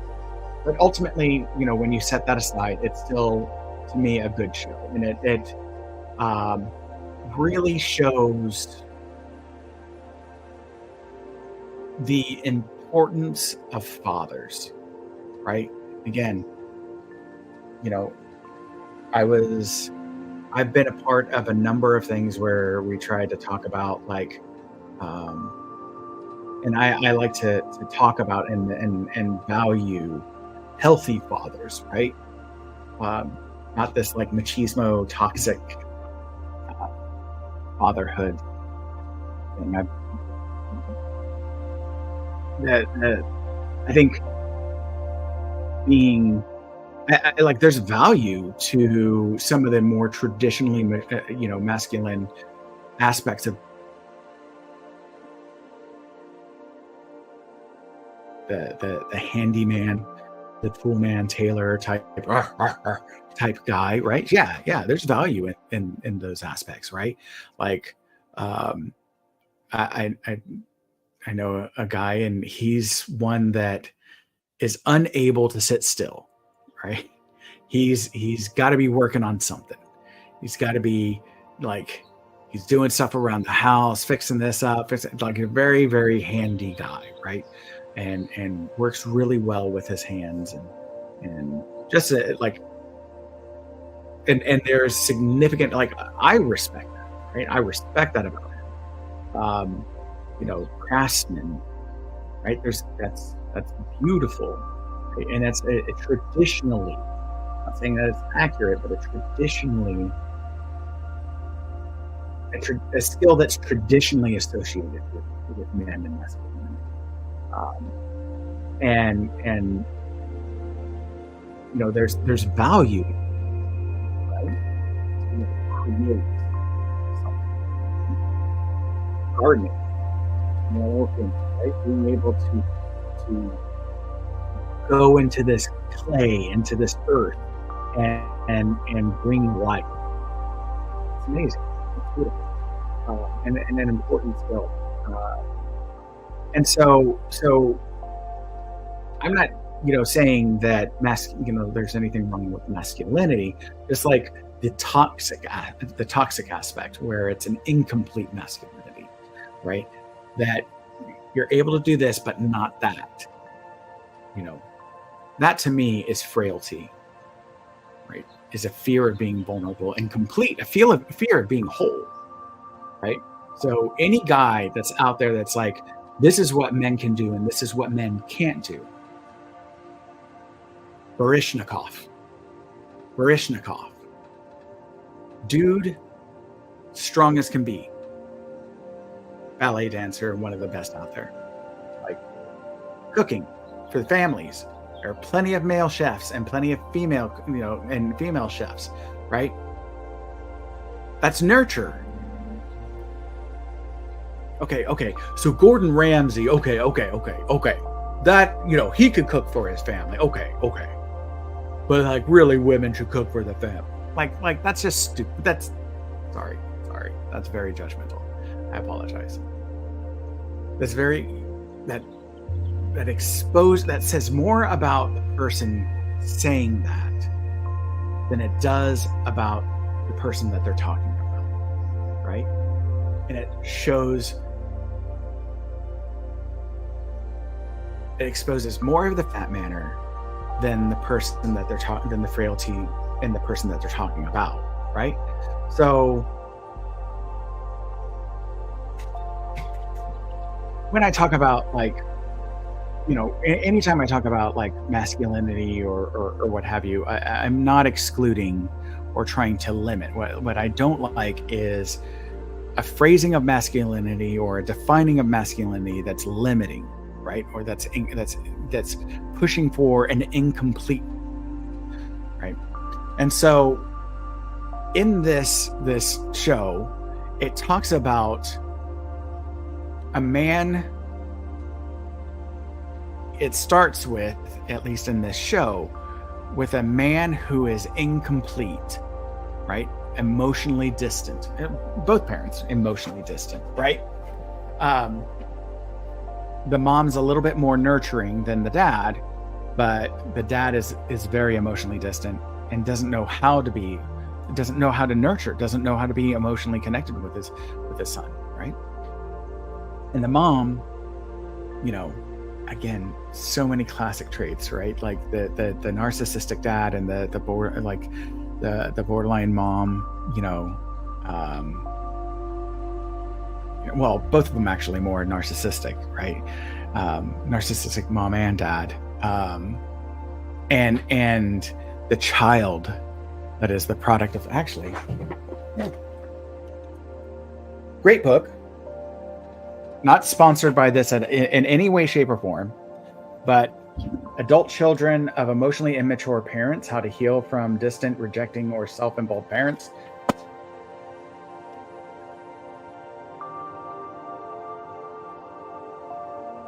But ultimately, when you set that aside, it's still, to me, a good show. And it um, really shows the importance of fathers, right? Again, you know, I've been a part of a number of things where we tried to talk about like, um, and I like to talk about and value healthy fathers, right? Um, Not this like machismo, toxic uh, fatherhood thing. That I think being like there's value to some of the more traditionally masculine aspects of the handyman, the toolman, tailor type type guy, right? Yeah. There's value in those aspects, right? Like, um, I I know a guy, and he's one that is unable to sit still, right? He's got to be working on something. He's got to be like he's doing stuff around the house, fixing this up. It's like a very very handy guy, right? And works really well with his hands and just like and there's significant like I respect that, right? I respect that about him. Craftsman, right? That's beautiful, right? And that's a traditionally. Not saying that it's accurate, but a skill that's traditionally associated with men and masculinity. Um, and there's value, right? To create something, gardening, working, right? Being able to go into this clay, into this earth, and bring life. It's amazing. It's beautiful, and an important skill. And so I'm not, saying that there's anything wrong with masculinity. Just like the toxic aspect, where it's an incomplete masculinity, right? That you're able to do this, but not that. That to me is frailty, right? Is a fear of being vulnerable and complete, a fear of being whole, right? So any guy that's out there that's like, this is what men can do and this is what men can't do. Barishnikov. Dude, strong as can be. Ballet dancer, one of the best out there. Like cooking for the families. There are plenty of male chefs and plenty of female chefs, right? That's nurture. Okay. So Gordon Ramsay, okay. That, he could cook for his family. Okay. But like really women should cook for the family. Like that's just stupid. That's sorry. That's very judgmental. I apologize. That's that says more about the person saying that than it does about the person that they're talking about, right? And it exposes more of the fat manner than the person that than the frailty in the person that they're talking about, right? So when I talk about like, anytime I talk about like masculinity or what have you, I'm not excluding or trying to limit. What I don't like is a phrasing of masculinity or a defining of masculinity that's limiting, right? Or that's pushing for an incomplete, right? And so in this show, it talks about a man. It starts with, at least in this show, with a man who is incomplete, right? Emotionally distant. Both parents emotionally distant, right? Um, the mom's a little bit more nurturing than the dad, but the dad is very emotionally distant and doesn't know how to nurture, doesn't know how to be emotionally connected with his son, right? And the mom, you know, again, so many classic traits, right? Like the narcissistic dad and the borderline mom, um, well, both of them actually more narcissistic, right? Narcissistic mom and dad, and the child that is the product of actually, yeah, great book. Not sponsored by this in any way, shape, or form, but Adult Children of Emotionally Immature Parents: How to Heal from Distant, Rejecting, or Self-Involved Parents.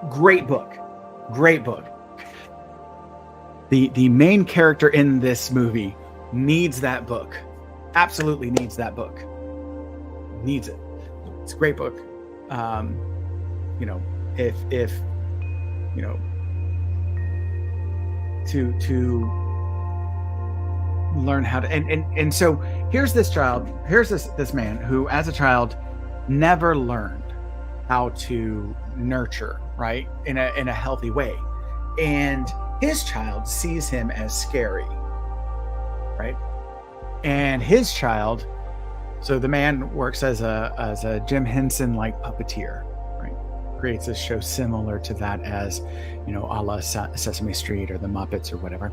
Great book. Great book. The main character in this movie needs that book. Absolutely needs that book. Needs it. It's a great book. If to learn how to, and so here's this man who as a child never learned how to nurture, right, in a healthy way, and his child sees him as scary, right? And his child, so the man works as a Jim Henson like puppeteer, right? Creates a show similar to that as, a la Sesame Street or the Muppets or whatever.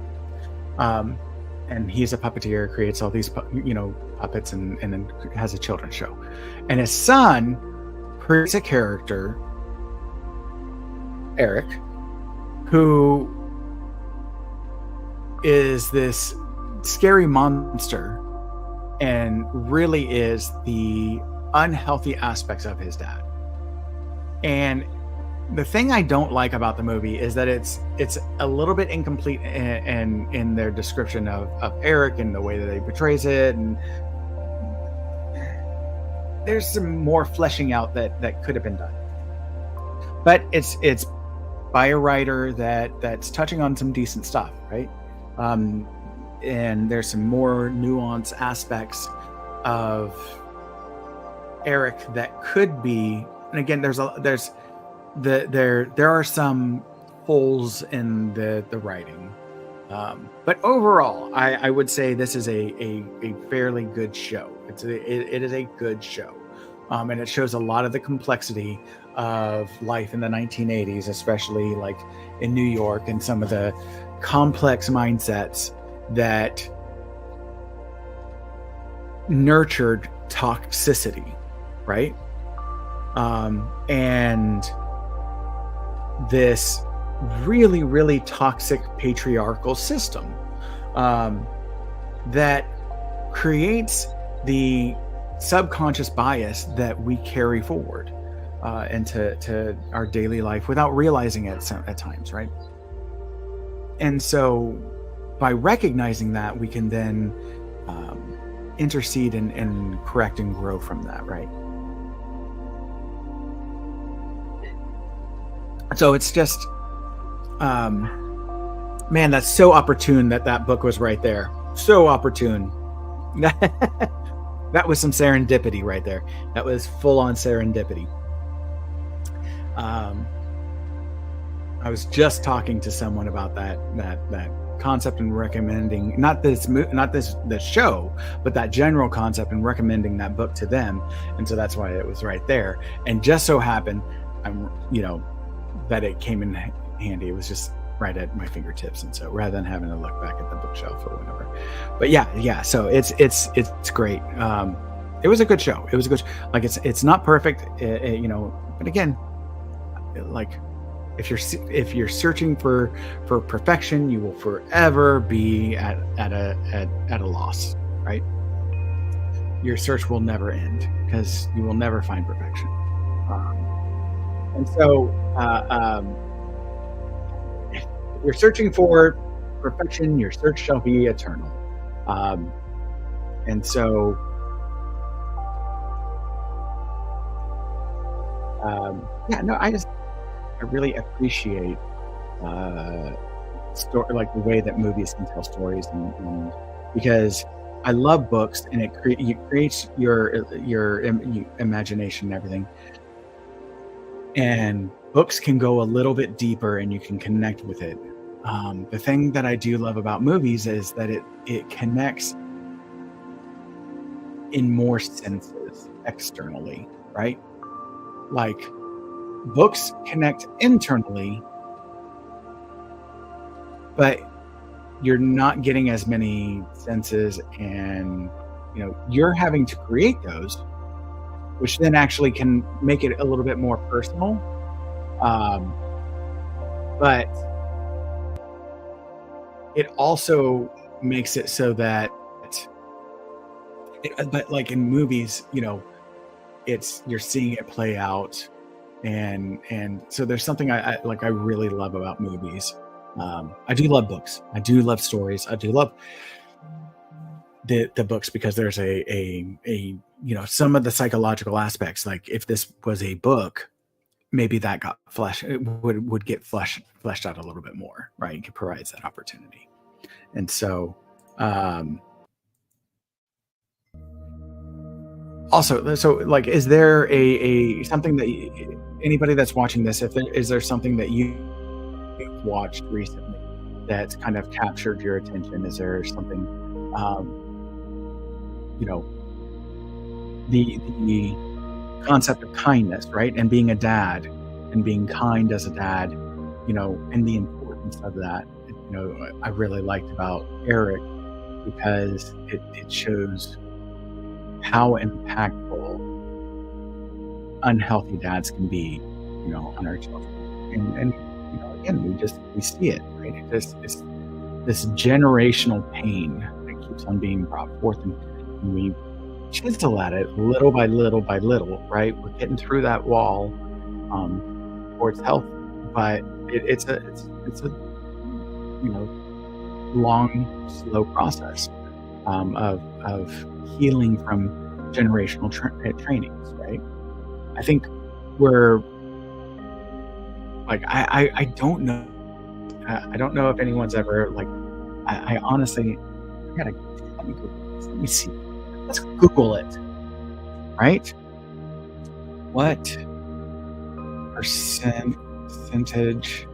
And he's a puppeteer, creates all these puppets, and then has a children's show. And his son creates a character, Eric, who is this scary monster and really is the unhealthy aspects of his dad. And the thing I don't like about the movie is that it's a little bit incomplete in their description of Eric and the way that he portrays it, and there's some more fleshing out that could have been done. But it's by a writer that's touching on some decent stuff, right? And there's some more nuanced aspects of Eric that could be, and again, there are some holes in the writing, but overall, I would say this is a fairly good show. It is a good show, and it shows a lot of the complexity of life in the 1980s, especially like in New York, and some of the complex mindsets that nurtured toxicity, right? And this really, really toxic patriarchal system that creates the subconscious bias that we carry forward into our daily life without realizing it at times, right? And so by recognizing that, we can then intercede and correct and grow from that, right? So it's just, man, that's so opportune that book was right there. So opportune. That was some serendipity right there. That was full on serendipity. I was just talking to someone about that concept and recommending not this show, but that general concept, and recommending that book to them. And so that's why it was right there. And just so happened, that it came in handy. It was just right at my fingertips, and so rather than having to look back at the bookshelf or whatever. But yeah. So it's great. It was a good show. Like it's not perfect, but again, like if you're searching for perfection, you will forever be at a loss, right? Your search will never end because you will never find perfection. And so if you're searching for perfection, your search shall be eternal. Um, and so, yeah, no, I really appreciate uh, story like the way that movies can tell stories, and because I love books, and it creates your imagination and everything. And books can go a little bit deeper, and you can connect with it. The thing that I do love about movies is that it connects in more senses externally, right? Like books connect internally, but you're not getting as many senses, and you're having to create those, which then actually can make it a little bit more personal. Um, but it also makes it so that but like in movies, it's you're seeing it play out, and so there's something I really love about movies. I do love books. I do love stories. I do love the books because there's a some of the psychological aspects. Like if this was a book, maybe that got it would get fleshed out a little bit more, right? It provides that opportunity. And so um also, so like, is there a something that anybody that's watching this, if there is there something that you watched recently that's kind of captured your attention? Is there something, you know, the concept of kindness, right? And being a dad and being kind as a dad, and the importance of that, I really liked about Eric because it shows how impactful unhealthy dads can be, on our children. And again, we see it, right? It's this generational pain that keeps on being brought forth, and we chisel at it little by little by little, right? We're getting through that wall towards health, but it's a long, slow process of healing from generational trainings, right? I think we're like I don't know. I don't know if anyone's ever like. I honestly, I gotta let me Google this. Let me see. Let's Google it. Right? What percentage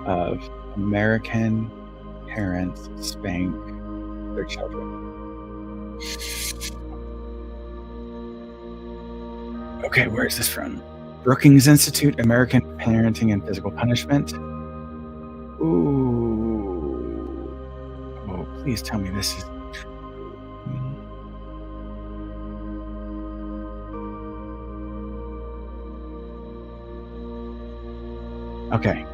of American parents spank their children? Okay, where is this from? Brookings Institute, American Parenting and Physical Punishment. Ooh. Oh, please tell me this is true. Okay.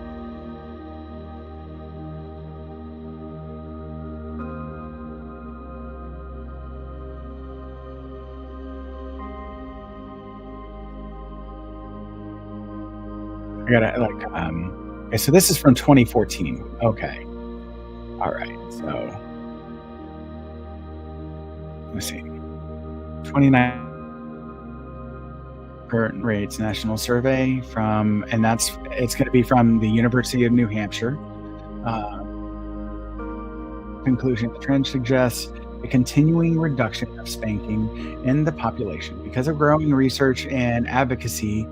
I gotta okay, so this is from 2014. Okay. All right. So let's see. 29 current rates national survey and it's going to be from the University of New Hampshire. Conclusion: the trend suggests a continuing reduction of spanking in the population because of growing research and advocacy.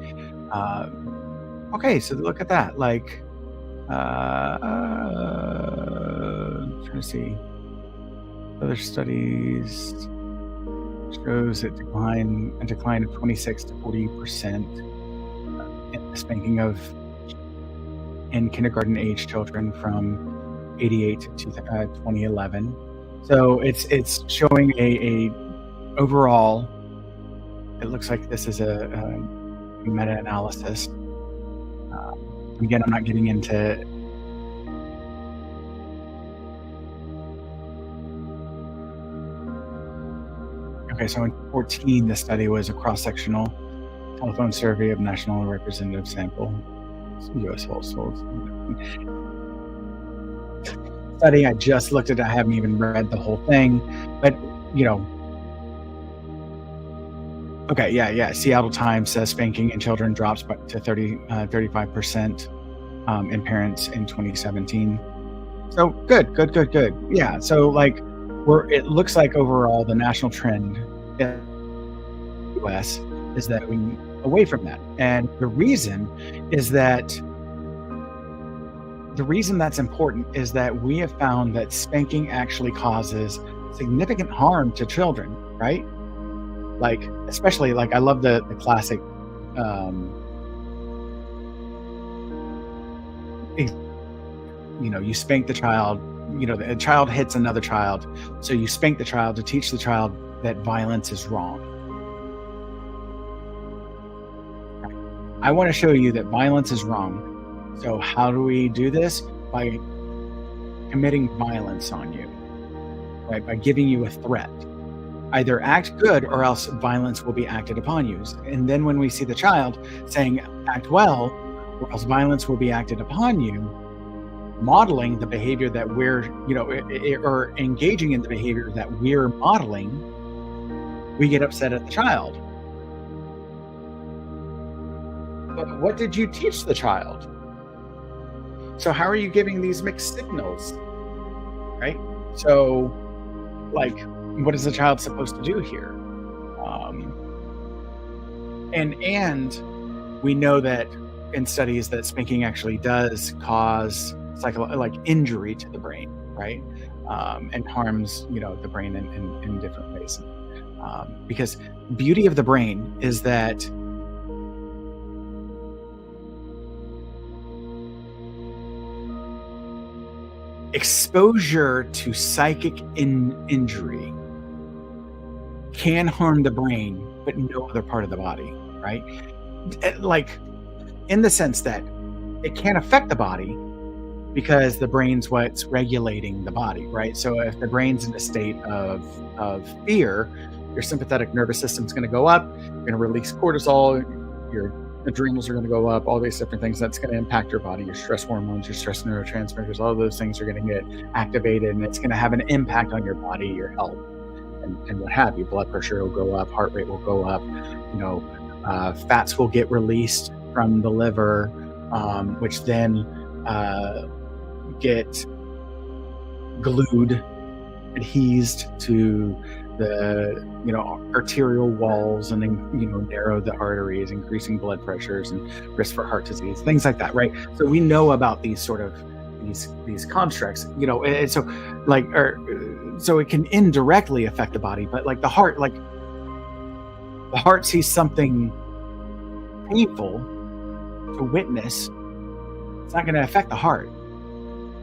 Okay, so look at that. Like, trying to see other studies shows a decline of 26 to 40% in the spanking of in kindergarten age children from 88 to 2011. So it's showing a overall. It looks like this is a meta-analysis. Again, I'm not getting into okay, so in 2014, the study was a cross-sectional telephone survey of national representative sample, U.S. households. study. I just looked at it. I haven't even read the whole thing, but you know, okay, yeah, yeah. Seattle Times says spanking in children drops to 35% in parents in 2017. So good, good, good, good. Yeah. So like, it looks like overall the national trend in the U.S. is that we away from that, and is that the reason that's important is that we have found that spanking actually causes significant harm to children, right? Like, especially like I love the classic, um, ex- you spank the child, the child hits another child. So you spank the child to teach the child that violence is wrong. I want to show you that violence is wrong. So how do we do this? By committing violence on you, right? By giving you a threat. Either act good or else violence will be acted upon you. And then when we see the child saying act well or else violence will be acted upon you, modeling the behavior that we're, or engaging in the behavior that we're modeling, we get upset at the child. But what did you teach the child? So how are you giving these mixed signals, right? So, like, what is the child supposed to do here? And we know that in studies that spanking actually does cause injury to the brain, right? And harms the brain in different ways. Because beauty of the brain is that exposure to psychic injury can harm the brain, but no other part of the body, right? Like, in the sense that it can affect the body because the brain's what's regulating the body, right? So if the brain's in a state of fear, your sympathetic nervous system's going to go up, you're going to release cortisol, your adrenals are going to go up, all these different things. That's going to impact your body, your stress hormones, your stress neurotransmitters, all of those things are going to get activated, and it's going to have an impact on your body, your health, and what have you. Blood pressure will go up, heart rate will go up, fats will get released from the liver, which then get glued, adhesed to the arterial walls, and then narrow the arteries, increasing blood pressures and risk for heart disease, things like that, right? So we know about these sort of these constructs, and so it can indirectly affect the body, but like the heart sees something painful to witness. It's not going to affect the heart,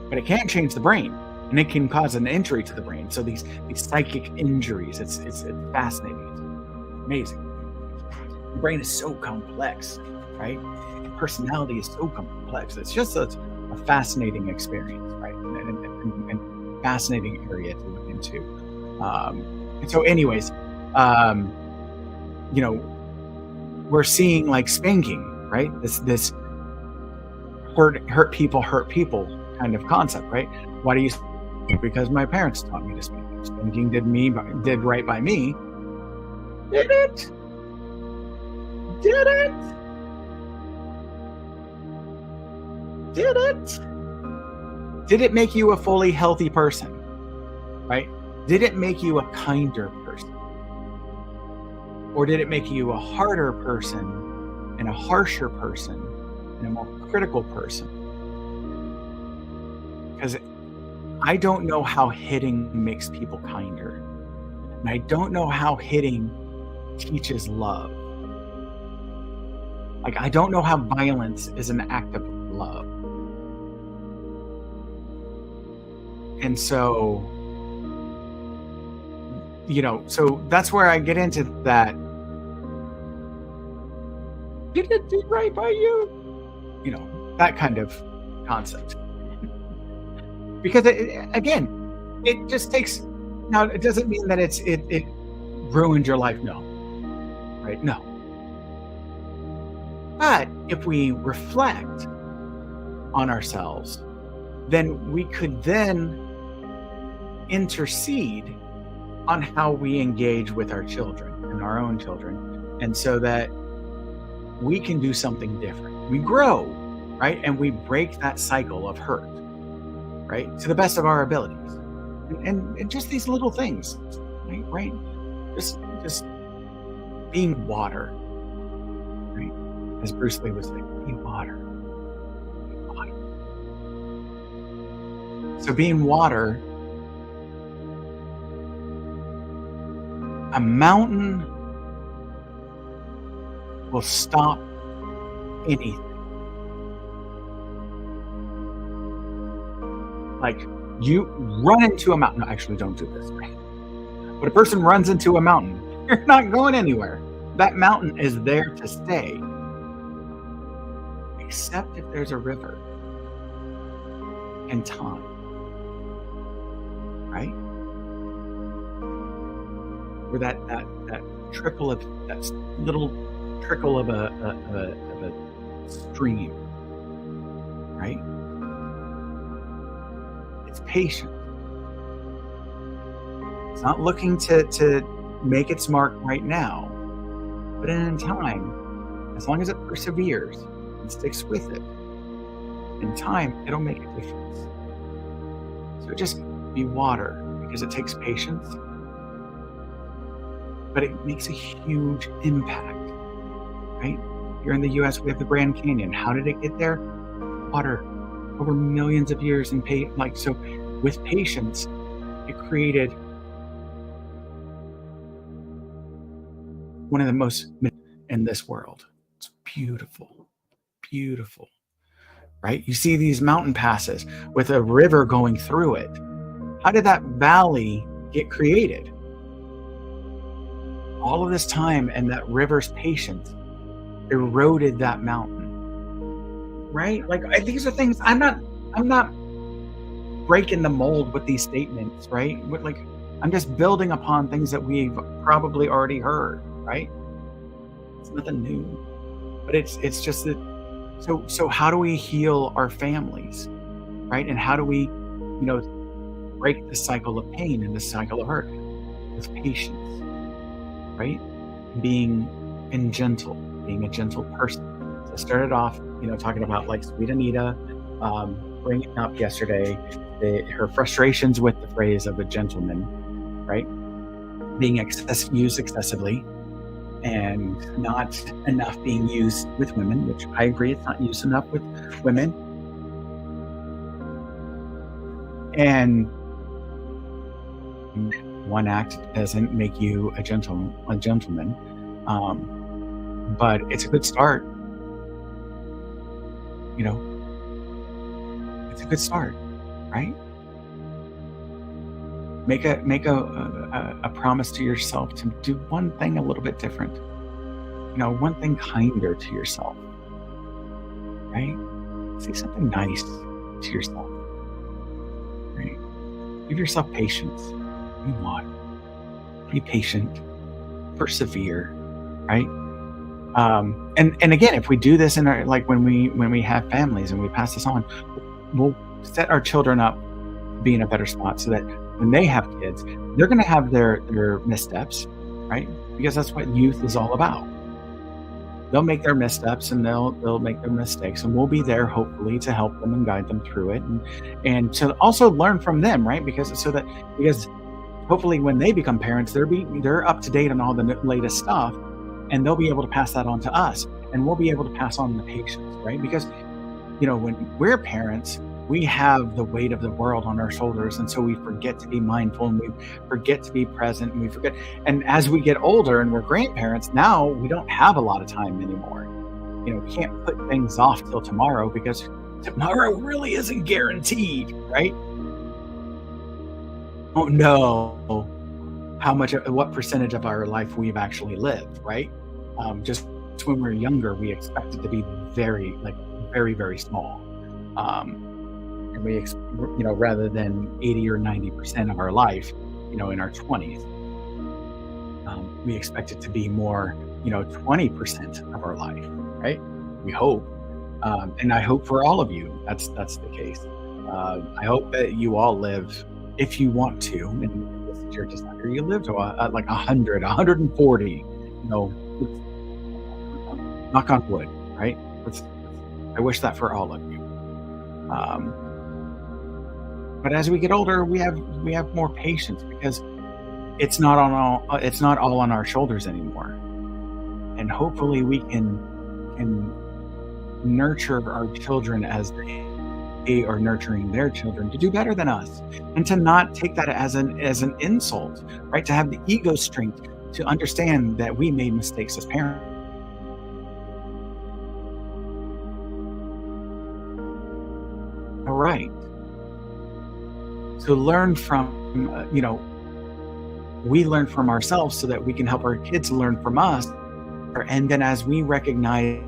but it can change the brain, and it can cause an injury to the brain. So these psychic injuries, it's fascinating. It's amazing. The brain is so complex, right? Personality is so complex. It's just a fascinating experience, right? And fascinating area to look into. And so anyways, we're seeing like spanking, right? This hurt people kind of concept, right? Why do you spank? Because my parents taught me to spank. Spanking did right by me. Did it? Did it? Did it? Did it make you a fully healthy person? Right? Did it make you a kinder person? Or did it make you a harder person and a harsher person and a more critical person? Because I don't know how hitting makes people kinder. And I don't know how hitting teaches love. Like, I don't know how violence is an act of love. And so, so that's where I get into that. Did it do right by you? That kind of concept. Because again, it just takes. Now, it doesn't mean that it ruined your life. No, right? No. But if we reflect on ourselves then we could then intercede on how we engage with our children and our own children. And so that we can do something different. We grow, right? And we break that cycle of hurt, right? To the best of our abilities. And just these little things, right? Right? Just being water, right? As Bruce Lee was saying, be water. Be water. So being water, a mountain will stop anything. Like you run into a mountain. No, actually, don't do this. Right? But a person runs into a mountain. You're not going anywhere. That mountain is there to stay. Except if there's a river and time. Right? Where that trickle of that little trickle of a stream, right? It's patient. It's not looking to make its mark right now, but in time, as long as it perseveres and sticks with it, in time it'll make a difference. So just be water, because it takes patience, but it makes a huge impact, right? Here in the US, we have the Grand Canyon. How did it get there? Water, over millions of years, and so with patience, it created one of the most in this world. It's beautiful, beautiful, right? You see these mountain passes with a river going through it. How did that valley get created? All of this time and that river's patience eroded that mountain, right? Like these are things I'm not breaking the mold with these statements, right? Like I'm just building upon things that we've probably already heard, right? It's nothing new, but it's just that. So how do we heal our families, right? And how do we, break the cycle of pain and the cycle of hurt with patience, right? Being being a gentle person. So I started off, talking about like Sweet Anita, bringing up yesterday her frustrations with the phrase of a gentleman, right? Being used excessively and not enough being used with women, which I agree it's not used enough with women. And one act doesn't make you a gentleman, but it's a good start. It's a good start, right? Make a promise to yourself to do one thing a little bit different. One thing kinder to yourself, right? Say something nice to yourself, right? Give yourself patience. Be water. Be patient. Persevere, right? And again, if we do this in our, like when we have families and we pass this on, we'll set our children up to be in a better spot so that when they have kids, they're going to have their missteps, right? Because that's what youth is all about. They'll make their missteps and they'll make their mistakes, and we'll be there hopefully to help them and guide them through it, and to also learn from them, right? Because hopefully when they become parents, they're up to date on all the latest stuff, and they'll be able to pass that on to us, and we'll be able to pass on the patience, right? Because when we're parents, we have the weight of the world on our shoulders, and so we forget to be mindful, and we forget to be present, and we forget. And as we get older and we're grandparents, now we don't have a lot of time anymore. We can't put things off till tomorrow, because tomorrow really isn't guaranteed, right? Don't know what percentage of our life we've actually lived, right? Just when we're younger, we expect it to be very, very, very small. And we, rather than 80 or 90% of our life, in our 20s, we expect it to be more, 20% of our life, right? We hope. And I hope for all of you, that's the case. I hope that you all live, if you want to, and this is your desire, you live to like 100, 140. You know, knock on wood, right? Let's, I wish that for all of you. Um, but as we get older, we have more patience because it's not all on our shoulders anymore, and hopefully we can nurture our children as they are nurturing their children to do better than us, and to not take that as an insult, right? To have the ego strength to understand that we made mistakes as parents. All right. So learn from, we learn from ourselves so that we can help our kids learn from us. And then as we recognize,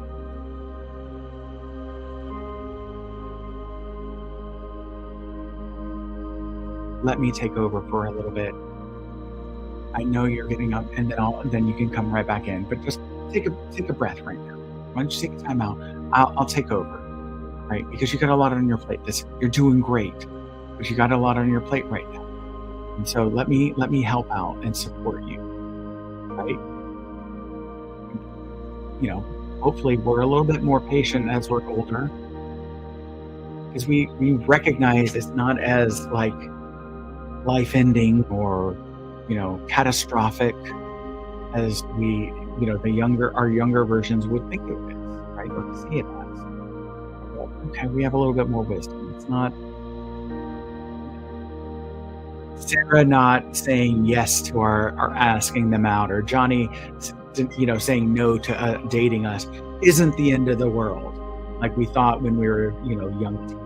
let me take over for a little bit. I know you're getting up, and then you can come right back in. But just take a breath right now. Why don't you take time out? I'll take over, right? Because you got a lot on your plate. You're doing great, but you got a lot on your plate right now. And so let me help out and support you, right? Hopefully we're a little bit more patient as we're older, because we recognize it's not as like life ending or catastrophic as our younger versions would think it is, right? Or see it as. Okay, we have a little bit more wisdom. It's not Sarah not saying yes to our asking them out, or Johnny, saying no to dating us isn't the end of the world, like we thought when we were, young teens.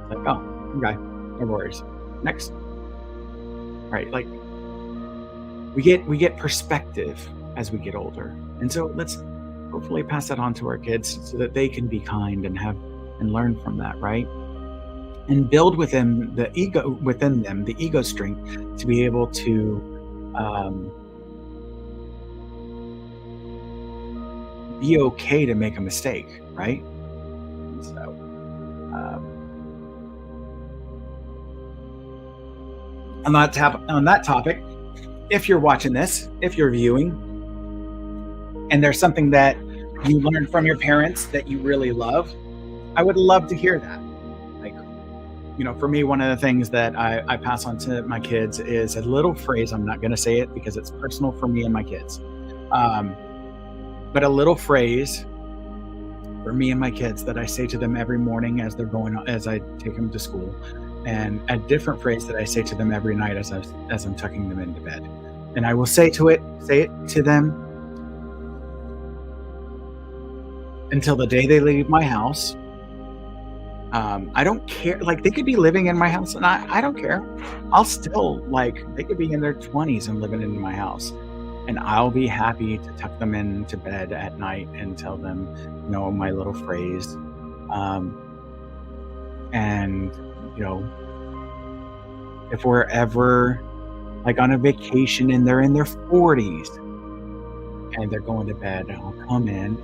Like, oh, okay, no worries. Next, right? Like we get perspective as we get older, and so let's hopefully pass that on to our kids so that they can be kind and learn from that, right? And build within them the ego strength to be able to be okay to make a mistake, right? So, on that topic, if you're watching this, if you're viewing, and there's something that you learned from your parents that you really love, I would love to hear that. Like, for me, one of the things that I pass on to my kids is a little phrase. I'm not going to say it because it's personal for me and my kids. But a little phrase for me and my kids that I say to them every morning as I take them to school, and a different phrase that I say to them every night as I'm tucking them into bed. And I will say it to them until the day they leave my house. I don't care. Like, they could be living in my house and I don't care. I'll still, they could be in their 20s and living in my house, and I'll be happy to tuck them into bed at night and tell them, my little phrase. And, if we're ever on a vacation and they're in their 40s and they're going to bed, I'll come in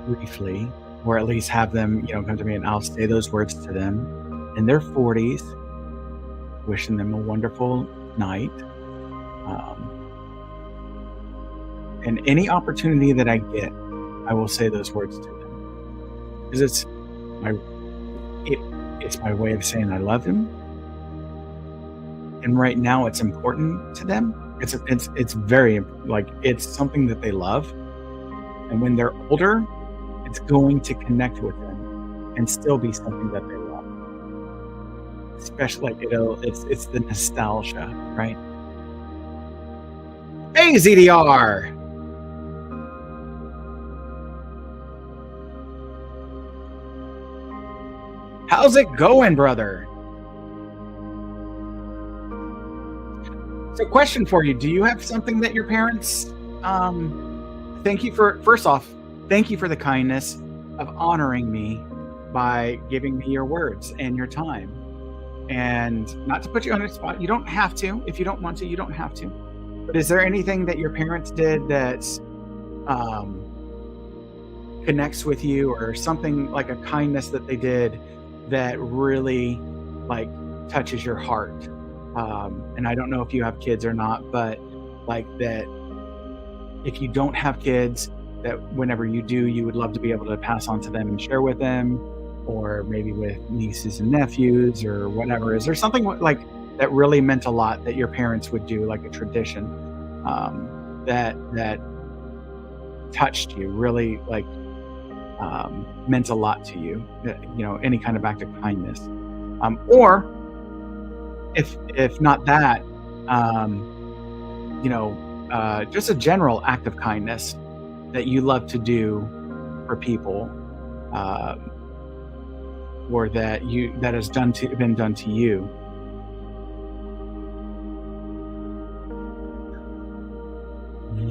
briefly, or at least have them, come to me, and I'll say those words to them in their 40s, wishing them a wonderful night. And any opportunity that I get, I will say those words to them, because it's my way of saying I love them. And right now, it's important to them. It's very, it's something that they love, and when they're older, it's going to connect with them and still be something that they love. Especially, it's the nostalgia, right? Hey, ZDR. How's it going, brother? So, question for you: do you have something that your parents? First off, thank you for the kindness of honoring me by giving me your words and your time. And not to put you on the spot, you don't have to. If you don't want to, you don't have to. But is there anything that your parents did that connects with you, or something like a kindness that they did that really, like, touches your heart? And I don't know if you have kids or not, but, like, that if you don't have kids, that whenever you do, you would love to be able to pass on to them and share with them, or maybe with nieces and nephews or whatever. Is there something like that really meant a lot that your parents would do, like a tradition, that touched you, really meant a lot to you? Any kind of act of kindness, or if not that, just a general act of kindness that you love to do for people, uh, or that has been done to you.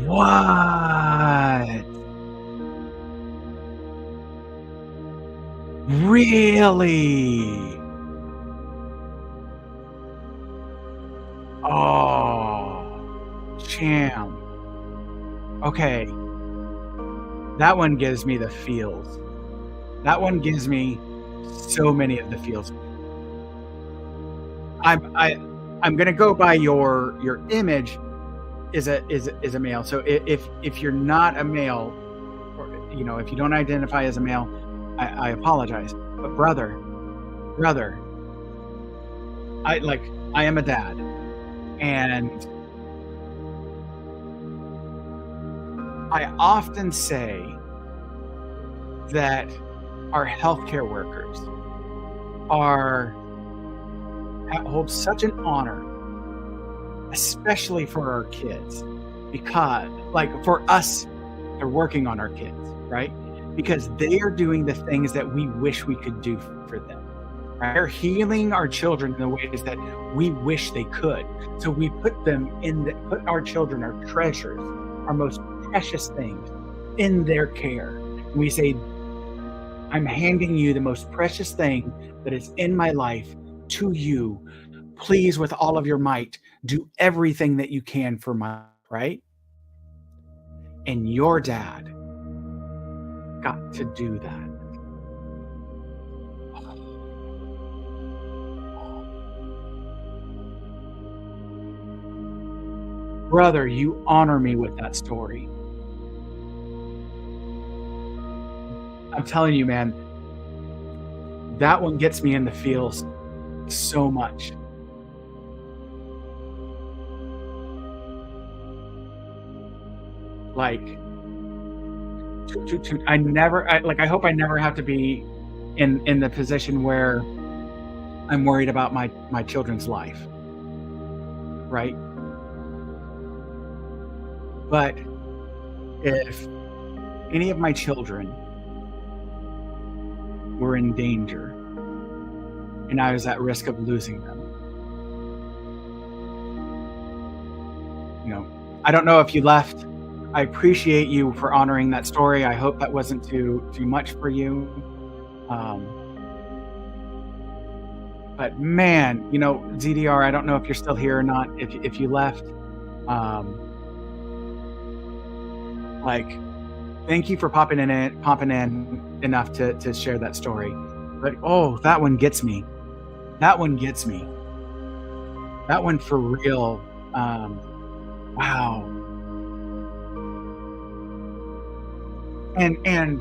What? Really? Oh, champ. Okay, that one gives me the feels. That one gives me so many of the feels. I'm I I'm gonna go by your image is a male. So if you're not a male, or if you don't identify as a male, I apologize. But brother, I like I am a dad, and I often say that our healthcare workers are hold such an honor, especially for our kids, because like for us, they're working on our kids, right? Because they are doing the things that we wish we could do for them. Right? They're healing our children in the ways that we wish they could. So we put our children, our treasures, our most precious things in their care. And we say, I'm handing you the most precious thing that is in my life to you. Please, with all of your might, do everything that you can for my, right? And your dad got to do that. Brother, you honor me with that story. I'm telling you, man, that one gets me in the feels so much. Like, I hope I never have to be in the position where I'm worried about my children's life, right? But if any of my children were in danger and I was at risk of losing them, I don't know if you left. I appreciate you for honoring that story. I hope that wasn't too much for you. Um, but man, ZDR, I don't know if you're still here or not. If you left, um, like, thank you for popping in enough to share that story. But oh, that one gets me. That one gets me. That one for real. Wow. And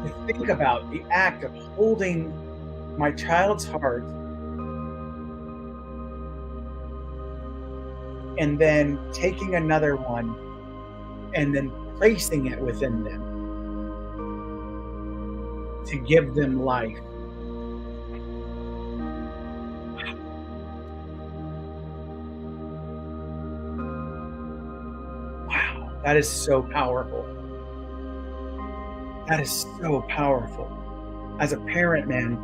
to think about the act of holding my child's heart and then taking another one and then placing it within them to give them life. Wow, that is so powerful. That is so powerful. As a parent, man,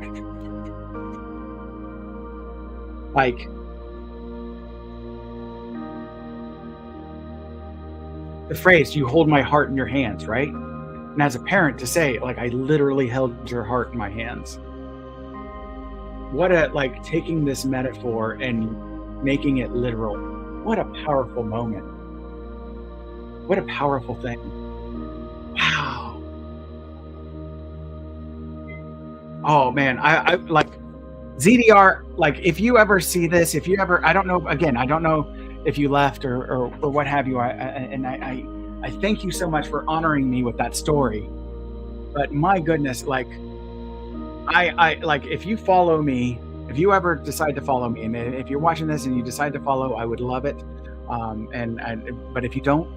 like, the phrase, you hold my heart in your hands, right? And as a parent, to say, like, I literally held your heart in my hands. What like, taking this metaphor and making it literal. What a powerful moment. What a powerful thing. Wow. Oh man, I like ZDR. Like, if you ever see this, if you ever, I don't know. Again, I don't know if you left or what have you. I thank you so much for honoring me with that story. But my goodness, like I like, if you follow me, if you ever decide to follow me, and if you're watching this and you decide to follow, I would love it. And but if you don't,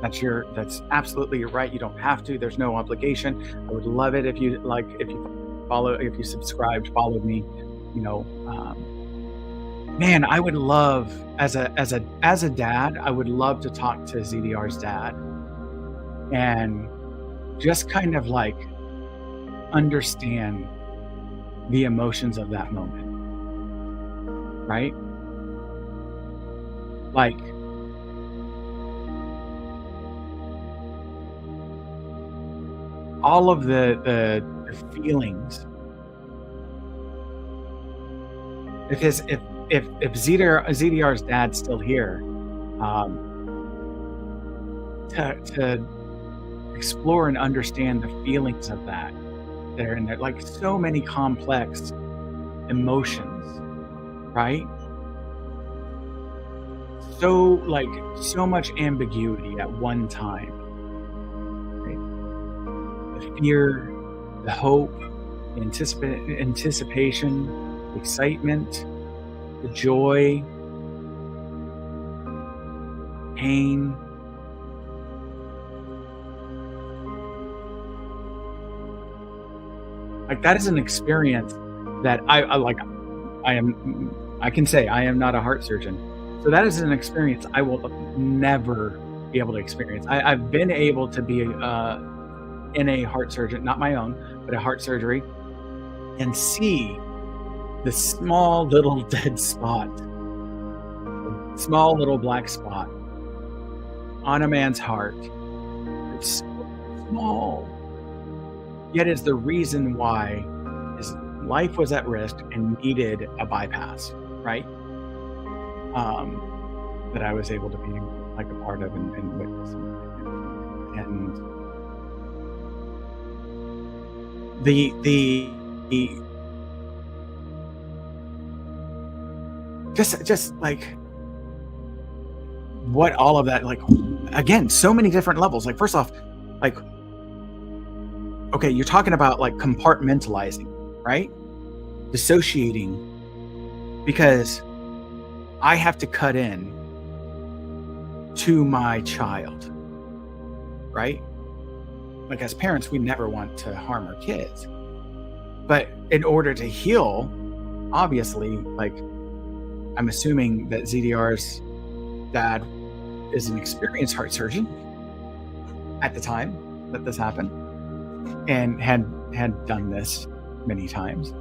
that's absolutely your right. You don't have to. There's no obligation. I would love it if you like, if you follow, if you subscribed, followed me. You know, man, I would love, as a dad, I would love to talk to ZDR's dad and just kind of like understand the emotions of that moment, right? Like, all of the feelings. If ZDR's dad's still here, to explore and understand the feelings of that, there and there, like so many complex emotions, right? So like, so much ambiguity at one time, right? The fear, the hope, the anticipation, the excitement, the joy, pain. Like, that is an experience that I like. I can say I am not a heart surgeon, so that is an experience I will never be able to experience. I've been able to be in a heart surgeon, not my own, but a heart surgery, and see the small little dead spot, small little black spot on a man's heart. It's so small, yet is the reason why his life was at risk and needed a bypass, right? That I was able to be like a part of and witness. And the just like what all of that, like, again, so many different levels. Like, first off, like, okay, you're talking about like compartmentalizing, right? Dissociating, because I have to cut in to my child, right? Like, as parents, we never want to harm our kids. But in order to heal, obviously, like, I'm assuming that ZDR's dad is an experienced heart surgeon at the time that this happened, and had done this many times.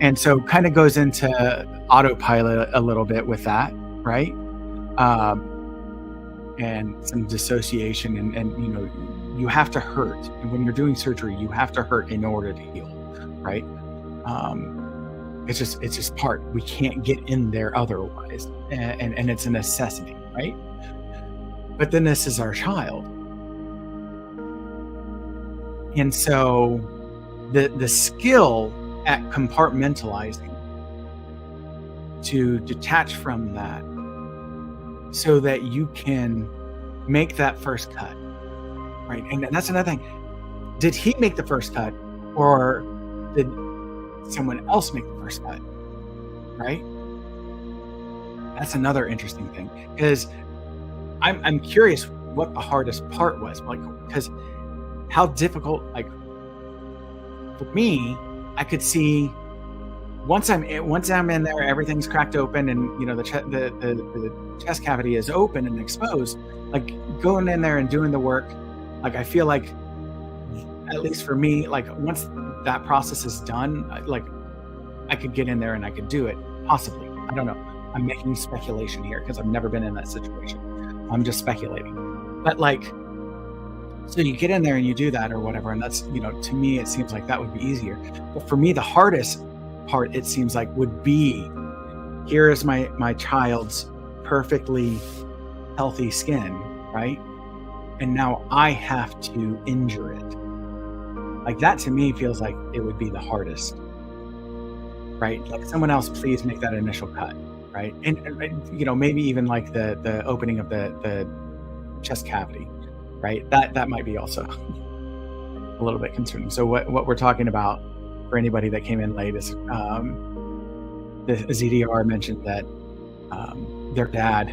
And so kind of goes into autopilot a little bit with that, right? And some dissociation, and you have to hurt. And when you're doing surgery, you have to hurt in order to heal, right? It's just part. We can't get in there otherwise, and it's a necessity, right? But then this is our child, and so the skill at compartmentalizing, to detach from that, so that you can make that first cut, right? And that's another thing. Did he make the first cut, or did someone else make the first cut, right? That's another interesting thing, because I'm curious what the hardest part was, like, because how difficult, like, for me, I could see once I'm in there, everything's cracked open, and the chest cavity is open and exposed. Like, going in there and doing the work, like, I feel like, at least for me, like, once that process is done, like, I could get in there and I could do it, possibly. I don't know. I'm making speculation here because I've never been in that situation. I'm just speculating. But like, so you get in there and you do that or whatever, and that's, to me, it seems like that would be easier. But for me, the hardest part, it seems like, would be, here is my child's perfectly healthy skin, right? And now I have to injure it, Like that to me feels like it would be the hardest, right? Like someone else, please make that initial cut, right? And, maybe even like the opening of the chest cavity, right? That might be also a little bit concerning. So what we're talking about for anybody that came in late is the ZDR mentioned that their dad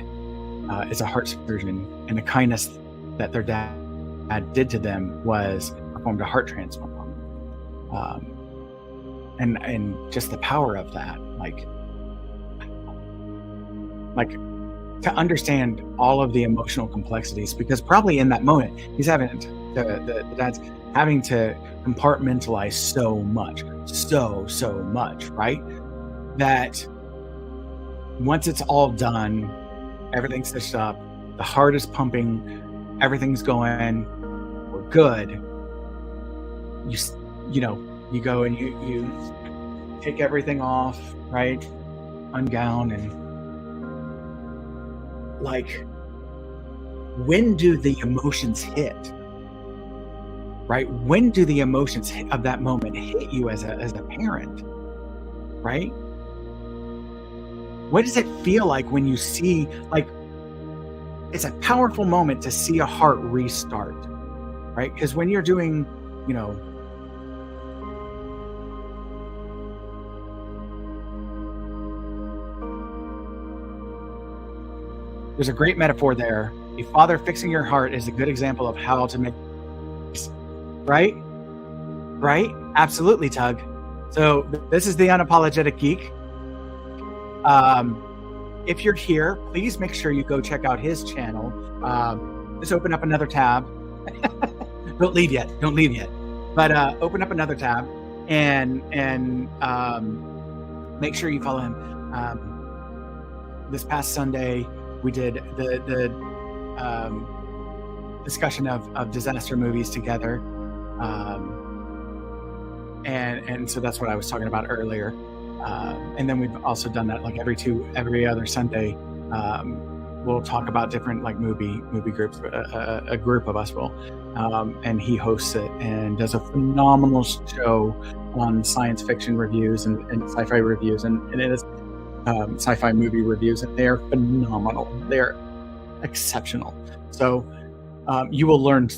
is a heart surgeon, and the kindness that their dad did to them was performed a heart transplant. And just the power of that, like to understand all of the emotional complexities, because probably in that moment he's having the dad's having to compartmentalize so much, right? That once it's all done, everything's stitched up, the heart is pumping, everything's going, we're good. You go and you take everything off, right? Ungown, and like, when do the emotions hit? Right? When do the emotions of that moment hit you as a parent? Right? What does it feel like when you see, like, it's a powerful moment to see a heart restart, right? Because when you're doing, there's a great metaphor there. A father fixing your heart is a good example of how to make, right? Right? Absolutely, Tug. So this is the Unapologetic Geek. If you're here, please make sure you go check out his channel. Just open up another tab. Don't leave yet. But open up another tab and make sure you follow him. This past Sunday, we did the discussion of disaster movies together. And so that's what I was talking about earlier. And then we've also done that like every other Sunday. We'll talk about different like movie groups. A group of us will, and he hosts it and does a phenomenal show on science fiction reviews and sci-fi reviews, and it is sci-fi movie reviews, and they are phenomenal. They are exceptional. So you will learn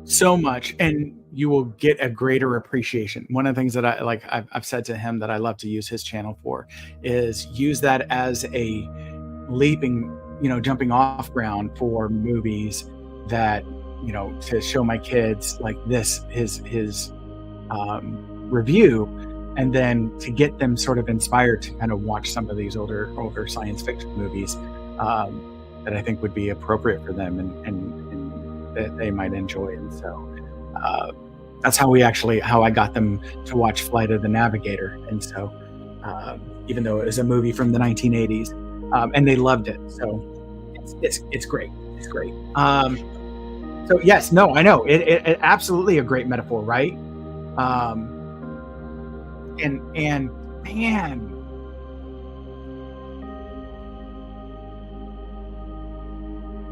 so much, and you will get a greater appreciation. One of the things that I've said to him that I love to use his channel for is use that as a jumping off ground for movies that, to show my kids like this, his review, and then to get them sort of inspired to kind of watch some of these older science fiction movies that I think would be appropriate for them and that they might enjoy. And so that's how I got them to watch Flight of the Navigator. And so even though it was a movie from the 1980s, and they loved it. So it's great. It's great. So yes, no, I know it absolutely a great metaphor, right? And man,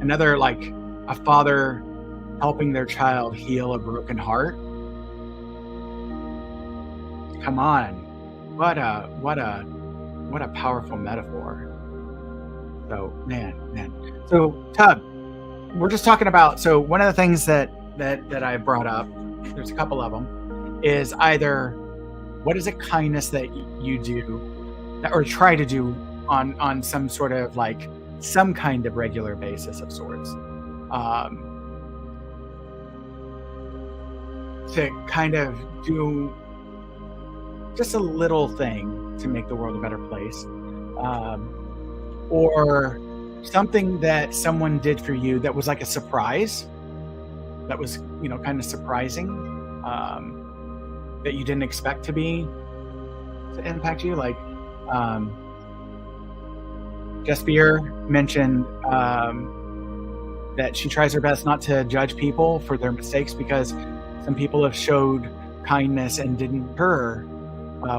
another, like, a father helping their child heal a broken heart. Come on, what a powerful metaphor. So man. So Tub, we're just talking about, so one of the things that I brought up, there's a couple of them, is either what is a kindness that you do or try to do on some sort of like some kind of regular basis of sorts, to kind of do just a little thing to make the world a better place, or something that someone did for you that was like a surprise, that was, kind of surprising, that you didn't expect to impact you. Like, Jessica mentioned that she tries her best not to judge people for their mistakes, because some people have showed kindness and didn't her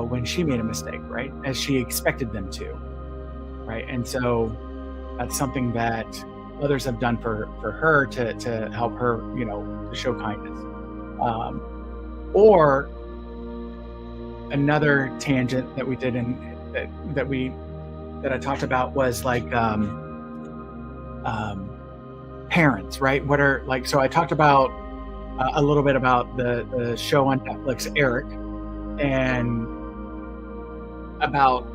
when she made a mistake, right? As she expected them to, right? And so that's something that others have done for her to help her, to show kindness. Or another tangent that we did in that that we that I talked about was like um, parents, right? What are like? So I talked about a little bit about the show on Netflix, Eric, and about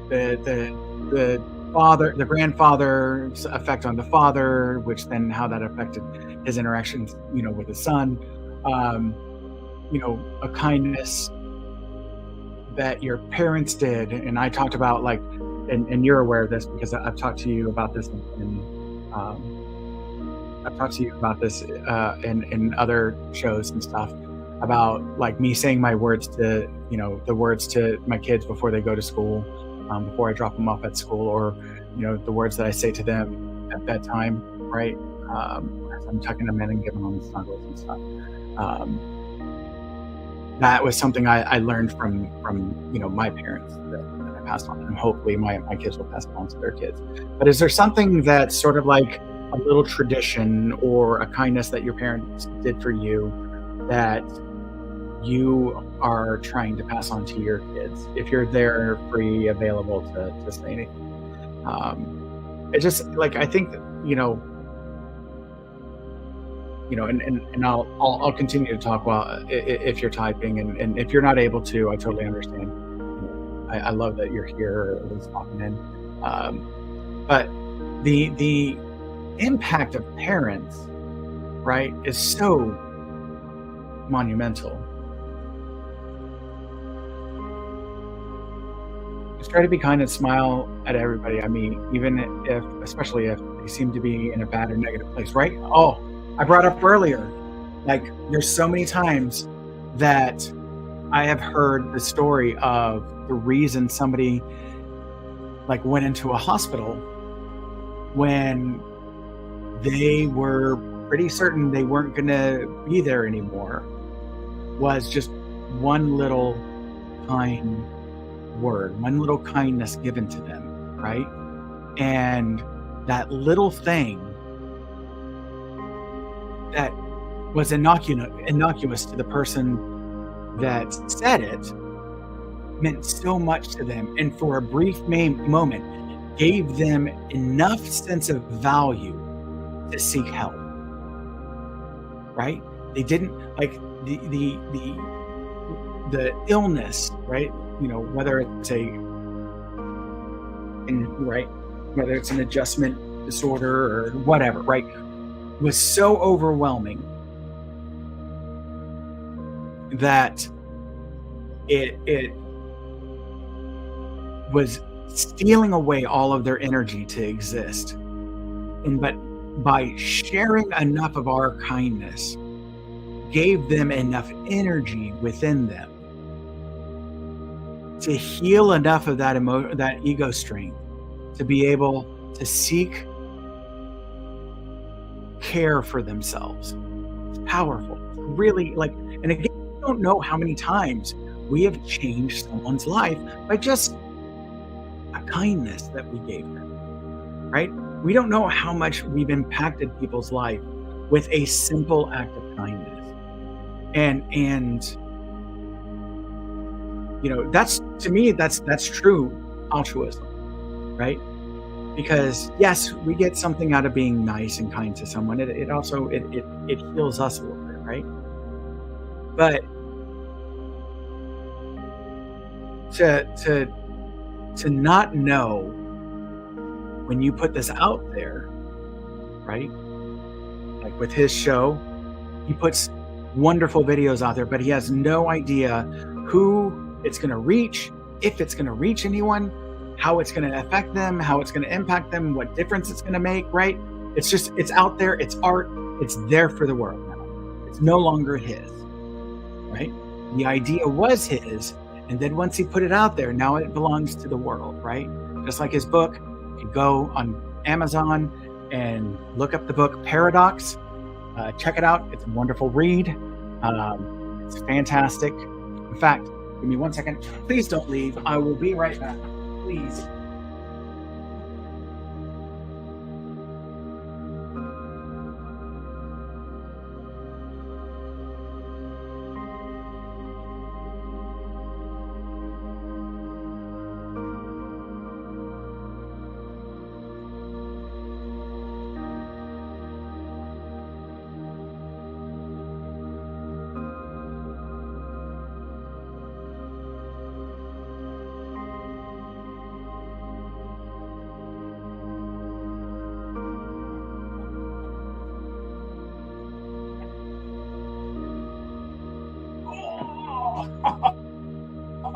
the father, the grandfather's effect on the father, which then how that affected his interactions, with his son. Um, a kindness that your parents did, and I talked about like, and you're aware of this because I've talked to you about this, um, I've talked to you about this in other shows and stuff about like me saying my words to the words to my kids before they go to school, before I drop them off at school, or the words that I say to them at bedtime, right? As I'm tucking them in and giving them snuggles and stuff. Um, that was something I learned from my parents that I passed on, and hopefully my kids will pass it on to their kids. But is there something that's sort of like a little tradition or a kindness that your parents did for you that you are trying to pass on to your kids? If you're there, free, available to say anything, it just like I think that, and I'll continue to talk while if you're typing, and if you're not able to, I totally understand. I love that you're here or at least popping in. But the impact of parents, right, is so monumental. Just try to be kind and smile at everybody I meet, even if, especially if they seem to be in a bad or negative place, right? Oh, I brought up earlier, like, there's so many times that I have heard the story of the reason somebody like went into a hospital when they were pretty certain they weren't going to be there anymore was just one little kind word, one little kindness given to them, right? And that little thing that was innocuous to the person that said it meant so much to them, and for a brief moment gave them enough sense of value to seek help, right? They didn't like the illness, right? Whether it's right, whether it's an adjustment disorder or whatever, right, was so overwhelming that it was stealing away all of their energy to exist. And but by sharing enough of our kindness, gave them enough energy within them to heal enough of that ego strength to be able to seek care for themselves. It's powerful. It's really like, and again, I don't know how many times we have changed someone's life by just a kindness that we gave them, right? We don't know how much we've impacted people's life with a simple act of kindness. And that's, to me, that's true altruism, right? Because yes, we get something out of being nice and kind to someone. It also it heals us a little bit, right? But to not know when you put this out there, right? Like with his show, he puts wonderful videos out there, but he has no idea who it's going to reach, if it's going to reach anyone, how it's going to affect them, how it's going to impact them, what difference it's going to make, right? It's out there, it's art, it's there for the world now. It's no longer his, right? The idea was his, and then once he put it out there, now it belongs to the world, right? Just like his book, you go on Amazon and look up the book Paradox. Check it out. It's a wonderful read. It's fantastic. In fact, give me 1 second. Please don't leave. I will be right back. Please.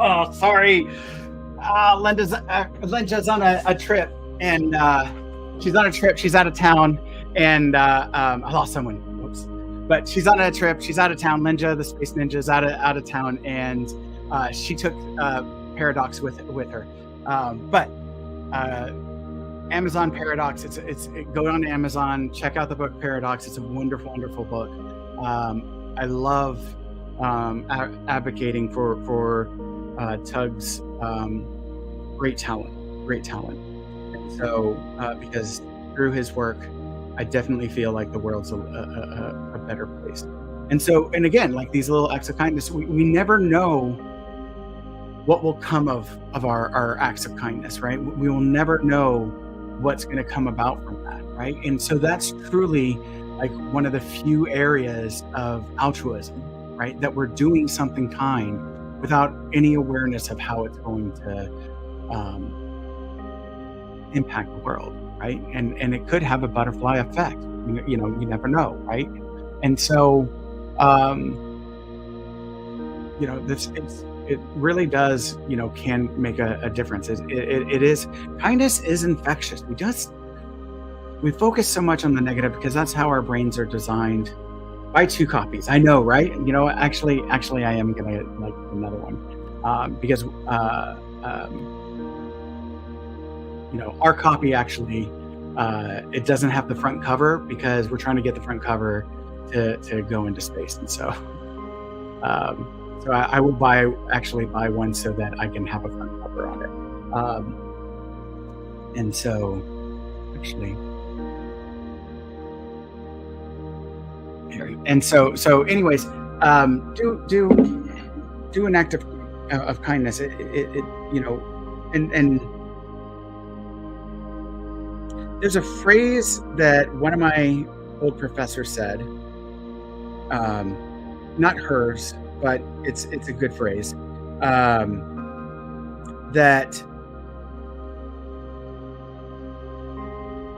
Oh, sorry. Linda's on a trip, and she's on a trip. She's out of town, and I lost someone. Whoops. But she's on a trip. She's out of town. Linda, the space ninja, is out of town, and she took Paradox with her. But Amazon Paradox. Go on to Amazon. Check out the book Paradox. It's a wonderful, wonderful book. I love advocating for Tug's great talent, And so, because through his work, I definitely feel like the world's a better place. And so, and again, like these little acts of kindness, we never know what will come of our acts of kindness, right? We will never know what's going to come about from that, right? And so that's truly like one of the few areas of altruism, right? That we're doing something kind without any awareness of how it's going to impact the world, right? And it could have a butterfly effect. You never know, right? And so, it really does, can make a difference. It is kindness is infectious. We focus so much on the negative because that's how our brains are designed. Buy 2 copies. I know, right? Actually, I am gonna like another one because our copy actually it doesn't have the front cover because we're trying to get the front cover to go into space, and so I will buy one so that I can have a front cover on it, and so actually. And so anyways, do an act of kindness. And there's a phrase that one of my old professors said, not hers, but it's a good phrase, that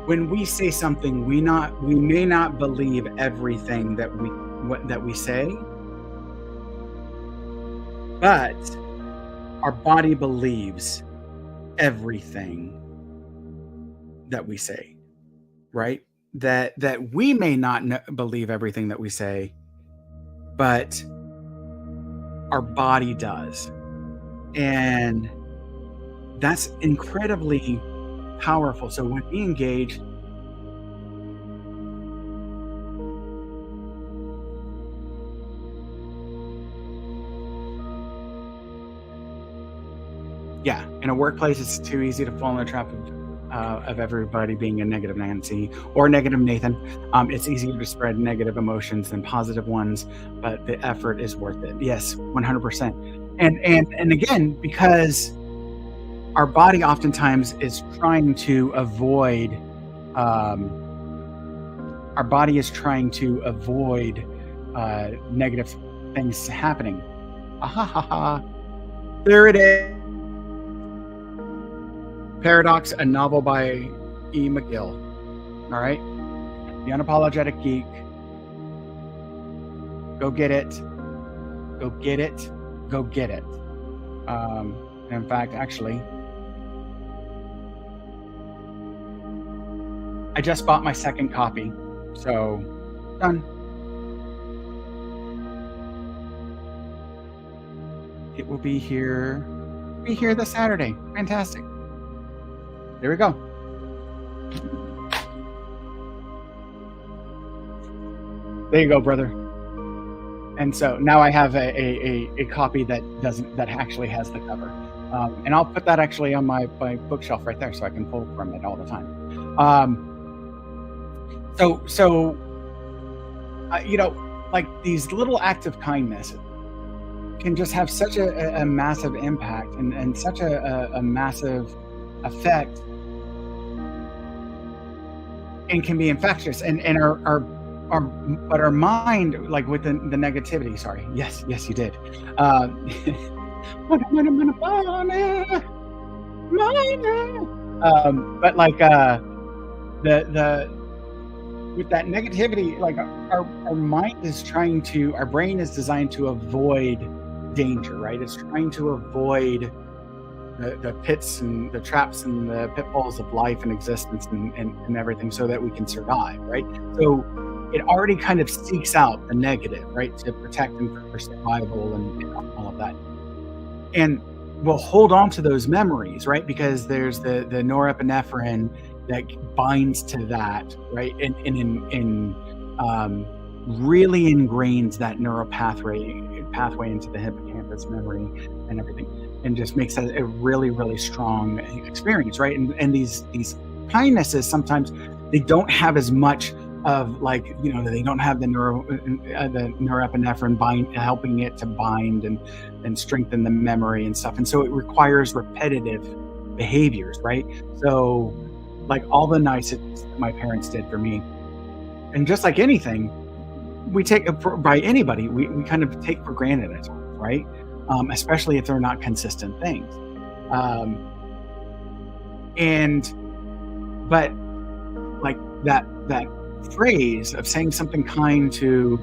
when we say something, we may not believe everything that we say, but our body believes everything that we say, right? That we may not believe everything that we say, but our body does, and that's incredibly powerful. So when we engage, in a workplace, it's too easy to fall in the trap of everybody being a negative Nancy or negative Nathan. It's easier to spread negative emotions than positive ones, but the effort is worth it. Yes, 100%. And again, because our body oftentimes is trying to avoid negative things happening. There it is. Paradox, a novel by E. McGill. All right, The Unapologetic Geek. Go get it. Go get it. Go get it. In fact, actually, I just bought my second copy, so done. It will be here this Saturday. Fantastic. There we go. There you go, brother. And so now I have a copy that actually has the cover, and I'll put that actually on my bookshelf right there, so I can pull from it all the time. Like these little acts of kindness can just have such a massive impact and such a massive effect, and can be infectious, and but our mind, like with the negativity. Sorry, yes, you did. But like the with that negativity, like our mind is our brain is designed to avoid danger, right? It's trying to avoid the pits and the traps and the pitfalls of life and existence and everything so that we can survive, right? So it already kind of seeks out the negative, right? To protect and for survival and all of that. And we'll hold on to those memories, right? Because there's the norepinephrine that binds to that, right? And really ingrains that neural pathway into the hippocampus memory and everything, and just makes that a really, really strong experience, right? And these kindnesses sometimes they don't have as much of, like, they don't have the norepinephrine helping it to bind and strengthen the memory and stuff, and so it requires repetitive behaviors, right? So, like, all the niceties that my parents did for me, and just like anything we take by anybody, we kind of take for granted at times, right? Especially if they're not consistent things. Um, and but like that phrase of saying something kind to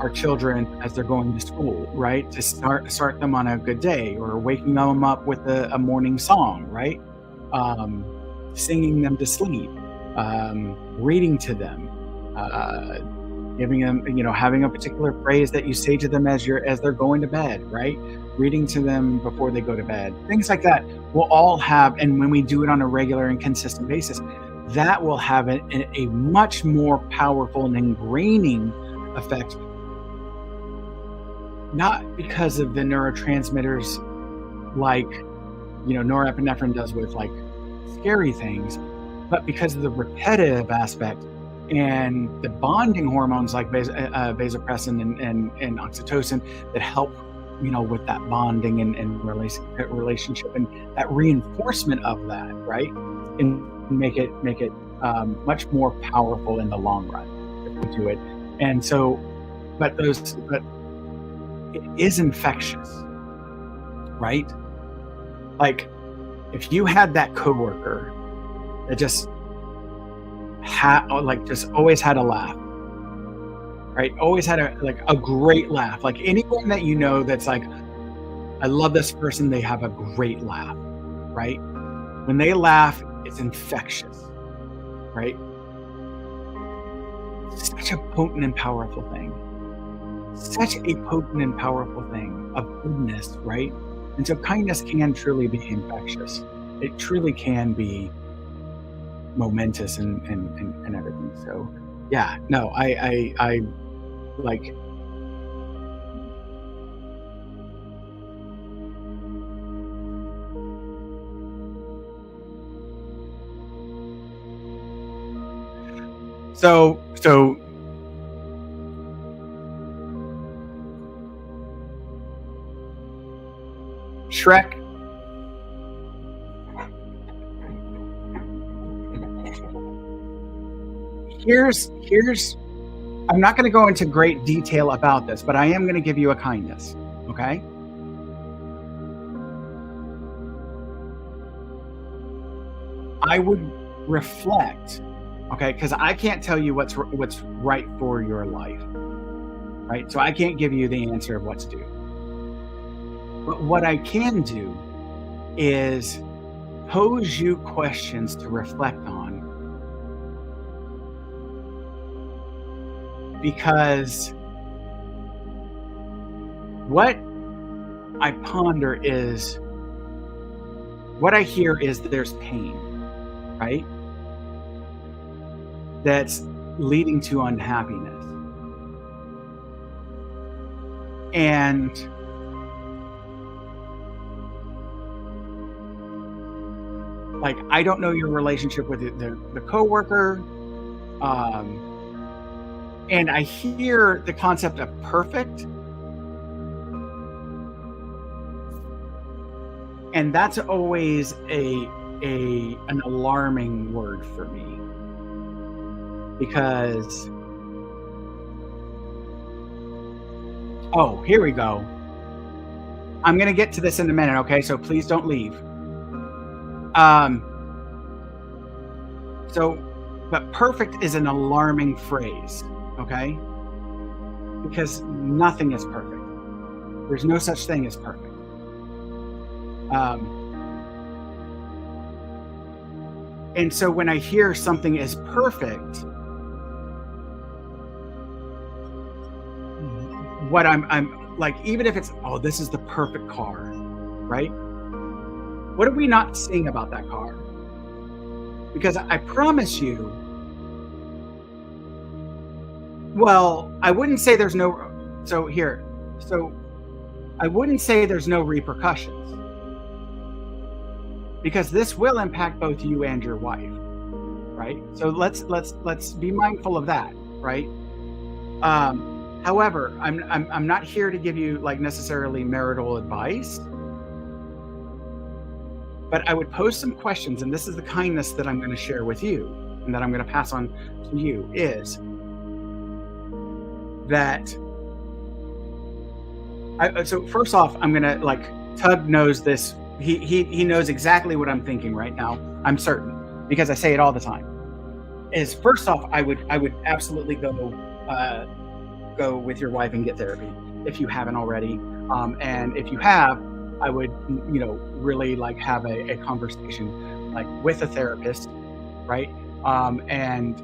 our children as they're going to school, right? To start them on a good day, or waking them up with a morning song, right? Um, Singing them to sleep, reading to them, giving them, having a particular phrase that you say to them as they're going to bed, right? Reading to them before they go to bed, things like that will all have, and when we do it on a regular and consistent basis, that will have a much more powerful and ingraining effect, not because of the neurotransmitters like norepinephrine does with like scary things, but because of the repetitive aspect and the bonding hormones like vasopressin and oxytocin that help with that bonding and relationship, and that reinforcement of that, right? And make it much more powerful in the long run if we do it. And so, but it is infectious, right? Like, if you had that coworker that just always had a laugh, right? Always had a great laugh. Like, anyone that that's like, I love this person, they have a great laugh, right? When they laugh, it's infectious, right? Such a potent and powerful thing. Such a potent and powerful thing of goodness, right? And so kindness can truly be infectious. It truly can be momentous and everything. So yeah, no, I like, so Shrek, here's I'm not going to go into great detail about this, but I am going to give you a kindness, okay? I would reflect, okay, because I can't tell you what's right for your life, right? So I can't give you the answer of what to do. But what I can do is pose you questions to reflect on, because what I ponder is, what I hear is that there's pain, right? That's leading to unhappiness. And like, I don't know your relationship with the coworker, and I hear the concept of perfect, and that's always an alarming word for me, because here we go. I'm gonna get to this in a minute, okay? So please don't leave. But perfect is an alarming phrase, okay? Because nothing is perfect. There's no such thing as perfect. Um, and so when I hear something is perfect, what I'm like, even if it's, oh, this is the perfect car, right? What are we not seeing about that car? Because I promise you, well, I wouldn't say there's no, so here, so I wouldn't say there's no repercussions because this will impact both you and your wife, right? So let's be mindful of that, right? However, I'm not here to give you like necessarily marital advice, but I would pose some questions, and this is the kindness that I'm going to share with you and that I'm going to pass on to you is that so first off, I'm going to like Tug knows this. He knows exactly what I'm thinking right now. I'm certain because I say it all the time. Is first off, I would absolutely go with your wife and get therapy if you haven't already. And if you have, I would, really like have a conversation like with a therapist, right? And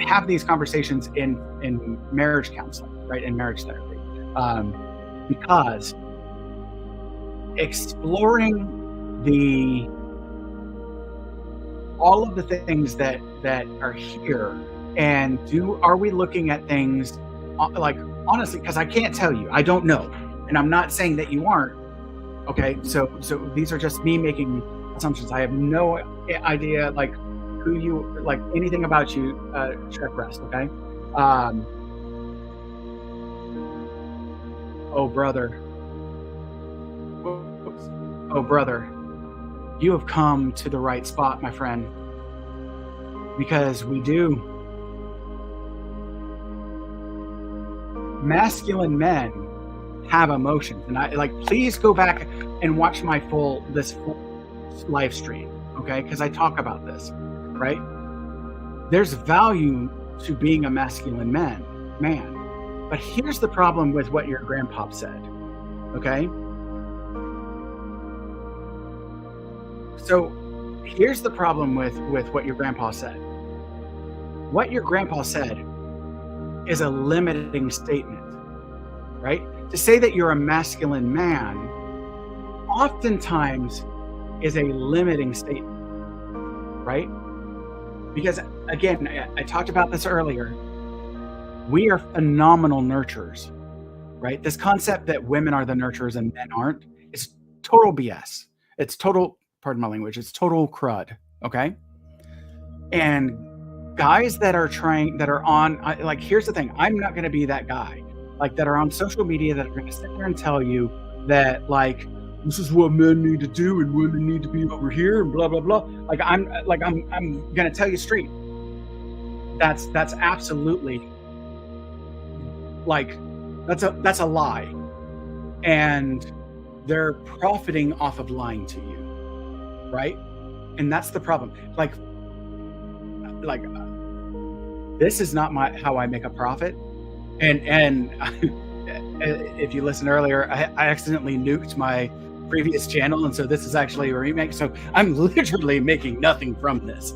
have these conversations in marriage counseling, right? In marriage therapy, because exploring all of the things that are here, and are we looking at things like honestly? Because I can't tell you, I don't know, and I'm not saying that you aren't. Okay, so these are just me making assumptions. I have no idea like who you like anything about you. Check rest, okay? Oh brother, oh brother, you have come to the right spot, my friend, because we do. Masculine men have emotions, and I like. Please go back and watch this full live stream, okay? Because I talk about this, right? There's value to being a masculine man, but here's the problem with what your grandpa said, okay? So here's the problem with what your grandpa said. What your grandpa said is a limiting statement, right? To say that you're a masculine man oftentimes is a limiting statement, right? Because again, I talked about this earlier. We are phenomenal nurturers, right? This concept that women are the nurturers and men aren't is total BS. It's total, pardon my language, it's total crud, okay? And guys that are on, like, here's the thing, I'm not going to be that guy, like, that are on social media that are going to sit there and tell you that, like, this is what men need to do and women need to be over here and blah, blah, blah. Like, I'm going to tell you straight. That's absolutely, like, that's a lie. And they're profiting off of lying to you, right? And that's the problem. Like this is not how I make a profit. And if you listened earlier, I accidentally nuked my previous channel, and so this is actually a remake. So I'm literally making nothing from this.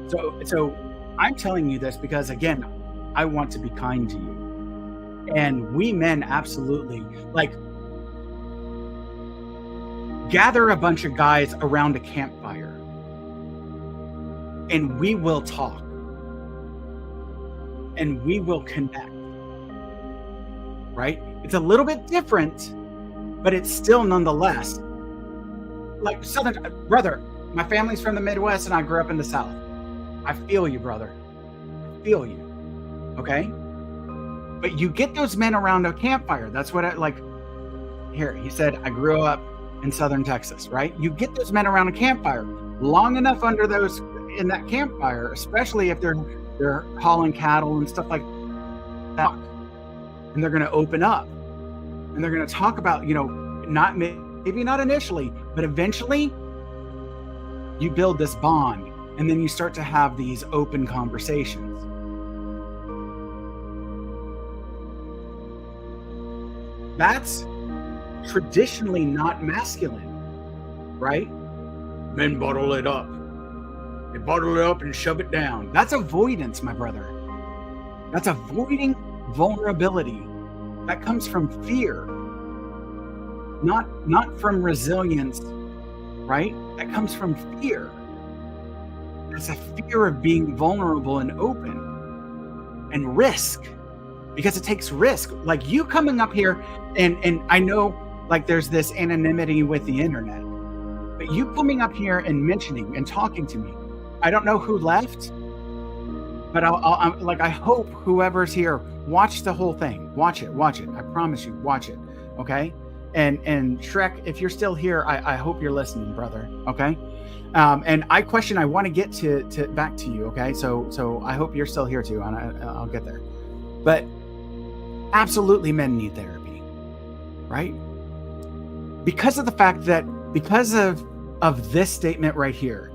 So I'm telling you this because, again, I want to be kind to you, and we men absolutely, like, gather a bunch of guys around a campfire, and we will talk, and we will connect, right? It's a little bit different, but it's still nonetheless like Southern. Brother, my family's from the Midwest and I grew up in the South. I feel you, brother. I feel you. Okay? But you get those men around a campfire. That's what here, he said, I grew up in Southern Texas, right? You get those men around a campfire long enough in that campfire, especially if they're hauling cattle and stuff like that. And they're going to open up. And they're going to talk about, maybe not initially, but eventually you build this bond, and then you start to have these open conversations. That's traditionally not masculine, right? Men bottle it up. They bottle it up and shove it down. That's avoidance, my brother. That's avoiding vulnerability. That comes from fear, not from resilience, right? That comes from fear. It's a fear of being vulnerable and open and risk, because it takes risk. Like you coming up here, and I know like there's this anonymity with the internet, but you coming up here and mentioning and talking to me, I don't know who left, but I'm like, I hope whoever's here watch the whole thing. Watch it. I promise you, watch it. Okay. And Shrek, if you're still here, I hope you're listening, brother. Okay. And I want to get to back to you. Okay. So I hope you're still here too. And I'll get there, but absolutely men need therapy, right? Because of the fact that, because of this statement right here,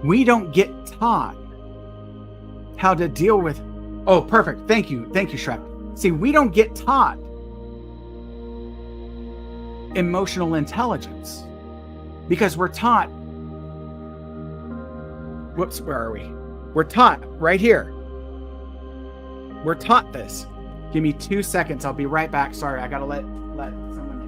we don't get taught how to deal with. Oh, perfect. Thank you, Shrek. See, we don't get taught emotional intelligence because we're taught. Whoops, where are we? We're taught right here. We're taught this. Give me 2 seconds. I'll be right back. Sorry, I gotta let someone in.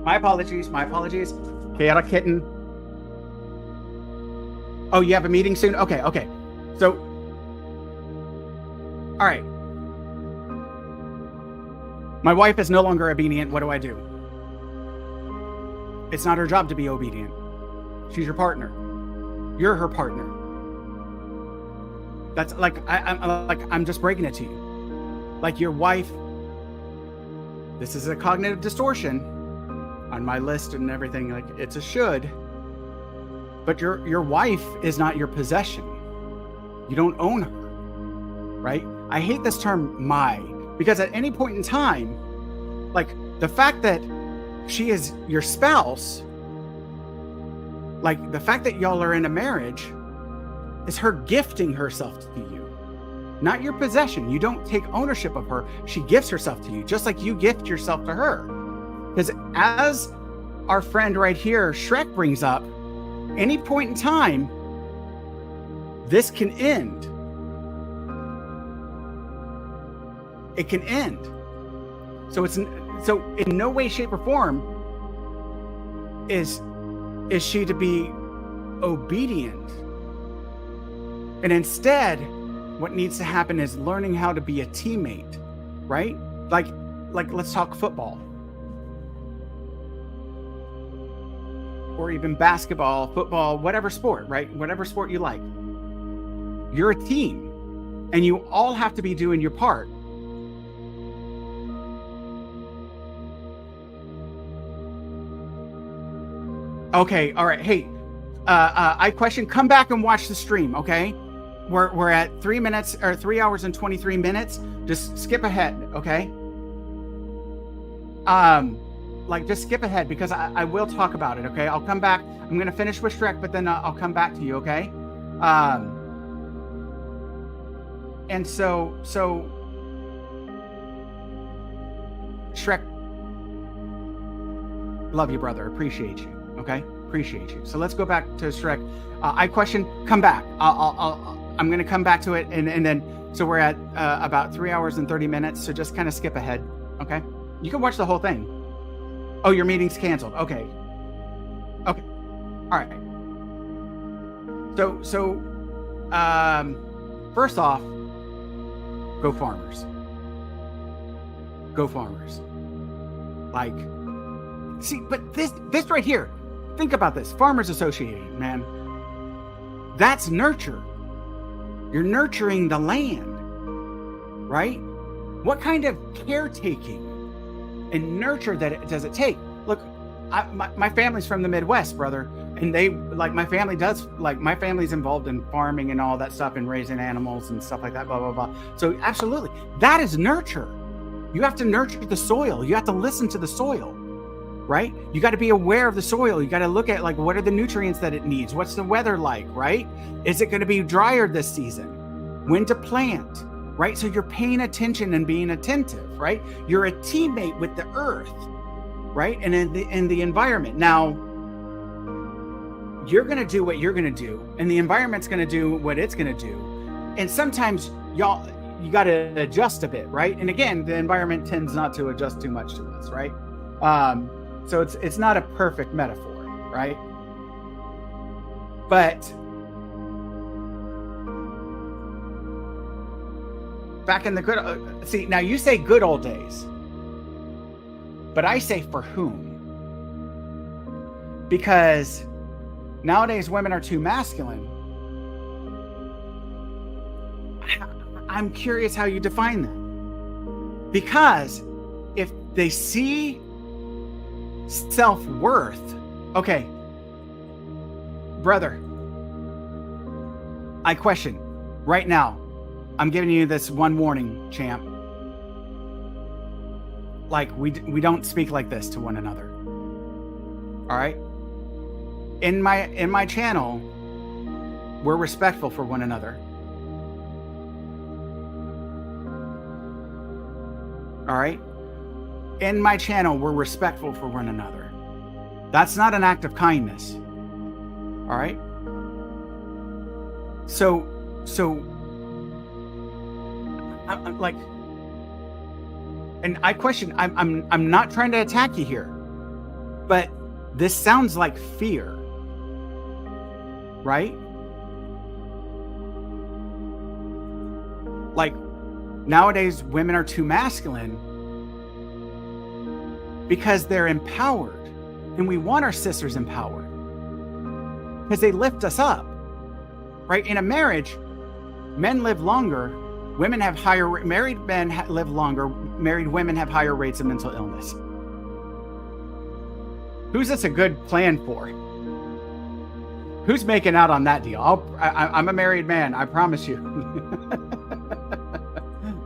My apologies. Chaotic Kitten. Oh, you have a meeting soon? Okay. So, all right. My wife is no longer obedient. What do I do? It's not her job to be obedient. She's your partner. You're her partner. That's like, I'm just breaking it to you. Like your wife, this is a cognitive distortion on my list and everything. Like it's a should, but your wife is not your possession. You don't own her, right? I hate this term "my," because at any point in time, like the fact that she is your spouse, like the fact that y'all are in a marriage is her gifting herself to you, not your possession. You don't take ownership of her. She gifts herself to you, just like you gift yourself to her. Because as our friend right here, Shrek, brings up, any point in time, this can end. It can end. So in no way, shape, or form is she to be obedient. And instead, what needs to happen is learning how to be a teammate, right? Like let's talk football. Or even basketball, football, whatever sport, right? Whatever sport you like. You're a team, and you all have to be doing your part. Okay, all right. Hey, I question. Come back and watch the stream, okay? We're at 3 minutes or 3 hours and 23 minutes. Just skip ahead, okay? Just skip ahead because I will talk about it, okay? I'll come back. I'm going to finish with Shrek, but then I'll come back to you, okay? And so Shrek, love you, brother. Appreciate you, okay? Appreciate you. So let's go back to Shrek. I question, come back. I'm going to come back to it, and then, so we're at about 3 hours and 30 minutes, so just kind of skip ahead, okay? You can watch the whole thing. Oh, your meeting's canceled. Okay. All right. So, first off, go farmers. Like, see, but this right here, think about this. Farmers Associating, man. That's nurture. You're nurturing the land, right? What kind of caretaking and nurture does it take? Look, my family's from the Midwest, brother. And they, like, my family does, like, my family's involved in farming and all that stuff and raising animals and stuff like that, blah, blah, blah. So absolutely, that is nurture. You have to nurture the soil. You have to listen to the soil, right? You got to be aware of the soil. You got to look at, like, what are the nutrients that it needs? What's the weather like, right? Is it going to be drier this season? When to plant, right? So you're paying attention and being attentive, right? You're a teammate with the earth, right? And in the environment. Now, you're going to do what you're going to do, and the environment's going to do what it's going to do. And sometimes you got to adjust a bit, right? And again, the environment tends not to adjust too much to us, right? So it's not a perfect metaphor, right? But back in the good, see, now you say good old days, but I say for whom? Because nowadays women are too masculine. I'm curious how you define that. Because if they see self-worth, okay, brother, I question right now. I'm giving you this one warning, champ. Like, we don't speak like this to one another. All right? In my channel, we're respectful for one another. All right? In my channel, we're respectful for one another. That's not an act of kindness. All right? So I'm like, and I question, I'm not trying to attack you here, but this sounds like fear, right? Like, nowadays women are too masculine because they're empowered, and we want our sisters empowered because they lift us up, right? In a marriage, men live longer. Women have higher, married men live longer. Married women have higher rates of mental illness. Who's this a good plan for? Who's making out on that deal? I'm a married man. I promise you.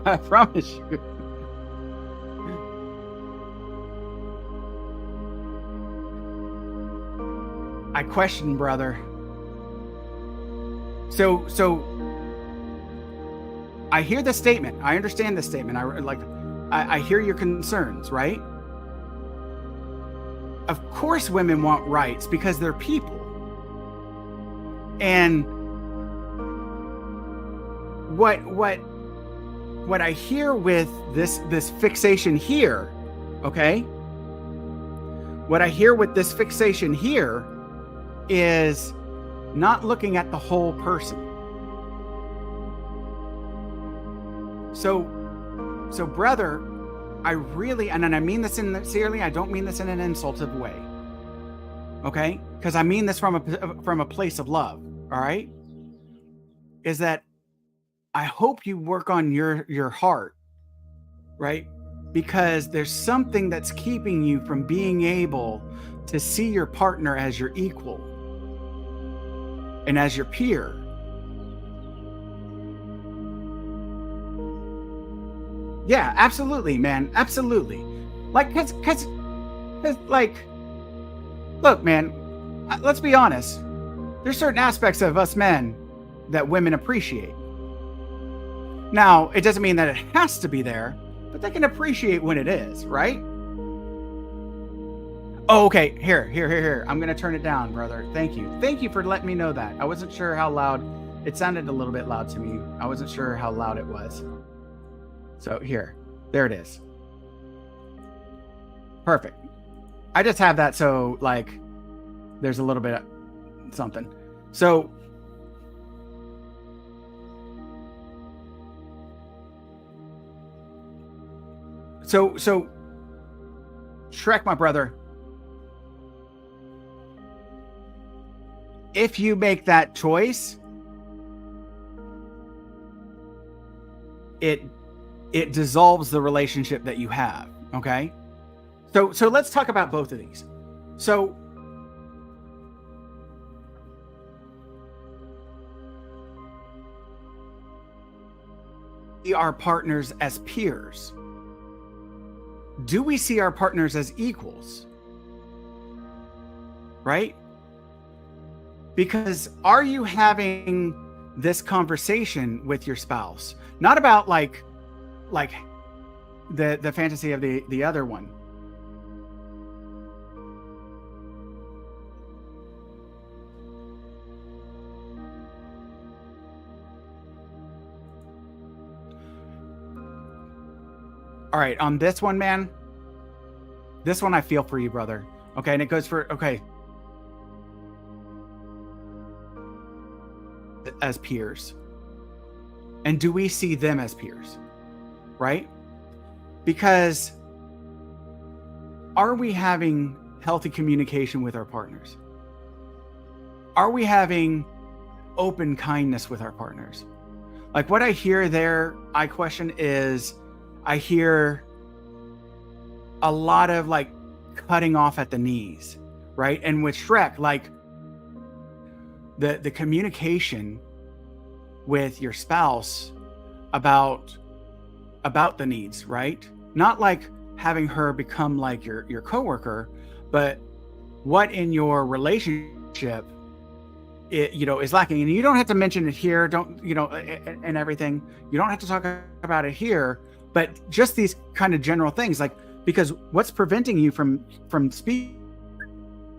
I promise you. I question, brother. So I hear the statement. I understand the statement. I hear your concerns, right? Of course women want rights because they're people. And what I hear with this fixation here, okay? What I hear with this fixation here is not looking at the whole person. So brother, I really, and I mean this sincerely, I don't mean this in an insultive way. Okay? Because I mean this from a place of love, all right? Is that I hope you work on your heart, right? Because there's something that's keeping you from being able to see your partner as your equal and as your peer. Yeah, absolutely, man. Absolutely. Like, cause like, look, man, let's be honest. There's certain aspects of us men that women appreciate. Now, it doesn't mean that it has to be there, but they can appreciate when it is, right? Oh, okay. Here. I'm going to turn it down, brother. Thank you. Thank you for letting me know that. I wasn't sure how loud. It sounded a little bit loud to me. I wasn't sure how loud it was. So there it is. Perfect. I just have that so, like, there's a little bit of something. So Shrek, my brother, if you make that choice, it dissolves the relationship that you have. Okay. So let's talk about both of these. So our partners as peers? Do we see our partners as equals? Right? Because are you having this conversation with your spouse? Not about like the fantasy of the other one. All right, on this one, man, this one I feel for you, brother. Okay, and it goes for, okay, as peers. And do we see them as peers? Right? Because are we having healthy communication with our partners? Are we having open kindness with our partners? Like what I hear there, I question is, I hear a lot of like cutting off at the knees, right? And with Shrek, like the communication with your spouse about the needs, right? Not like having her become like your coworker, but what in your relationship is lacking. And you don't have to mention it here, don't, and everything. You don't have to talk about it here, but just these kind of general things, like, because what's preventing you from speaking,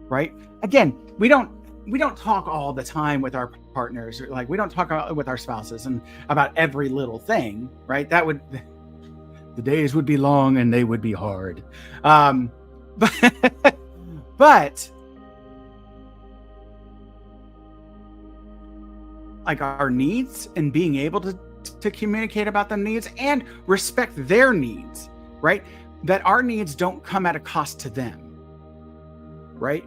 right? Again, we don't talk all the time with our partners, like we don't talk with our spouses and about every little thing, right? That would, the days would be long and they would be hard. But like our needs and being able to communicate about the needs and respect their needs, right? That our needs don't come at a cost to them, right?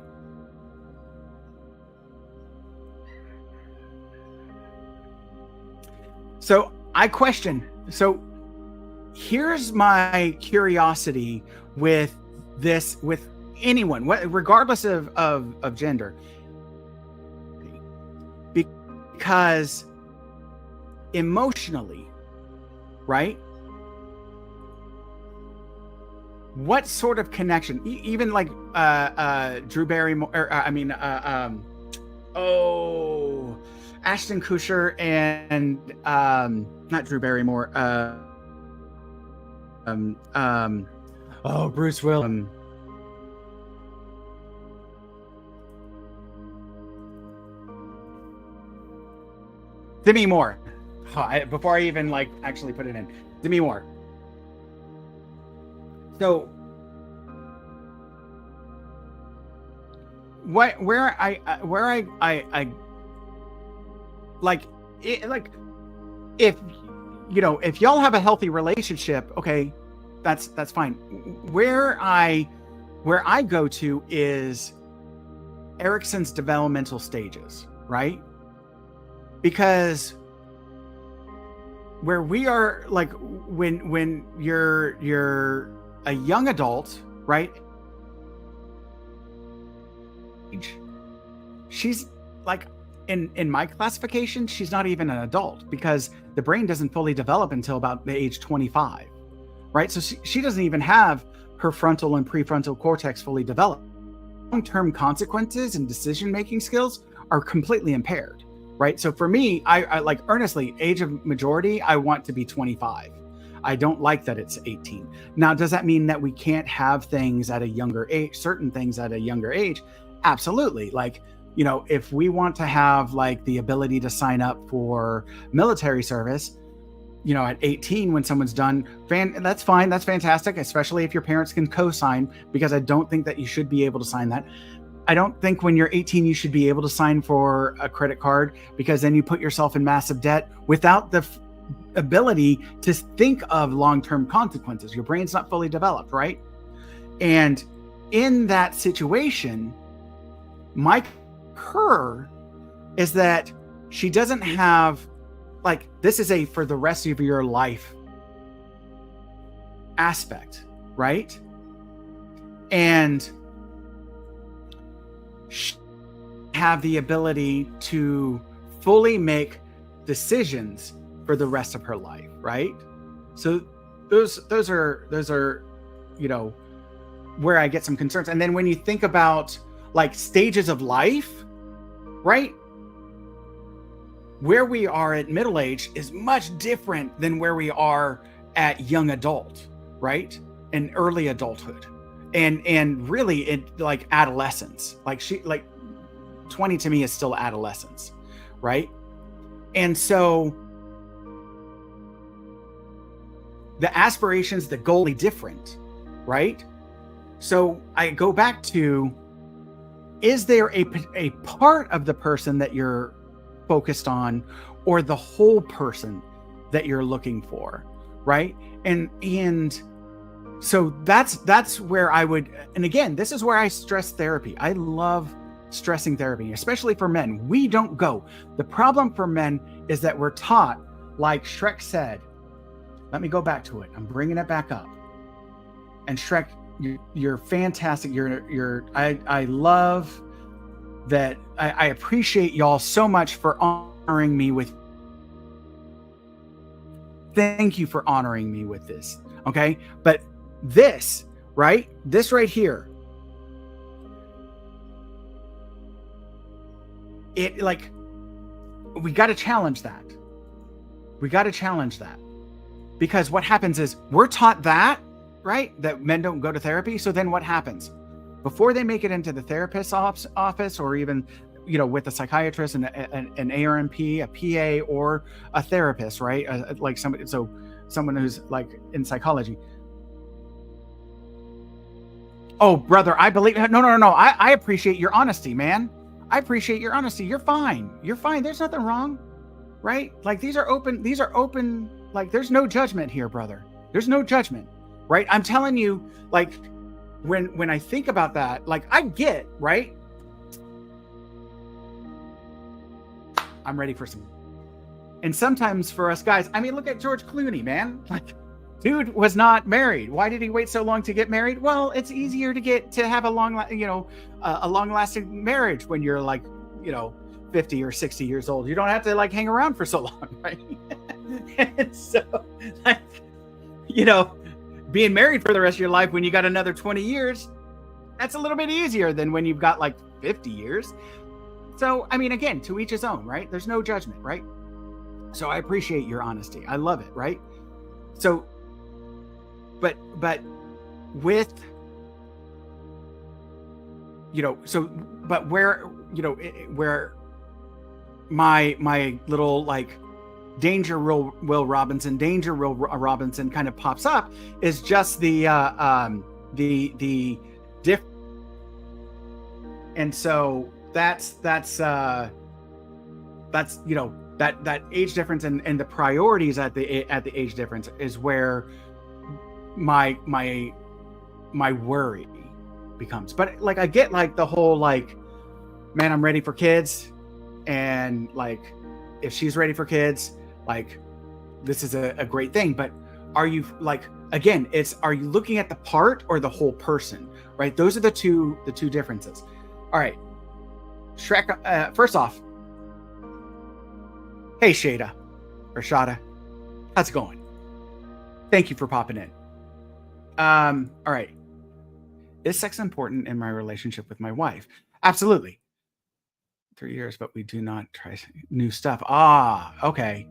So I question, so here's my curiosity with this, with anyone, regardless of gender, because emotionally, right? What sort of connection, even like Drew Barrymore, or, Ashton Kutcher and not Drew Barrymore, Bruce Willis. Demi Moore. Before I even like actually put it in, Demi Moore. So where I like it, like if y'all have a healthy relationship, okay, that's fine. Where I go to is Erickson's developmental stages, right? Because where we are, like when you're a young adult, right? She's like, in my classification, she's not even an adult because the brain doesn't fully develop until about the age 25, right? So she doesn't even have her frontal and prefrontal cortex fully developed. Long-term consequences and decision-making skills are completely impaired, right? So for me, I like earnestly, age of majority, I want to be 25. I don't like that it's 18. Now, does that mean that we can't have things at a younger age, certain things at a younger age? Absolutely. Like, if we want to have like the ability to sign up for military service, at 18 when someone's done, that's fine. That's fantastic, especially if your parents can co-sign, because I don't think that you should be able to sign that. I don't think when you're 18, you should be able to sign for a credit card, because then you put yourself in massive debt without the ability to think of long-term consequences. Your brain's not fully developed, right? And in that situation, her is that she doesn't have, like, this is a for the rest of your life aspect, right? And she have the ability to fully make decisions for the rest of her life, right? So those are, you know, where I get some concerns. And then when you think about like stages of life, right? Where we are at middle age is much different than where we are at young adult, right? And early adulthood. And really it like adolescence. Like 20 to me is still adolescence, right? And so the aspirations, the goal is different, right? So I go back to, is there a part of the person that you're focused on, or the whole person that you're looking for, right? And so that's where I would, and again, this is where I stress therapy. I love stressing therapy, especially for men. We don't go. The problem for men is that we're taught, like Shrek said, let me go back to it. I'm bringing it back up. And Shrek, you're fantastic. I love that. I appreciate y'all so much for honoring me with. Thank you for honoring me with this. Okay. But this, right? This right here, it like, we got to challenge that. We got to challenge that. Because what happens is we're taught that, right? That men don't go to therapy. So then what happens? Before they make it into the therapist's office, or even, you know, with a psychiatrist and an ARMP, a PA, or a therapist, right? Like someone who's like in psychology. Oh, brother, I believe, no. I appreciate your honesty, man. I appreciate your honesty. You're fine. You're fine. There's nothing wrong, right? Like these are open, like there's no judgment here, brother. There's no judgment, right? I'm telling you, like when I think about that, like I get, right? I'm ready for some. And sometimes for us guys, I mean, look at George Clooney, man. Like, dude was not married. Why did he wait so long to get married? Well, it's easier to have a long-lasting marriage when you're like, 50 or 60 years old. You don't have to like hang around for so long, right? And so, like, being married for the rest of your life when you got another 20 years, that's a little bit easier than when you've got like 50 years. So, I mean, again, to each his own, right? There's no judgment, right? So I appreciate your honesty. I love it, right? So, but with, but where my little like Danger Will Robinson kind of pops up is just the diff, and so that's that age difference and the priorities at the age difference is where my worry becomes. But like I get like the whole like, man, I'm ready for kids, and like if she's ready for kids, like this is a great thing. But are you like, again, are you looking at the part or the whole person, right? Those are the two differences. All right, Shrek, first off, hey Shada, how's it going? Thank you for popping in. All right, is sex important in my relationship with my wife? Absolutely. 3 years, but we do not try new stuff. Okay.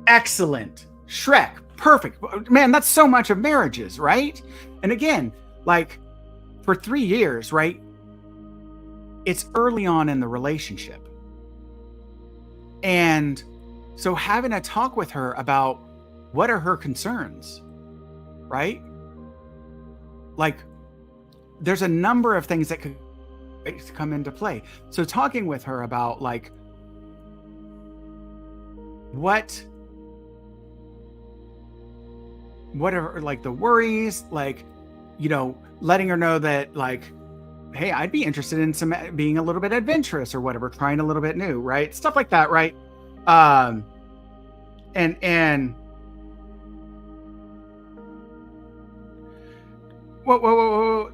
Excellent. Shrek, perfect. Man, that's so much of marriages, right? And again, like for 3 years, right? It's early on in the relationship. And so having a talk with her about what are her concerns, right? Like there's a number of things that could come into play. So talking with her about like what are like the worries, like, letting her know that like, hey, I'd be interested in some being a little bit adventurous or whatever, trying a little bit new, right? Stuff like that, right? And whoa.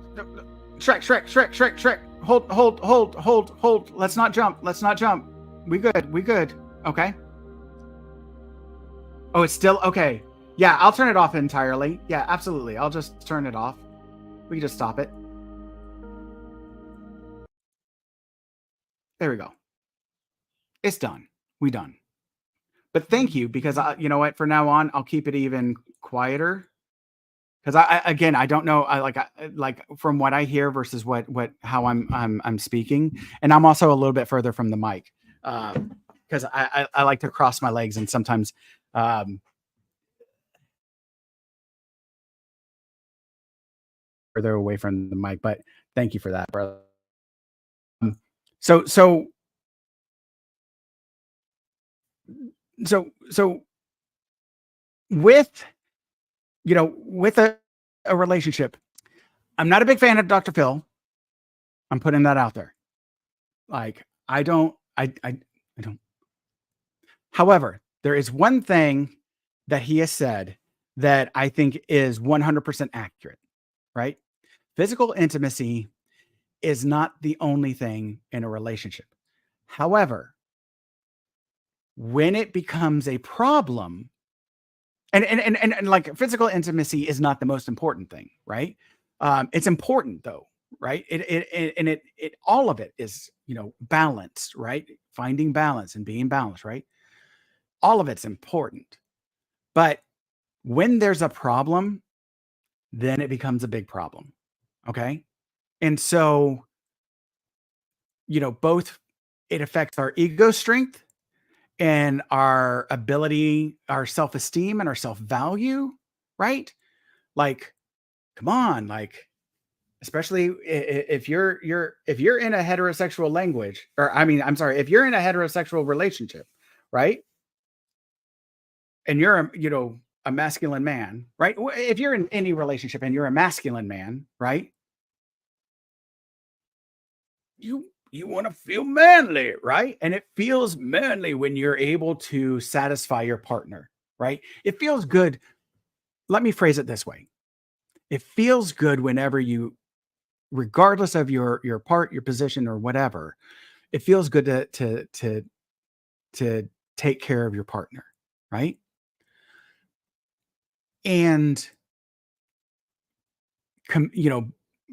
Shrek. Hold. Let's not jump. We good. Okay. Oh, it's still okay. Yeah, I'll turn it off entirely. Yeah, absolutely. I'll just turn it off. We can just stop it. There we go. It's done. We done. But thank you because you know what? For now on, I'll keep it even quieter because again, I don't know. Like from what I hear versus what how I'm speaking, and I'm also a little bit further from the mic because I like to cross my legs and sometimes um, further away from the mic. But thank you for that, brother. Um, so so with with a relationship, I'm not a big fan of Dr. Phil. I'm putting that out there. Like I don't. However, there is one thing that he has said that I think is 100% accurate, right? Physical intimacy is not the only thing in a relationship. However, when it becomes a problem, and like physical intimacy is not the most important thing, right? It's important though, right? It all of it is balanced, right? Finding balance and being balanced, right? All of it's important, but when there's a problem, then it becomes a big problem. Okay, and so both it affects our ego strength and our ability, our self esteem, and our self value, right? Like, come on, like especially if you're in a heterosexual language, or I mean, I'm sorry, if you're in a heterosexual relationship, right? And you're a masculine man, right? If you're in any relationship and you're a masculine man, right? You want to feel manly, right? And it feels manly when you're able to satisfy your partner, right? It feels good. Let me phrase it this way. It feels good whenever you, regardless of your part, your position, or whatever, it feels good to take care of your partner, right? And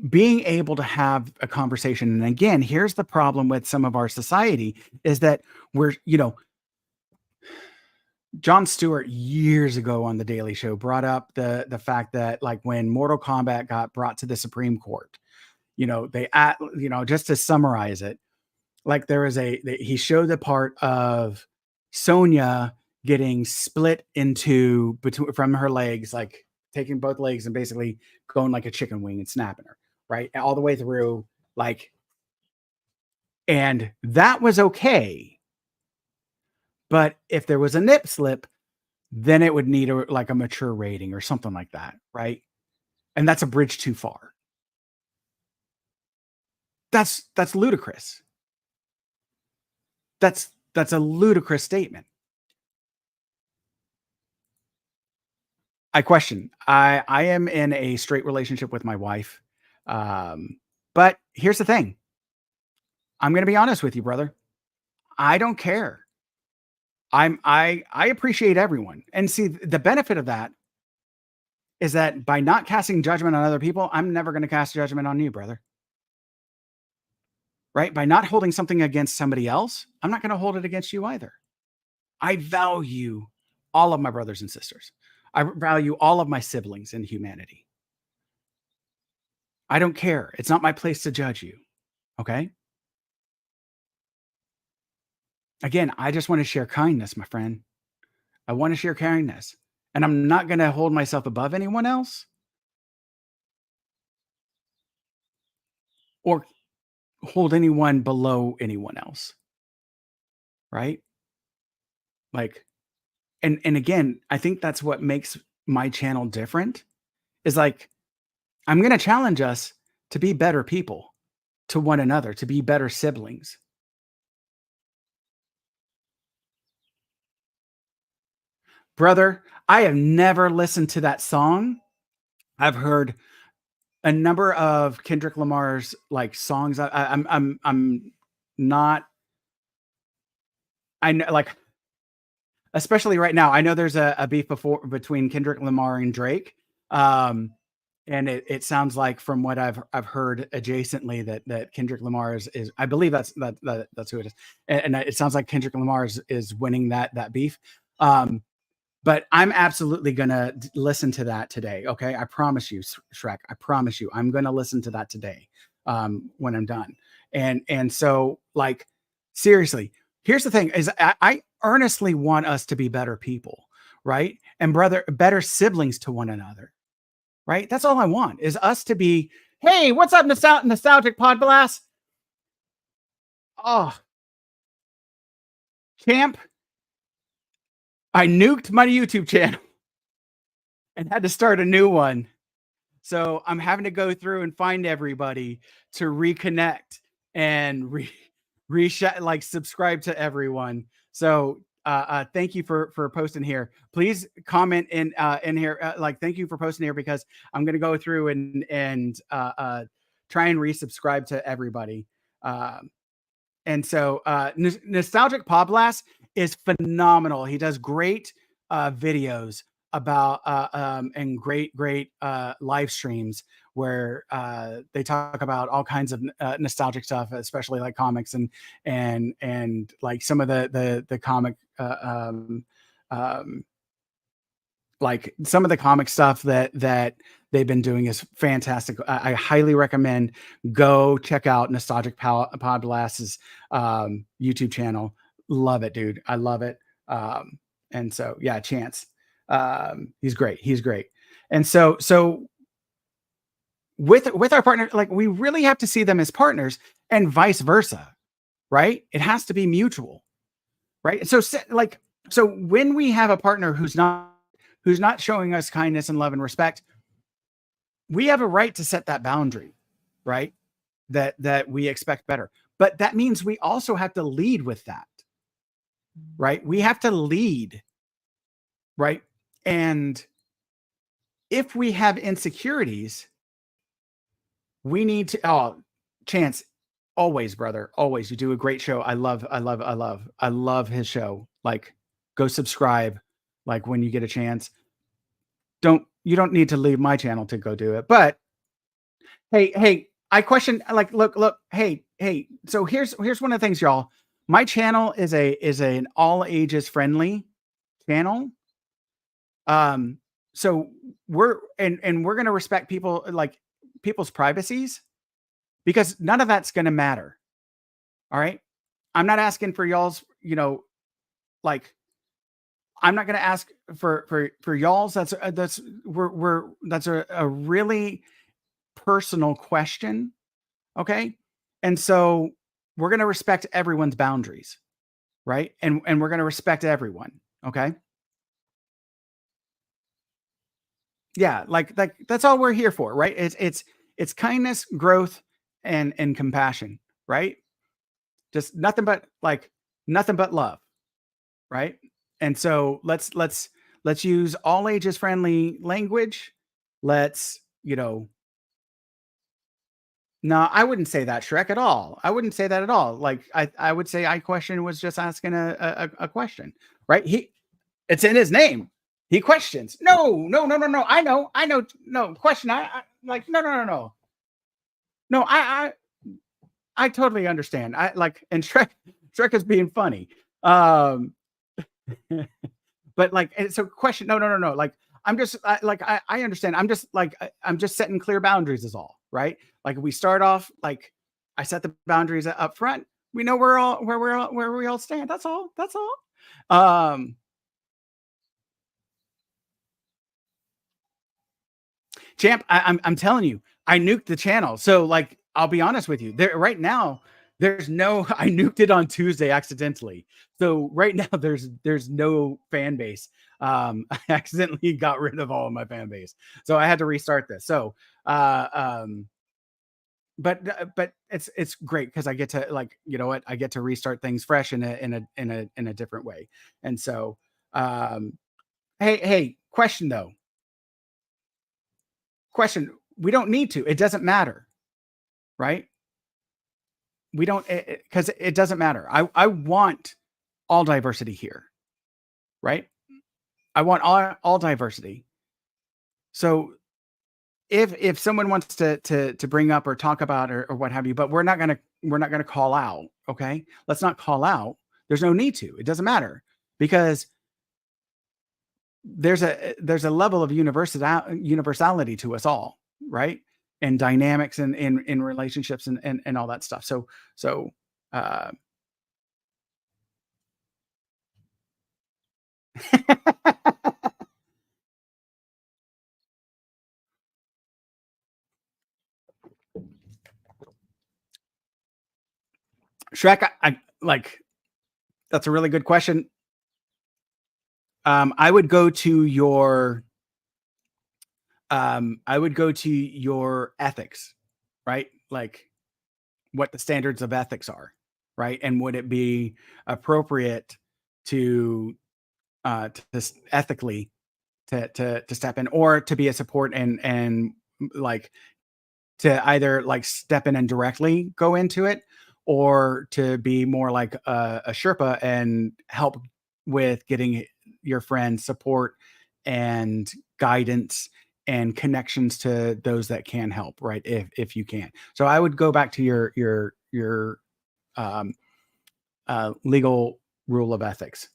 being able to have a conversation. And again, here's the problem with some of our society is that we're, Jon Stewart years ago on the Daily Show brought up the fact that like when Mortal Kombat got brought to the Supreme Court, just to summarize it, like there was he showed the part of Sonya getting split into between from her legs, like taking both legs and basically going like a chicken wing and snapping her, right? All the way through, like, and that was okay. But if there was a nip slip, then it would need like a mature rating or something like that, right? And that's a bridge too far. That's ludicrous. That's a ludicrous statement. I question. I am in a straight relationship with my wife. But here's the thing. I'm going to be honest with you, brother. I don't care. I appreciate everyone. And see, the benefit of that is that by not casting judgment on other people, I'm never going to cast judgment on you, brother. Right? By not holding something against somebody else, I'm not going to hold it against you either. I value all of my brothers and sisters. I value all of my siblings in humanity. I don't care. It's not my place to judge you. Okay? Again, I just want to share kindness, my friend. I want to share kindness. And I'm not going to hold myself above anyone else or hold anyone below anyone else. Right? Like, and again, I think that's what makes my channel different is like, I'm going to challenge us to be better people to one another, to be better siblings. Brother, I have never listened to that song. I've heard a number of Kendrick Lamar's like songs. I'm not. I know, like especially right now. I know there's a beef before between Kendrick Lamar and Drake. Um, and it sounds like from what I've heard adjacently that Kendrick Lamar is I believe that's who it is. And it sounds like Kendrick Lamar is winning that beef. Um, but I'm absolutely gonna listen to that today. Okay, I promise you, Shrek. I promise you, I'm gonna listen to that today when I'm done. And so like seriously, here's the thing: is I earnestly want us to be better people, right? And brother, better siblings to one another, right? That's all I want is us to be. Hey, what's up, nostalgic pod blast? Oh, champ! I nuked my YouTube channel and had to start a new one. So I'm having to go through and find everybody to reconnect and like subscribe to everyone. So thank you for posting here. Please comment in here. Like thank you for posting here because I'm gonna go through and try and resubscribe to everybody. Um, and so Nostalgic Podblast is phenomenal. He does great videos about and great live streams where they talk about all kinds of nostalgic stuff, especially like comics and like some of the comic um, like some of the comic stuff that they've been doing is fantastic. I highly recommend go check out Nostalgic Pod Blast's YouTube channel. Love it, dude. I love it. And so yeah, Chance. He's great. He's great. And so with our partner, like we really have to see them as partners and vice versa, right? It has to be mutual, right? So when we have a partner who's not showing us kindness and love and respect, we have a right to set that boundary, right? That we expect better. But that means we also have to lead with that, right? We have to lead, right? And if we have insecurities, we need to Chance, always, brother, always. You do a great show. I love his show. Like go subscribe like when you get a chance. You don't need to leave my channel to go do it. But hey, I question like look, hey. So here's one of the things, y'all. My channel is an all ages friendly channel. Um, so we're gonna respect people like people's privacies because none of that's gonna matter. All right. I'm not asking for y'all's, like I'm not gonna ask for y'all's. That's a really personal question. Okay. And so we're going to respect everyone's boundaries, right? And we're going to respect everyone. Okay. Yeah. Like that's all we're here for, right? It's kindness, growth, and compassion, right? Just nothing but love, right? And so let's use all ages friendly language. Let's, no, I wouldn't say that, Shrek, at all. I wouldn't say that at all. Like I would say I question was just asking a question, right? It's in his name. He questions. No, no, no, no, no. I know. No question. I like no, no, no, no, no. I totally understand. I like and Shrek is being funny. Um, but like so question. No, no, no, no. Like I understand. I'm just setting clear boundaries is all, right? Like we start off like I set the boundaries up front. We know where we all stand. That's all. That's all. Um, Champ, I'm telling you, I nuked the channel. So like, I'll be honest with you. There right now, there's no. I nuked it on Tuesday accidentally. So right now, there's no fan base. I accidentally got rid of all of my fan base, so I had to restart this. So, but it's great because I get to like I get to restart things fresh in a different way. And so, um, hey, question though, question. We don't need to. It doesn't matter, right? We don't because it doesn't matter. I want all diversity here. right? I want all diversity. So if someone wants to bring up or talk about or what have you, but we're not gonna call out, okay? Let's not call out. There's no need to. It doesn't matter because there's a level of universality to us all, right? And dynamics in relationships and all that stuff. So uh Shrek, I like that's a really good question. I would go to your ethics, right? Like what the standards of ethics are, right? And would it be appropriate to ethically to step in or to be a support and like to either like step in and directly go into it or to be more like a Sherpa and help with getting your friend support and guidance and connections to those that can help, right? If you can. So I would go back to your um, legal rule of ethics.